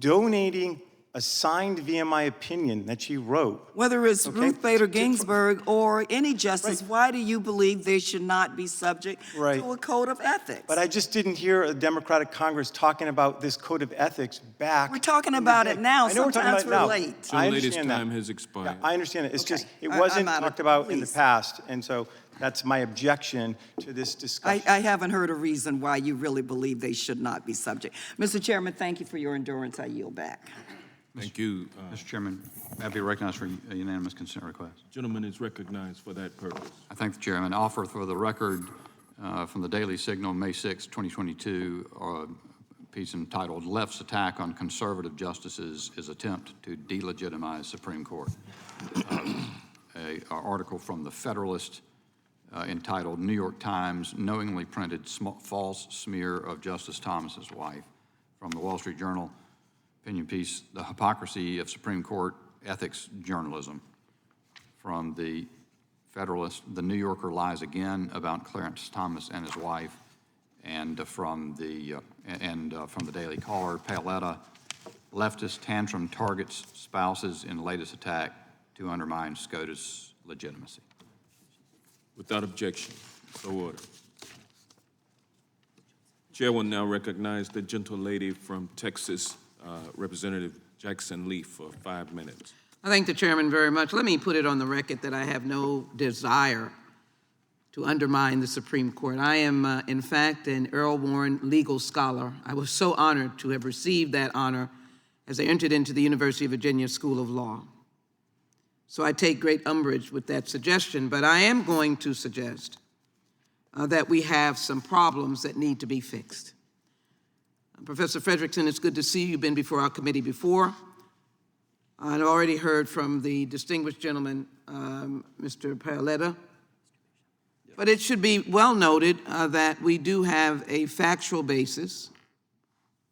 donating a signed VMI opinion that she wrote. Whether it's Ruth Bader Ginsburg or any justice, why do you believe they should not be subject to a code of ethics? But I just didn't hear a Democratic Congress talking about this code of ethics back. We're talking about it now. I know Sometimes we're talking about we're it now. late. I Latest understand that. time has expired. Yeah, I understand it. It's just, it I'm wasn't out of- talked about in the please. past. And so that's my objection to this discussion. I haven't heard a reason why you really believe they should not be subject. Mr. Chairman, thank you for your endurance. I yield back. Thank you. Mr. Chairman, may I be recognized for a unanimous consent request? Gentleman is recognized for that purpose. I thank the chairman. Offer for the record from the Daily Signal, May 6, 2022, a piece entitled "Left's Attack on Conservative Justices is Attempt to Delegitimize Supreme Court." An article from the Federalist entitled "New York Times Knowingly Printed False Smear of Justice Thomas's Wife." From the Wall Street Journal, opinion piece, "The Hypocrisy of Supreme Court Ethics Journalism." From the Federalist, "The New Yorker Lies Again About Clarence Thomas and His Wife." And from the Daily Caller, Paoletta, "Leftist Tantrum Targets Spouses in Latest Attack to Undermine SCOTUS Legitimacy." Without objection, so ordered. Chair will now recognize the gentle lady from Texas, Representative Jackson Lee, for 5 minutes. I thank the chairman very much. Let me put it on the record that I have no desire to undermine the Supreme Court. I am, in fact, an Earl Warren legal scholar. I was so honored to have received that honor as I entered into the University of Virginia School of Law. So I take great umbrage with that suggestion, but I am going to suggest that we have some problems that need to be fixed. Professor Fredrickson, it's good to see you. You've been before our committee before. I've already heard from the distinguished gentleman, Mr. Paoletta. But it should be well noted that we do have a factual basis,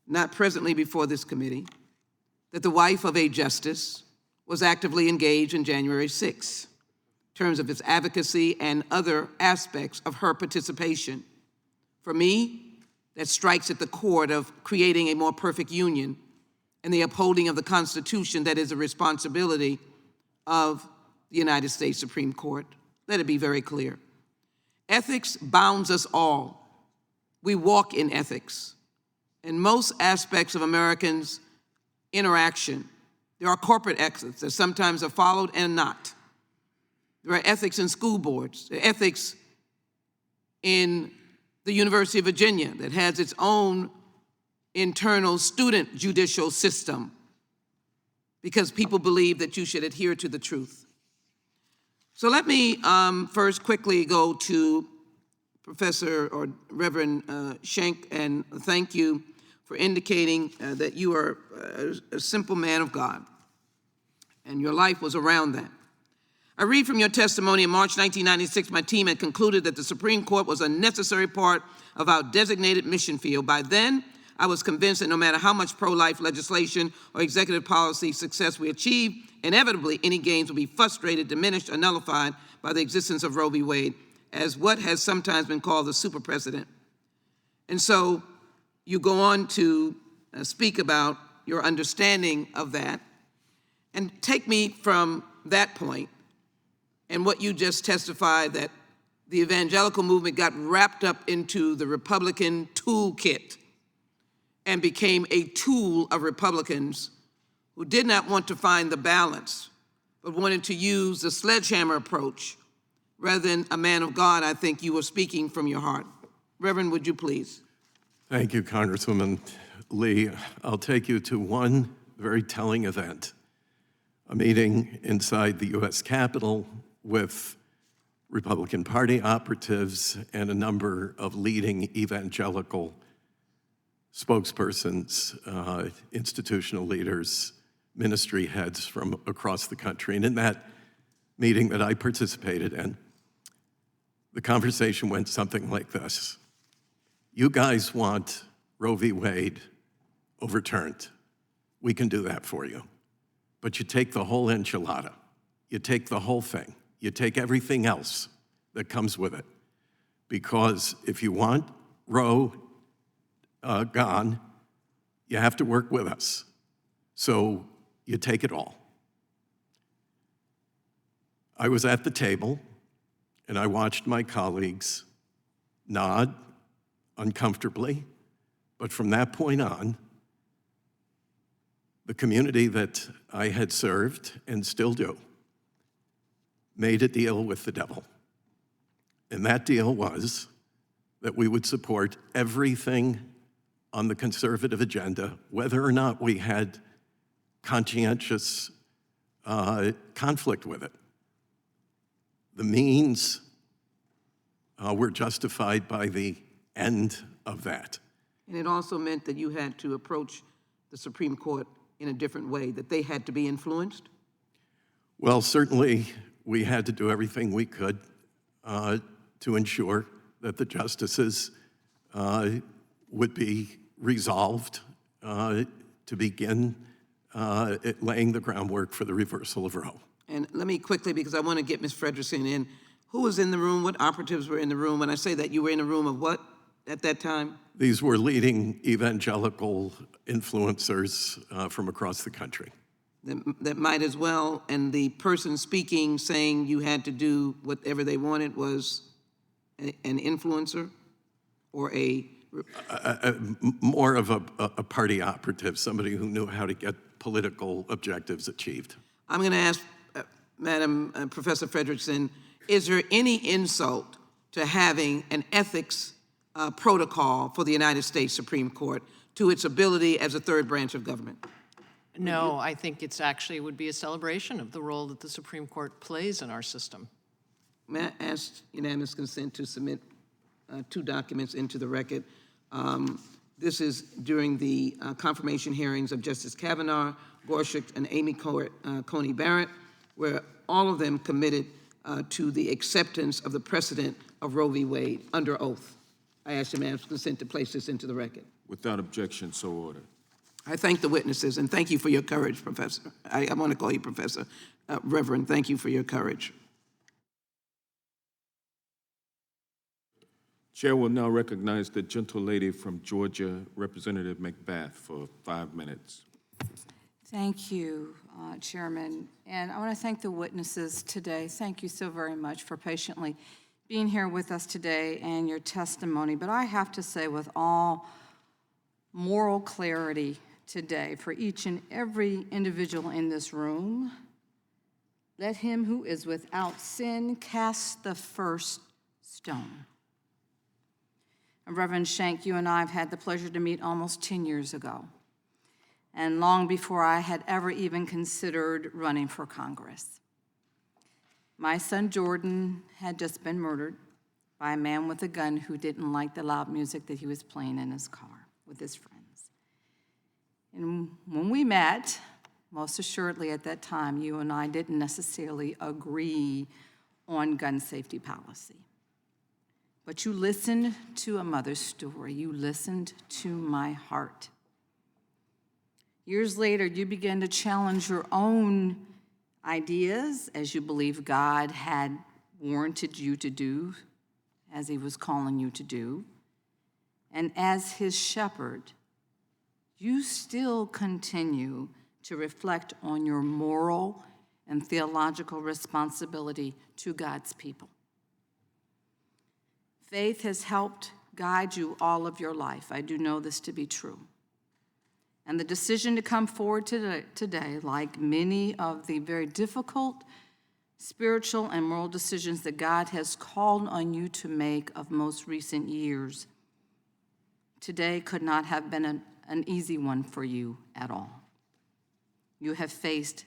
not presently before this committee, that the wife of a justice was actively engaged in January 6th, in terms of its advocacy and other aspects of her participation. For me, that strikes at the chord of creating a more perfect union and the upholding of the Constitution that is a responsibility of the United States Supreme Court. Let it be very clear. Ethics bounds us all. We walk in ethics. In most aspects of Americans' interaction, there are corporate ethics that sometimes are followed and not. There are ethics in school boards. There are ethics in the University of Virginia that has its own internal student judicial system because people believe that you should adhere to the truth. So let me first quickly go to Professor or Reverend Schenck and thank you for indicating that you are a simple man of God and your life was around that. I read from your testimony in March 1996, my team had concluded that the Supreme Court was a necessary part of our designated mission field. By then, I was convinced that no matter how much pro-life legislation or executive policy success we achieved, inevitably any gains would be frustrated, diminished, or nullified by the existence of Roe v. Wade as what has sometimes been called the super precedent. And so you go on to speak about your understanding of that and take me from that point and what you just testified that the evangelical movement got wrapped up into the Republican toolkit and became a tool of Republicans who did not want to find the balance, but wanted to use the sledgehammer approach rather than a man of God. I think you were speaking from your heart. Reverend, would you please? Thank you, Congresswoman Lee. I'll take you to one very telling event, a meeting inside the U.S. Capitol with Republican Party operatives and a number of leading evangelical spokespersons, institutional leaders, ministry heads from across the country. And in that meeting that I participated in, the conversation went something like this. You guys want Roe v. Wade overturned. We can do that for you. But you take the whole enchilada. You take the whole thing. You take everything else that comes with it. Because if you want Roe gone, you have to work with us. So you take it all. I was at the table, and I watched my colleagues nod uncomfortably, but from that point on, the community that I had served and still do made a deal with the devil. And that deal was that we would support everything on the conservative agenda, whether or not we had conscientious conflict with it. The means were justified by the end of that. And it also meant that you had to approach the Supreme Court in a different way, that they had to be influenced? Well, certainly we had to do everything we could to ensure that the justices would be resolved to begin laying the groundwork for the reversal of Roe. And let me quickly, because I want to get Ms. Frederickson in, who was in the room? What operatives were in the room? When I say that, you were in a room of what at that time? These were leading evangelical influencers from across the country. That might as well, and the person speaking, saying you had to do whatever they wanted was an influencer or more of a party operative, somebody who knew how to get political objectives achieved. I'm going to ask Madam Professor Frederickson, is there any insult to having an ethics protocol for the United States Supreme Court to its ability as a third branch of government? No, I think it's actually would be a celebration of the role that the Supreme Court plays in our system. May I ask unanimous consent to submit 2 documents into the record? This is during the confirmation hearings of Justice Kavanaugh, Gorsuch, and Amy Coney Barrett, where all of them committed to the acceptance of the precedent of Roe v. Wade under oath. I ask unanimous consent to place this into the record. Without objection, so ordered. I thank the witnesses, and thank you for your courage, Professor. I want to call you Professor. Reverend, thank you for your courage. Chair will now recognize the gentle lady from Georgia, Representative McBath, for 5 minutes. Thank you, Chairman. And I want to thank the witnesses today. Thank you so very much for patiently being here with us today and your testimony. But I have to say, with all moral clarity today, for each and every individual in this room, let him who is without sin cast the first stone. And Reverend Schenck, you and I have had the pleasure to meet almost 10 years ago, and long before I had ever even considered running for Congress. My son Jordan had just been murdered by a man with a gun who didn't like the loud music that he was playing in his car with his friends. And when we met, most assuredly at that time, you and I didn't necessarily agree on gun safety policy. But you listened to a mother's story. You listened to my heart. Years later, you began to challenge your own ideas as you believe God had warranted you to do, as he was calling you to do. And as his shepherd, you still continue to reflect on your moral and theological responsibility to God's people. Faith has helped guide you all of your life. I do know this to be true. And the decision to come forward today, like many of the very difficult spiritual and moral decisions that God has called on you to make of most recent years, today could not have been an easy one for you at all. You have faced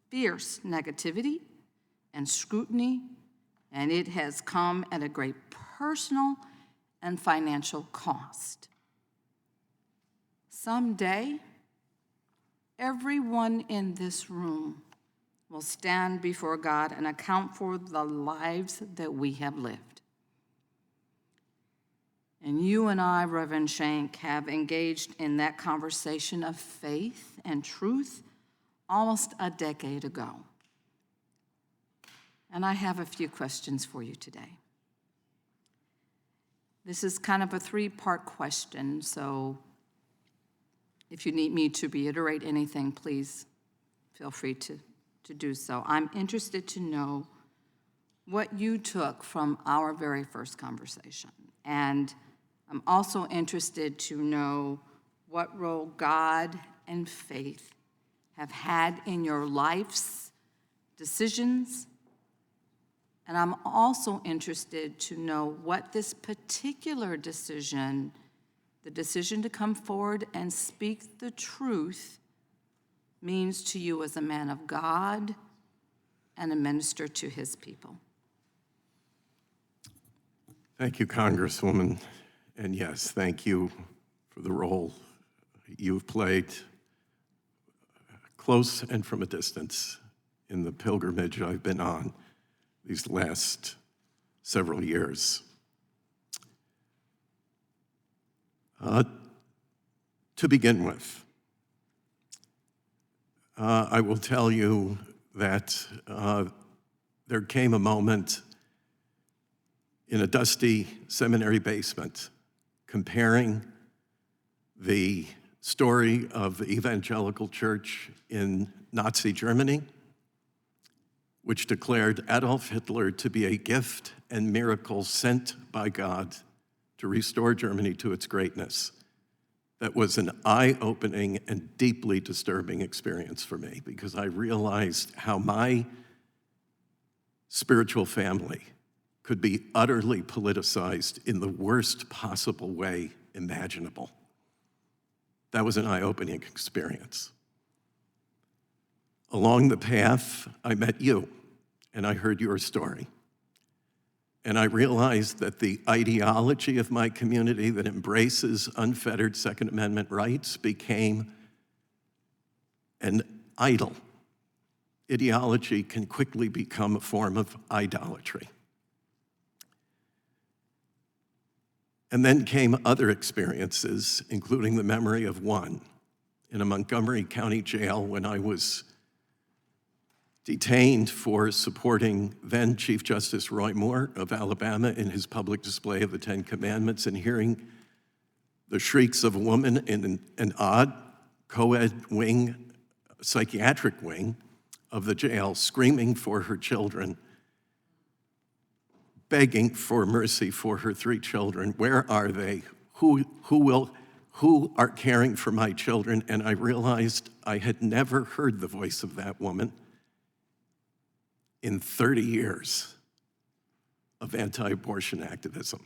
fierce negativity and scrutiny, and it has come at a great personal and financial cost. Someday, everyone in this room will stand before God and account for the lives that we have lived. And you and I, Reverend Schenck, have engaged in that conversation of faith and truth almost a decade ago. And I have a few questions for you today. This is kind of a three-part question, so if you need me to reiterate anything, please feel free to do so. I'm interested to know what you took from our very first conversation. And I'm also interested to know what role God and faith have had in your life's decisions. And I'm also interested to know what this particular decision, the decision to come forward and speak the truth, means to you as a man of God and a minister to his people. Thank you, Congresswoman. And yes, thank you for the role you've played, close and from a distance, in the pilgrimage I've been on these last several years. To begin with, I will tell you that there came a moment in a dusty seminary basement comparing the story of the evangelical church in Nazi Germany, which declared Adolf Hitler to be a gift and miracle sent by God to restore Germany to its greatness. That was an eye-opening and deeply disturbing experience for me, because I realized how my spiritual family could be utterly politicized in the worst possible way imaginable. That was an eye-opening experience. Along the path, I met you, and I heard your story. And I realized that the ideology of my community that embraces unfettered Second Amendment rights became an idol. Ideology can quickly become a form of idolatry. And then came other experiences, including the memory of one in a Montgomery County jail when I was detained for supporting then Chief Justice Roy Moore of Alabama in his public display of the Ten Commandments, and hearing the shrieks of a woman in an odd co-ed wing, psychiatric wing of the jail, screaming for her children, begging for mercy for her 3 children. Where are they? Who are caring for my children? And I realized I had never heard the voice of that woman in 30 years of anti-abortion activism.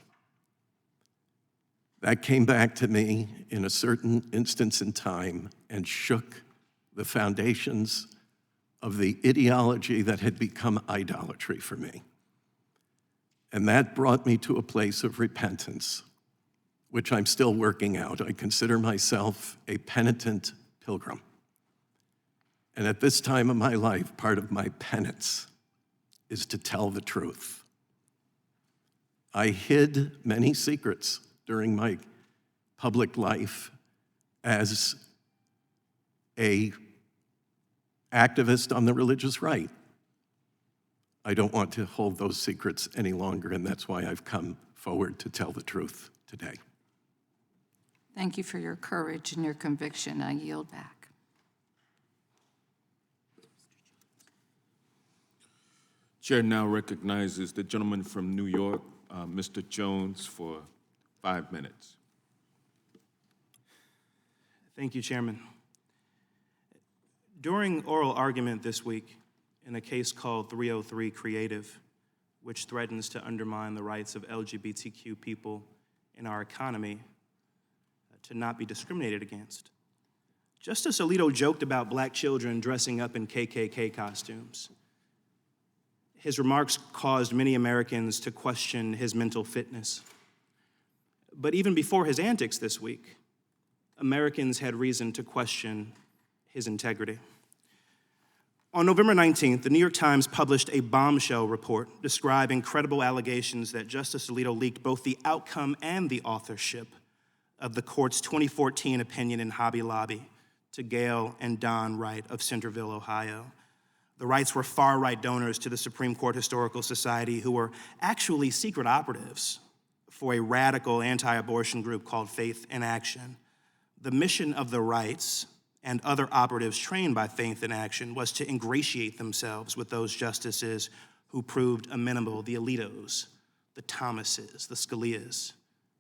That came back to me in a certain instance in time and shook the foundations of the ideology that had become idolatry for me. And that brought me to a place of repentance, which I'm still working out. I consider myself a penitent pilgrim. And at this time of my life, part of my penance is to tell the truth. I hid many secrets during my public life as an activist on the religious right. I don't want to hold those secrets any longer, and that's why I've come forward to tell the truth today. Thank you for your courage and your conviction. I yield back. Chair now recognizes the gentleman from New York, Mr. Jones, for 5 minutes. Thank you, Chairman. During oral argument this week in a case called 303 Creative, which threatens to undermine the rights of LGBTQ people in our economy to not be discriminated against, Justice Alito joked about black children dressing up in KKK costumes. His remarks caused many Americans to question his mental fitness. But even before his antics this week, Americans had reason to question his integrity. On November 19th, the New York Times published a bombshell report describing credible allegations that Justice Alito leaked both the outcome and the authorship of the court's 2014 opinion in Hobby Lobby to Gail and Don Wright of Centerville, Ohio. The Wrights were far-right donors to the Supreme Court Historical Society who were actually secret operatives for a radical anti-abortion group called Faith in Action. The mission of the Wrights and other operatives trained by Faith in Action was to ingratiate themselves with those justices who proved amenable, the Alitos, the Thomases, the Scalias,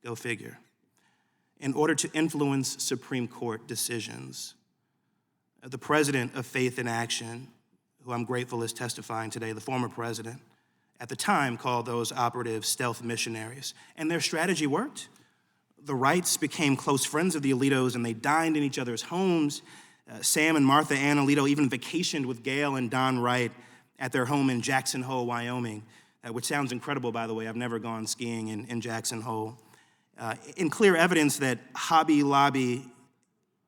go figure, in order to influence Supreme Court decisions. The president of Faith in Action, who I'm grateful is testifying today, the former president, at the time called those operatives stealth missionaries, and their strategy worked. The Wrights became close friends of the Alitos, and they dined in each other's homes. Sam and Martha Ann Alito even vacationed with Gail and Don Wright at their home in Jackson Hole, Wyoming, which sounds incredible, by the way. I've never gone skiing in Jackson Hole. In clear evidence that Hobby Lobby,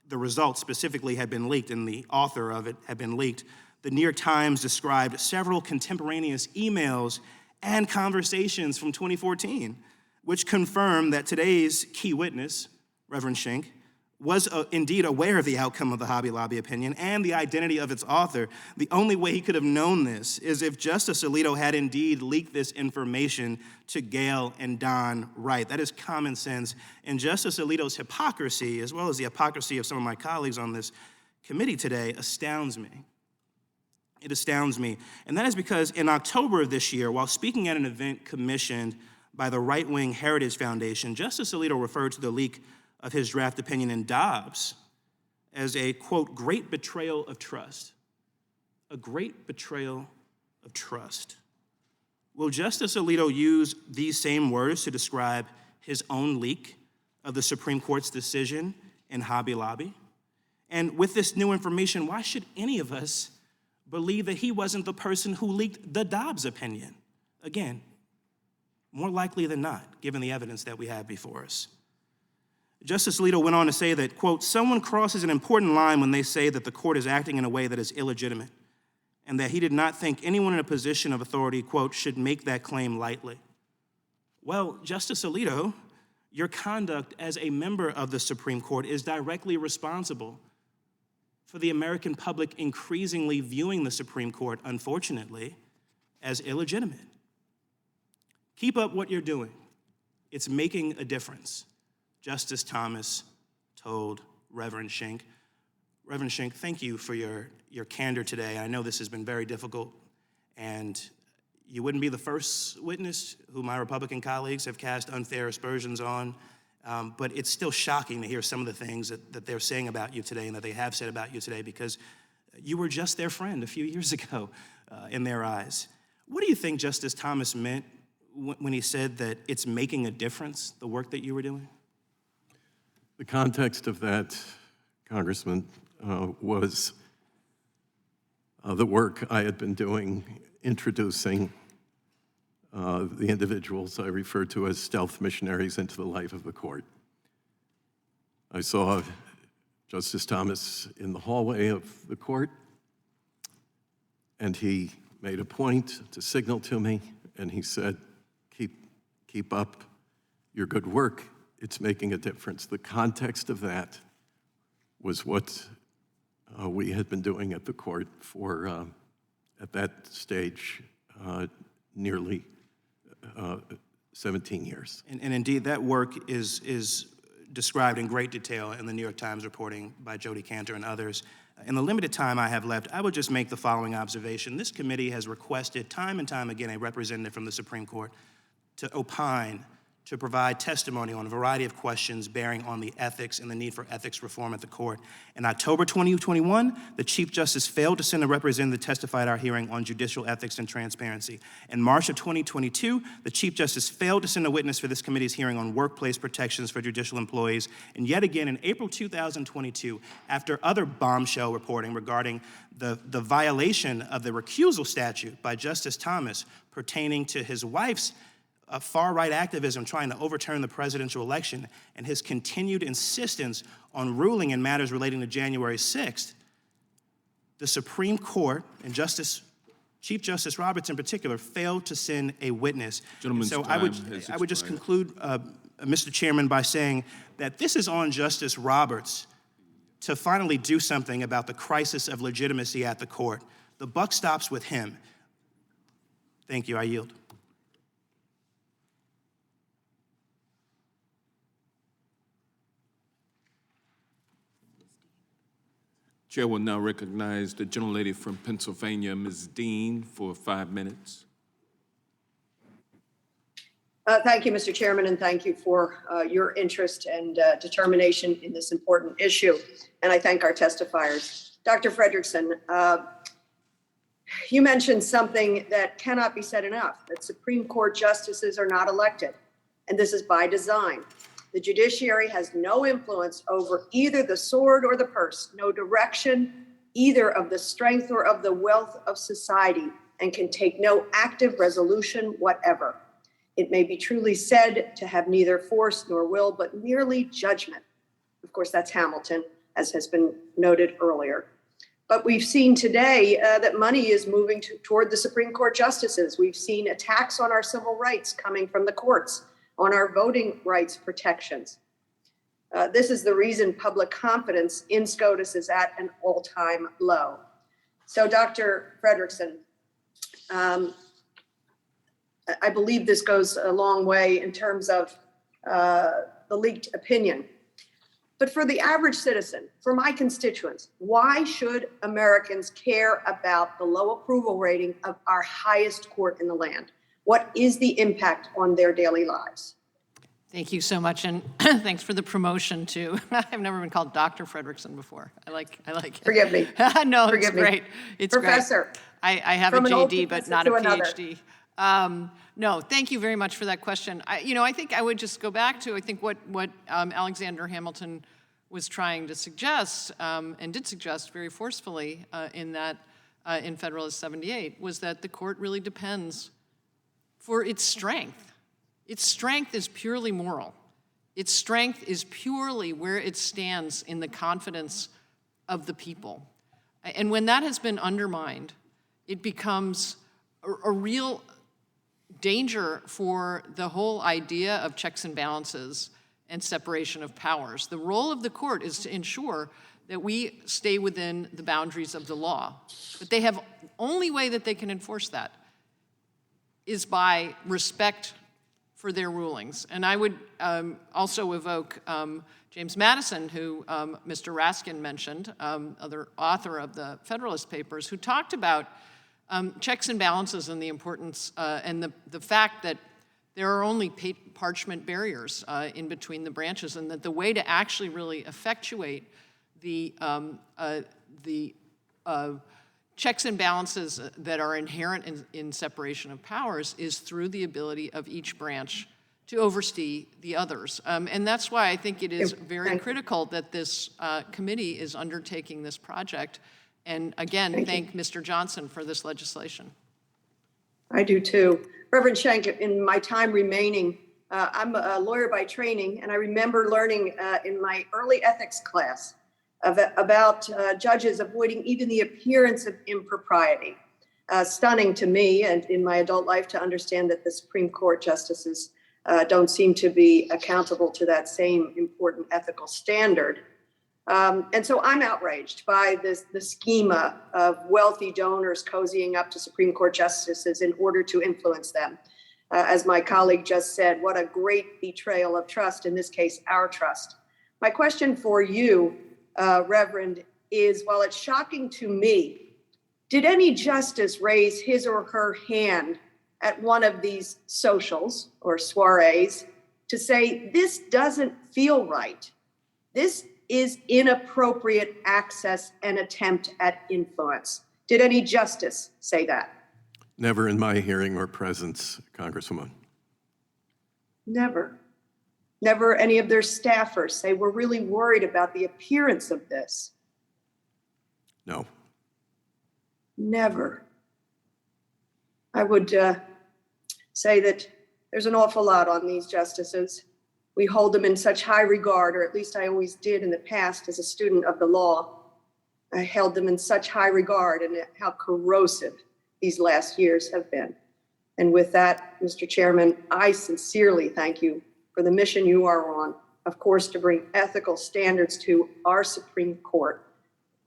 the results specifically, had been leaked, and the author of it had been leaked, the New York Times described several contemporaneous emails and conversations from 2014, which confirmed that today's key witness, Reverend Schenck, was indeed aware of the outcome of the Hobby Lobby opinion and the identity of its author. The only way he could have known this is if Justice Alito had indeed leaked this information to Gail and Don Wright. That is common sense. And Justice Alito's hypocrisy, as well as the hypocrisy of some of my colleagues on this committee today, astounds me. It astounds me. And that is because in October of this year, while speaking at an event commissioned by the right-wing Heritage Foundation, Justice Alito referred to the leak of his draft opinion in Dobbs as a, quote, great betrayal of trust. A great betrayal of trust. Will Justice Alito use these same words to describe his own leak of the Supreme Court's decision in Hobby Lobby? And with this new information, why should any of us believe that he wasn't the person who leaked the Dobbs opinion? Again, more likely than not, given the evidence that we have before us. Justice Alito went on to say that, quote, someone crosses an important line when they say that the court is acting in a way that is illegitimate, and that he did not think anyone in a position of authority, quote, should make that claim lightly. Well, Justice Alito, your conduct as a member of the Supreme Court is directly responsible for the American public increasingly viewing the Supreme Court, unfortunately, as illegitimate. Keep up what you're doing. It's making a difference. Justice Thomas told Reverend Schenck. Reverend Schenck, thank you for your candor today. I know this has been very difficult, and you wouldn't be the first witness who my Republican colleagues have cast unfair aspersions on, but it's still shocking to hear some of the things that they're saying about you today and that they have said about you today, because you were just their friend a few years ago in their eyes. What do you think Justice Thomas meant when he said that it's making a difference, the work that you were doing? The context of that, Congressman, was the work I had been doing introducing the individuals I referred to as stealth missionaries into the life of the court. I saw Justice Thomas in the hallway of the court, and he made a point to signal to me, and he said, keep up your good work. It's making a difference. The context of that was what we had been doing at the court for, at that stage, nearly 17 years. And indeed, that work is described in great detail in the New York Times reporting by Jody Cantor and others. In the limited time I have left, I would just make the following observation. This committee has requested time and time again a representative from the Supreme Court to opine, to provide testimony on a variety of questions bearing on the ethics and the need for ethics reform at the court. In October 2021, the Chief Justice failed to send a representative to testify at our hearing on judicial ethics and transparency. In March of 2022, the Chief Justice failed to send a witness for this committee's hearing on workplace protections for judicial employees. And yet again, in April 2022, after other bombshell reporting regarding the violation of the recusal statute by Justice Thomas pertaining to his wife's far-right activism trying to overturn the presidential election and his continued insistence on ruling in matters relating to January 6th, the Supreme Court and Chief Justice Roberts in particular failed to send a witness. Gentleman's so time I has would just expired. conclude, Mr. Chairman, by saying that this is on Justice Roberts to finally do something about the crisis of legitimacy at the court. The buck stops with him. Thank you. I yield. Chair will now recognize the gentlelady from Pennsylvania, Ms. Dean, for 5 minutes. Thank you, Mr. Chairman, and thank you for your interest and determination in this important issue. And I thank our testifiers. Dr. Frederickson, you mentioned something that cannot be said enough, that Supreme Court justices are not elected, and this is by design. The judiciary has no influence over either the sword or the purse, no direction either of the strength or of the wealth of society, and can take no active resolution whatever. It may be truly said to have neither force nor will, but merely judgment. Of course, that's Hamilton, as has been noted earlier. But we've seen today that money is moving toward the Supreme Court justices. We've seen attacks on our civil rights coming from the courts, on our voting rights protections. This is the reason public confidence in SCOTUS is at an all-time low. So, Dr. Frederickson, I believe this goes a long way in terms of the leaked opinion. But for the average citizen, for my constituents, why should Americans care about the low approval rating of our highest court in the land? What is the impact on their daily lives? Thank you so much, and thanks for the promotion too. I've never been called Dr. Frederickson before. I like it. Forgive me. No, Forgive it's me. great. It's Professor. Great. I have a From an old JD, but professor not a to another. PhD. No, thank you very much for that question. I think I would just go back to, I think what Alexander Hamilton was trying to suggest, and did suggest very forcefully in Federalist 78, was that the court really depends for its strength. Its strength is purely moral. Its strength is purely where it stands in the confidence of the people. And when that has been undermined, it becomes a real danger for the whole idea of checks and balances and separation of powers. The role of the court is to ensure that we stay within the boundaries of the law. But they have, only way that they can enforce that is by respect for their rulings. And I would also evoke James Madison, who Mr. Raskin mentioned, other author of the Federalist Papers, who talked about checks and balances and the importance and the fact that there are only parchment barriers in between the branches, and that the way to actually really effectuate the checks and balances that are inherent in separation of powers is through the ability of each branch to oversee the others. And that's why I think it is very critical that this committee is undertaking this project. And again, thank Mr. Johnson for this legislation. I do too. Reverend Schenck, in my time remaining, I'm a lawyer by training, and I remember learning in my early ethics class about judges avoiding even the appearance of impropriety. Stunning to me and in my adult life to understand that the Supreme Court justices don't seem to be accountable to that same important ethical standard. And so I'm outraged by the schema of wealthy donors cozying up to Supreme Court justices in order to influence them. As my colleague just said, what a great betrayal of trust, in this case, our trust. My question for you, Reverend, is, while it's shocking to me, did any justice raise his or her hand at one of these socials or soirees to say, this doesn't feel right? This is inappropriate access and attempt at influence. Did any justice say that? Never in my hearing or presence, Congresswoman. Never. Never any of their staffers say, we're really worried about the appearance of this. No. Never. I would say that there's an awful lot on these justices. We hold them in such high regard, or at least I always did in the past as a student of the law. held them in such high regard and how corrosive these last years have been. And with that, Mr. Chairman, I sincerely thank you for the mission you are on, of course, to bring ethical standards to our Supreme Court.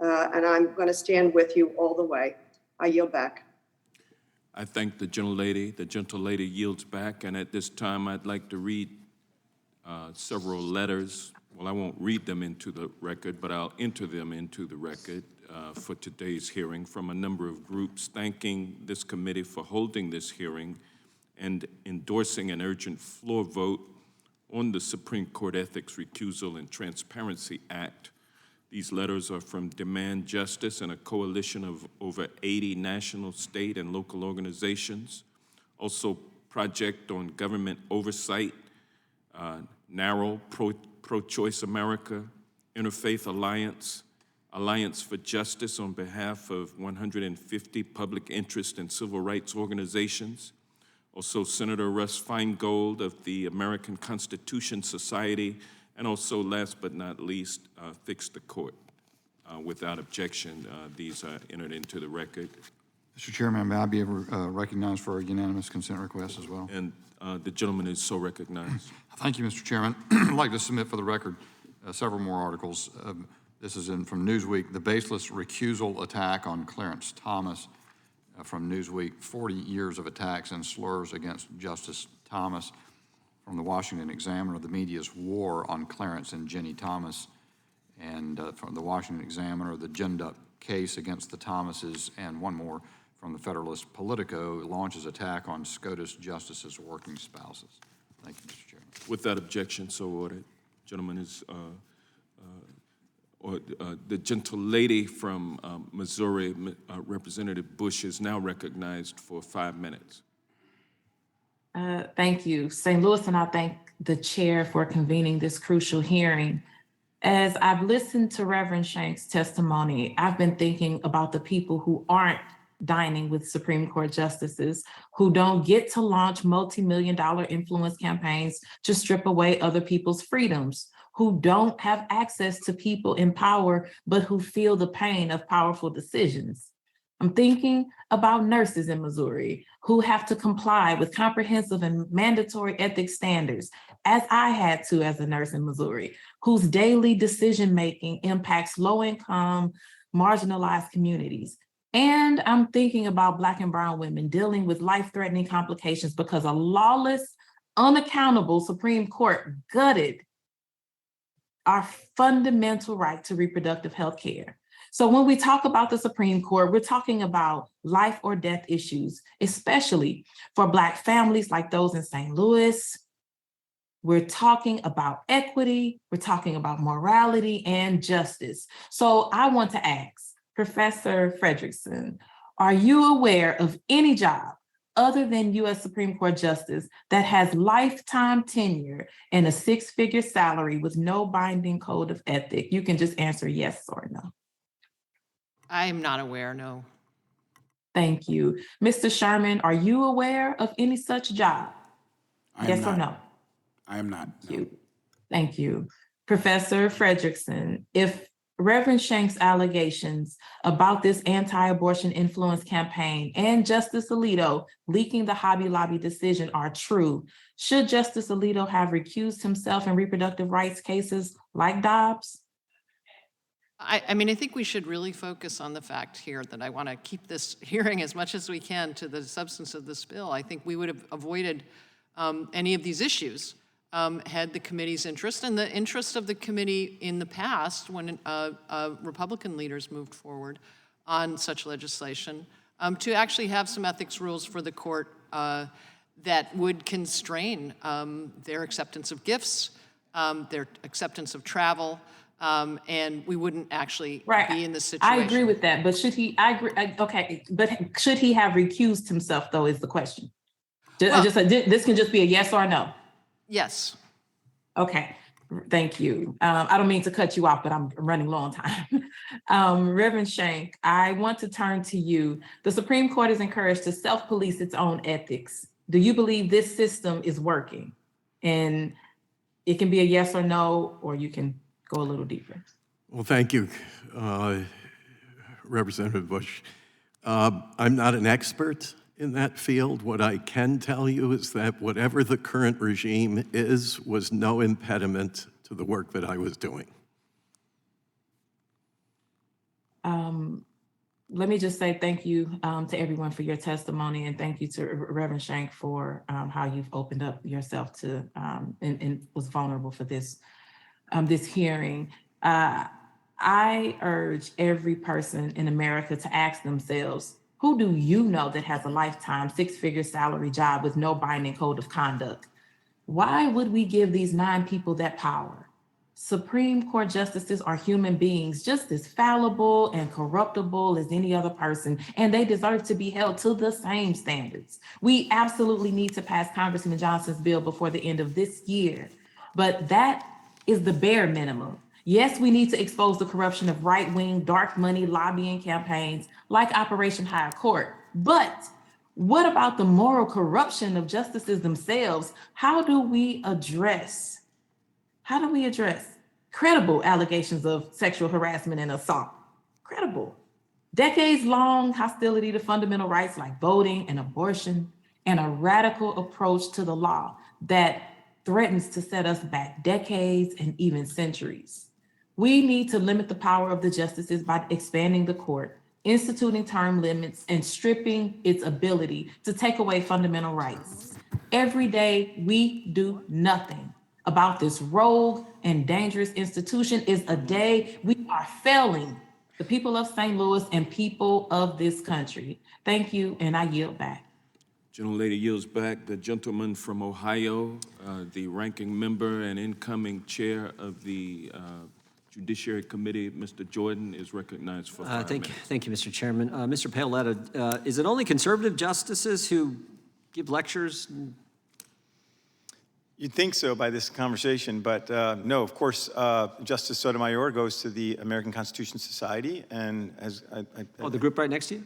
And I'm going to stand with you all the way. I yield back. I thank the gentlelady. The gentlelady yields back, and at this time, I'd like to read several letters. Well, I won't read them into the record, but I'll enter them into the record for today's hearing from a number of groups thanking this committee for holding this hearing and endorsing an urgent floor vote on the Supreme Court Ethics Recusal and Transparency Act. These letters are from Demand Justice and a coalition of over 80 national, state, and local organizations. Also, Project on Government Oversight, Narrow, Pro-Choice America, Interfaith Alliance, Alliance for Justice on behalf of 150 public interest and civil rights organizations. Also, Senator Russ Feingold of the American Constitution Society, and also, last but not least, Fix the Court. Without objection, these are entered into the record. Mr. Chairman, may I be recognized for a unanimous consent request as well? And the gentleman is so recognized. Thank you, Mr. Chairman. I'd like to submit for the record several more articles. This is from Newsweek, the baseless recusal attack on Clarence Thomas. From Newsweek, 40 years of attacks and slurs against Justice Thomas. From the Washington Examiner, the media's war on Clarence and Jenny Thomas. And from the Washington Examiner, the ginned up case against the Thomases. And one more from the Federalist Politico, launches attack on SCOTUS justices' working spouses. Thank you, Mr. Chairman. Without objection, so ordered. Gentleman is, the gentle lady from Missouri, Representative Bush, is now recognized for 5 minutes. Thank you, St. Louis, and I thank the chair for convening this crucial hearing. As I've listened to Reverend Schenck's testimony, I've been thinking about the people who aren't dining with Supreme Court justices, who don't get to launch multi-million-dollar influence campaigns to strip away other people's freedoms, who don't have access to people in power, but who feel the pain of powerful decisions. I'm thinking about nurses in Missouri who have to comply with comprehensive and mandatory ethics standards, as I had to as a nurse in Missouri, whose daily decision-making impacts low-income, marginalized communities. And I'm thinking about Black and brown women dealing with life-threatening complications because a lawless, unaccountable Supreme Court gutted our fundamental right to reproductive health care. So when we talk about the Supreme Court, we're talking about life or death issues, especially for Black families like those in St. Louis. We're talking about equity, we're talking about morality and justice. So I want to ask Professor Fredrickson, are you aware of any job other than U.S. Supreme Court Justice that has lifetime tenure and a 6-figure salary with no binding code of ethic? You can just answer yes or no. I am not aware, no. Thank you. Mr. Sherman, are you aware of any such job? Yes or no? I am not. Thank you. Thank you. Professor Fredrickson, if Reverend Schenck's allegations about this anti-abortion influence campaign and Justice Alito leaking the Hobby Lobby decision are true, should Justice Alito have recused himself in reproductive rights cases like Dobbs? I mean, I think we should really focus on the fact here that I want to keep this hearing as much as we can to the substance of this bill. I think we would have avoided any of these issues had the committee's interest and the interest of the committee in the past when Republican leaders moved forward on such legislation to actually have some ethics rules for the court that would constrain their acceptance of gifts, their acceptance of travel, and we wouldn't actually be in this situation. I agree with that, but should he, I agree, okay, but should he have recused himself though is the question. This can just be a yes or no. Yes. Okay, thank you. I don't mean to cut you off, but I'm running low on time. Reverend Schenck, I want to turn to you. The Supreme Court is encouraged to self-police its own ethics. Do you believe this system is working? And it can be a yes or no, or you can go a little deeper. Well, thank you. Representative Bush. I'm not an expert in that field. What I can tell you is that whatever the current regime is was no impediment to the work that I was doing. Let me just say thank you to everyone for your testimony, and thank you to Reverend Schenck for how you've opened up yourself to and was vulnerable for this this hearing. I urge every person in America to ask themselves, who do you know that has a lifetime six-figure salary job with no binding code of conduct? Why would we give these 9 people that power? Supreme Court justices are human beings, just as fallible and corruptible as any other person, and they deserve to be held to the same standards. We absolutely need to pass Congressman Johnson's bill before the end of this year, but that is the bare minimum. Yes, we need to expose the corruption of right-wing, dark money lobbying campaigns like Operation High Court, but what about the moral corruption of justices themselves? How do we address credible allegations of sexual harassment and assault? Credible. Decades-long hostility to fundamental rights like voting and abortion, and a radical approach to the law that threatens to set us back decades and even centuries. We need to limit the power of the justices by expanding the court, instituting term limits, and stripping its ability to take away fundamental rights. Every day we do nothing about this rogue and dangerous institution is a day we are failing the people of St. Louis and people of this country. Thank you, and I yield back. Gentlelady yields back. The gentleman from Ohio, the ranking member and incoming chair of the Judiciary Committee, Mr. Jordan, is recognized for 5 minutes. Thank you, Mr. Chairman. Mr. Paoletta, is it only conservative justices who give lectures? You'd think so by this conversation, but no, of course, Justice Sotomayor goes to the American Constitution Society, and as the group right next to you?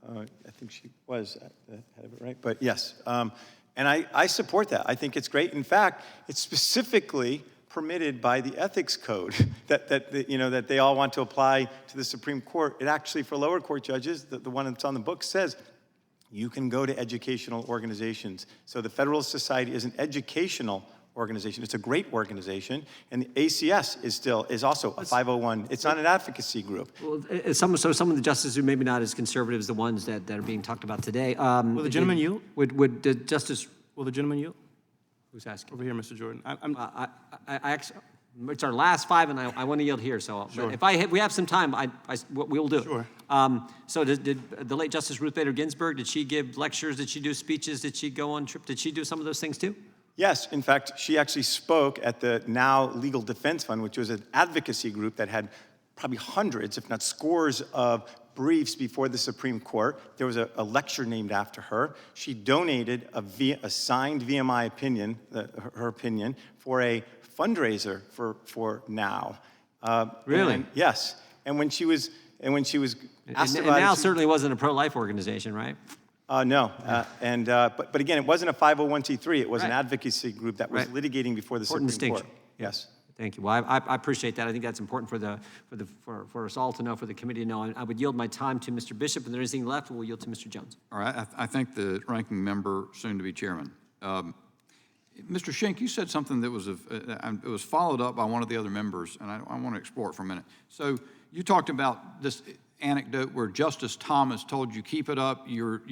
I think she was at the head of it, right? But yes, and I support that. I think it's great. In fact, it's specifically permitted by the ethics code that they all want to apply to the Supreme Court. It actually, for lower court judges, the one that's on the book says, you can go to educational organizations. So the Federalist Society is an educational organization. It's a great organization, and the ACS is also a 501. It's not an advocacy group. Well, some of the justices who maybe not as conservative as the ones that are being talked about today. Will the gentleman yield? Would the justice? Will the gentleman yield? Who's asking? Over here, Mr. Jordan. It's our last 5, and I want to yield here. So sure. If we have some time, we'll do it. Sure. So did the late Justice Ruth Bader Ginsburg, did she give lectures? Did she do speeches? Did she go on trip? Did she do some of those things too? Yes, in fact, she actually spoke at the Now Legal Defense Fund, which was an advocacy group that had probably hundreds, if not scores, of briefs before the Supreme Court. There was a lecture named after her. She donated a signed VMI opinion, her opinion, for a fundraiser for Now. Really? Yes. And when she was asked and about Now it, certainly wasn't a pro-life organization, right? No, but again, it wasn't a 501c3. It was an advocacy group that was Right. litigating before the Important Supreme Court. distinction. Yes. Thank you. Well, I appreciate that. I think that's important for us all to know, for the committee to know. I would yield my time to Mr. Bishop. If there's anything left, we'll yield to Mr. Jones. All right. I thank the ranking member, soon to be chairman. Mr. Schenck, you said something that it was followed up by one of the other members, and I want to explore it for a minute. So you talked about this anecdote where Justice Thomas told you, keep it up, you're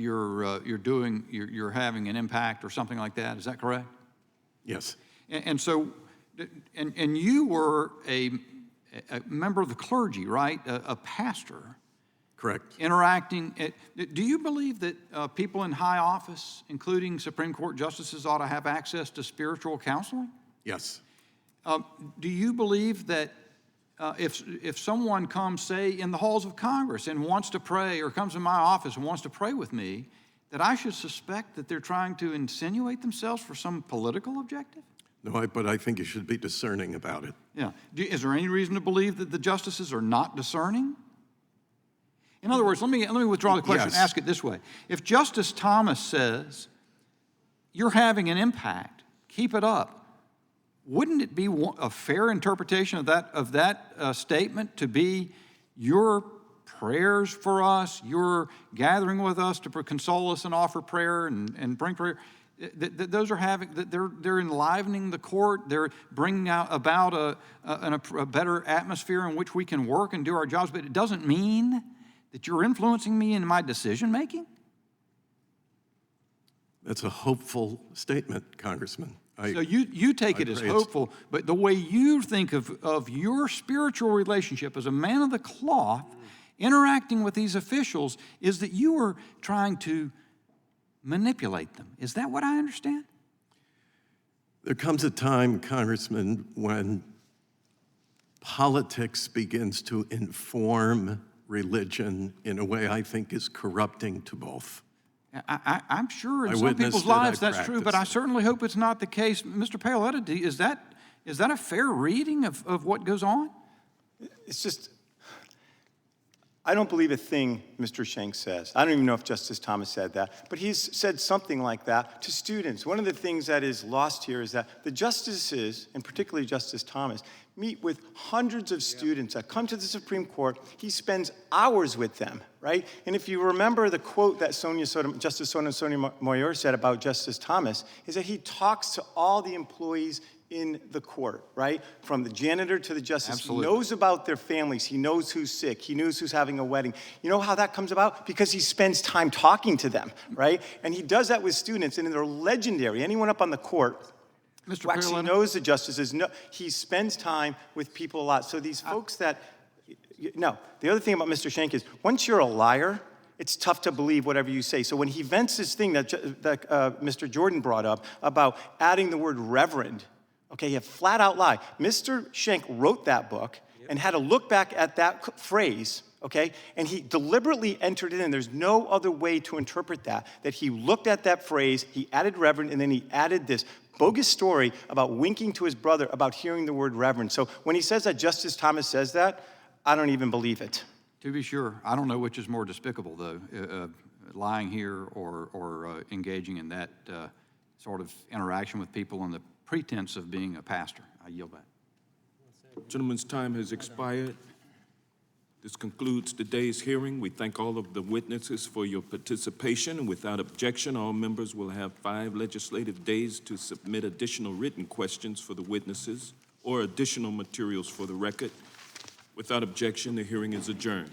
having an impact or something like that. Is that correct? Yes. And so you were a member of the clergy, right? A pastor. Correct. Interacting. Do you believe that people in high office, including Supreme Court justices, ought to have access to spiritual counseling? Yes. Do you believe that if someone comes, say, in the halls of Congress and wants to pray, or comes in my office and wants to pray with me, that I should suspect that they're trying to insinuate themselves for some political objective? No, but I think you should be discerning about it. Yeah. Is there any reason to believe that the justices are not discerning? In other words, let me withdraw the question and ask it this way. If Justice Thomas says, you're having an impact, keep it up, wouldn't it be a fair interpretation of that statement to be you're prayers for us. You're gathering with us to console us and offer prayer and bring prayer. Those are they're enlivening the court. They're bringing about a better atmosphere in which we can work and do our jobs. But it doesn't mean that you're influencing me in my decision making. That's a hopeful statement, Congressman. So you take it as hopeful, but the way you think of your spiritual relationship as a man of the cloth interacting with these officials is that you are trying to manipulate them. Is that what I understand? There comes a time, Congressman, when politics begins to inform religion in a way I think is corrupting to both. I'm sure in some people's lives that's true, but I certainly hope it's not the case. Mr. Paoletta, is that a fair reading of what goes on? It's just, I don't believe a thing Mr. Schenck says. I don't even know if Justice Thomas said that, but he's said something like that to students. One of the things that is lost here is that the justices, and particularly Justice Thomas, meet with hundreds of students that come to the Supreme Court. He spends hours with them, right? And if you remember the quote that Justice Sotomayor said about Justice Thomas, is that he talks to all the employees in the court, right? From the janitor to the justice. Absolutely. He knows about their families. He knows who's sick. He knows who's having a wedding. You know how that comes about? Because he spends time talking to them, right? And he does that with students, and they're legendary. Anyone up on the court who actually knows the justices, he spends time with people a lot. So these folks the other thing about Mr. Schenck is, once you're a liar, it's tough to believe whatever you say. So when he vents this thing that Mr. Jordan brought up about adding the word reverend, okay, he had flat out lie. Mr. Schenck wrote that book and had to look back at that phrase, okay, and he deliberately entered it in. There's no other way to interpret that he looked at that phrase, he added reverend, and then he added this bogus story about winking to his brother about hearing the word reverend. So when he says that Justice Thomas says that, I don't even believe it. To be sure, I don't know which is more despicable, though, lying here or engaging in that sort of interaction with people on the pretense of being a pastor. I yield back. Gentleman's time has expired. This concludes today's hearing. We thank all of the witnesses for your participation. And without objection, all members will have 5 legislative days to submit additional written questions for the witnesses or additional materials for the record. Without objection, the hearing is adjourned.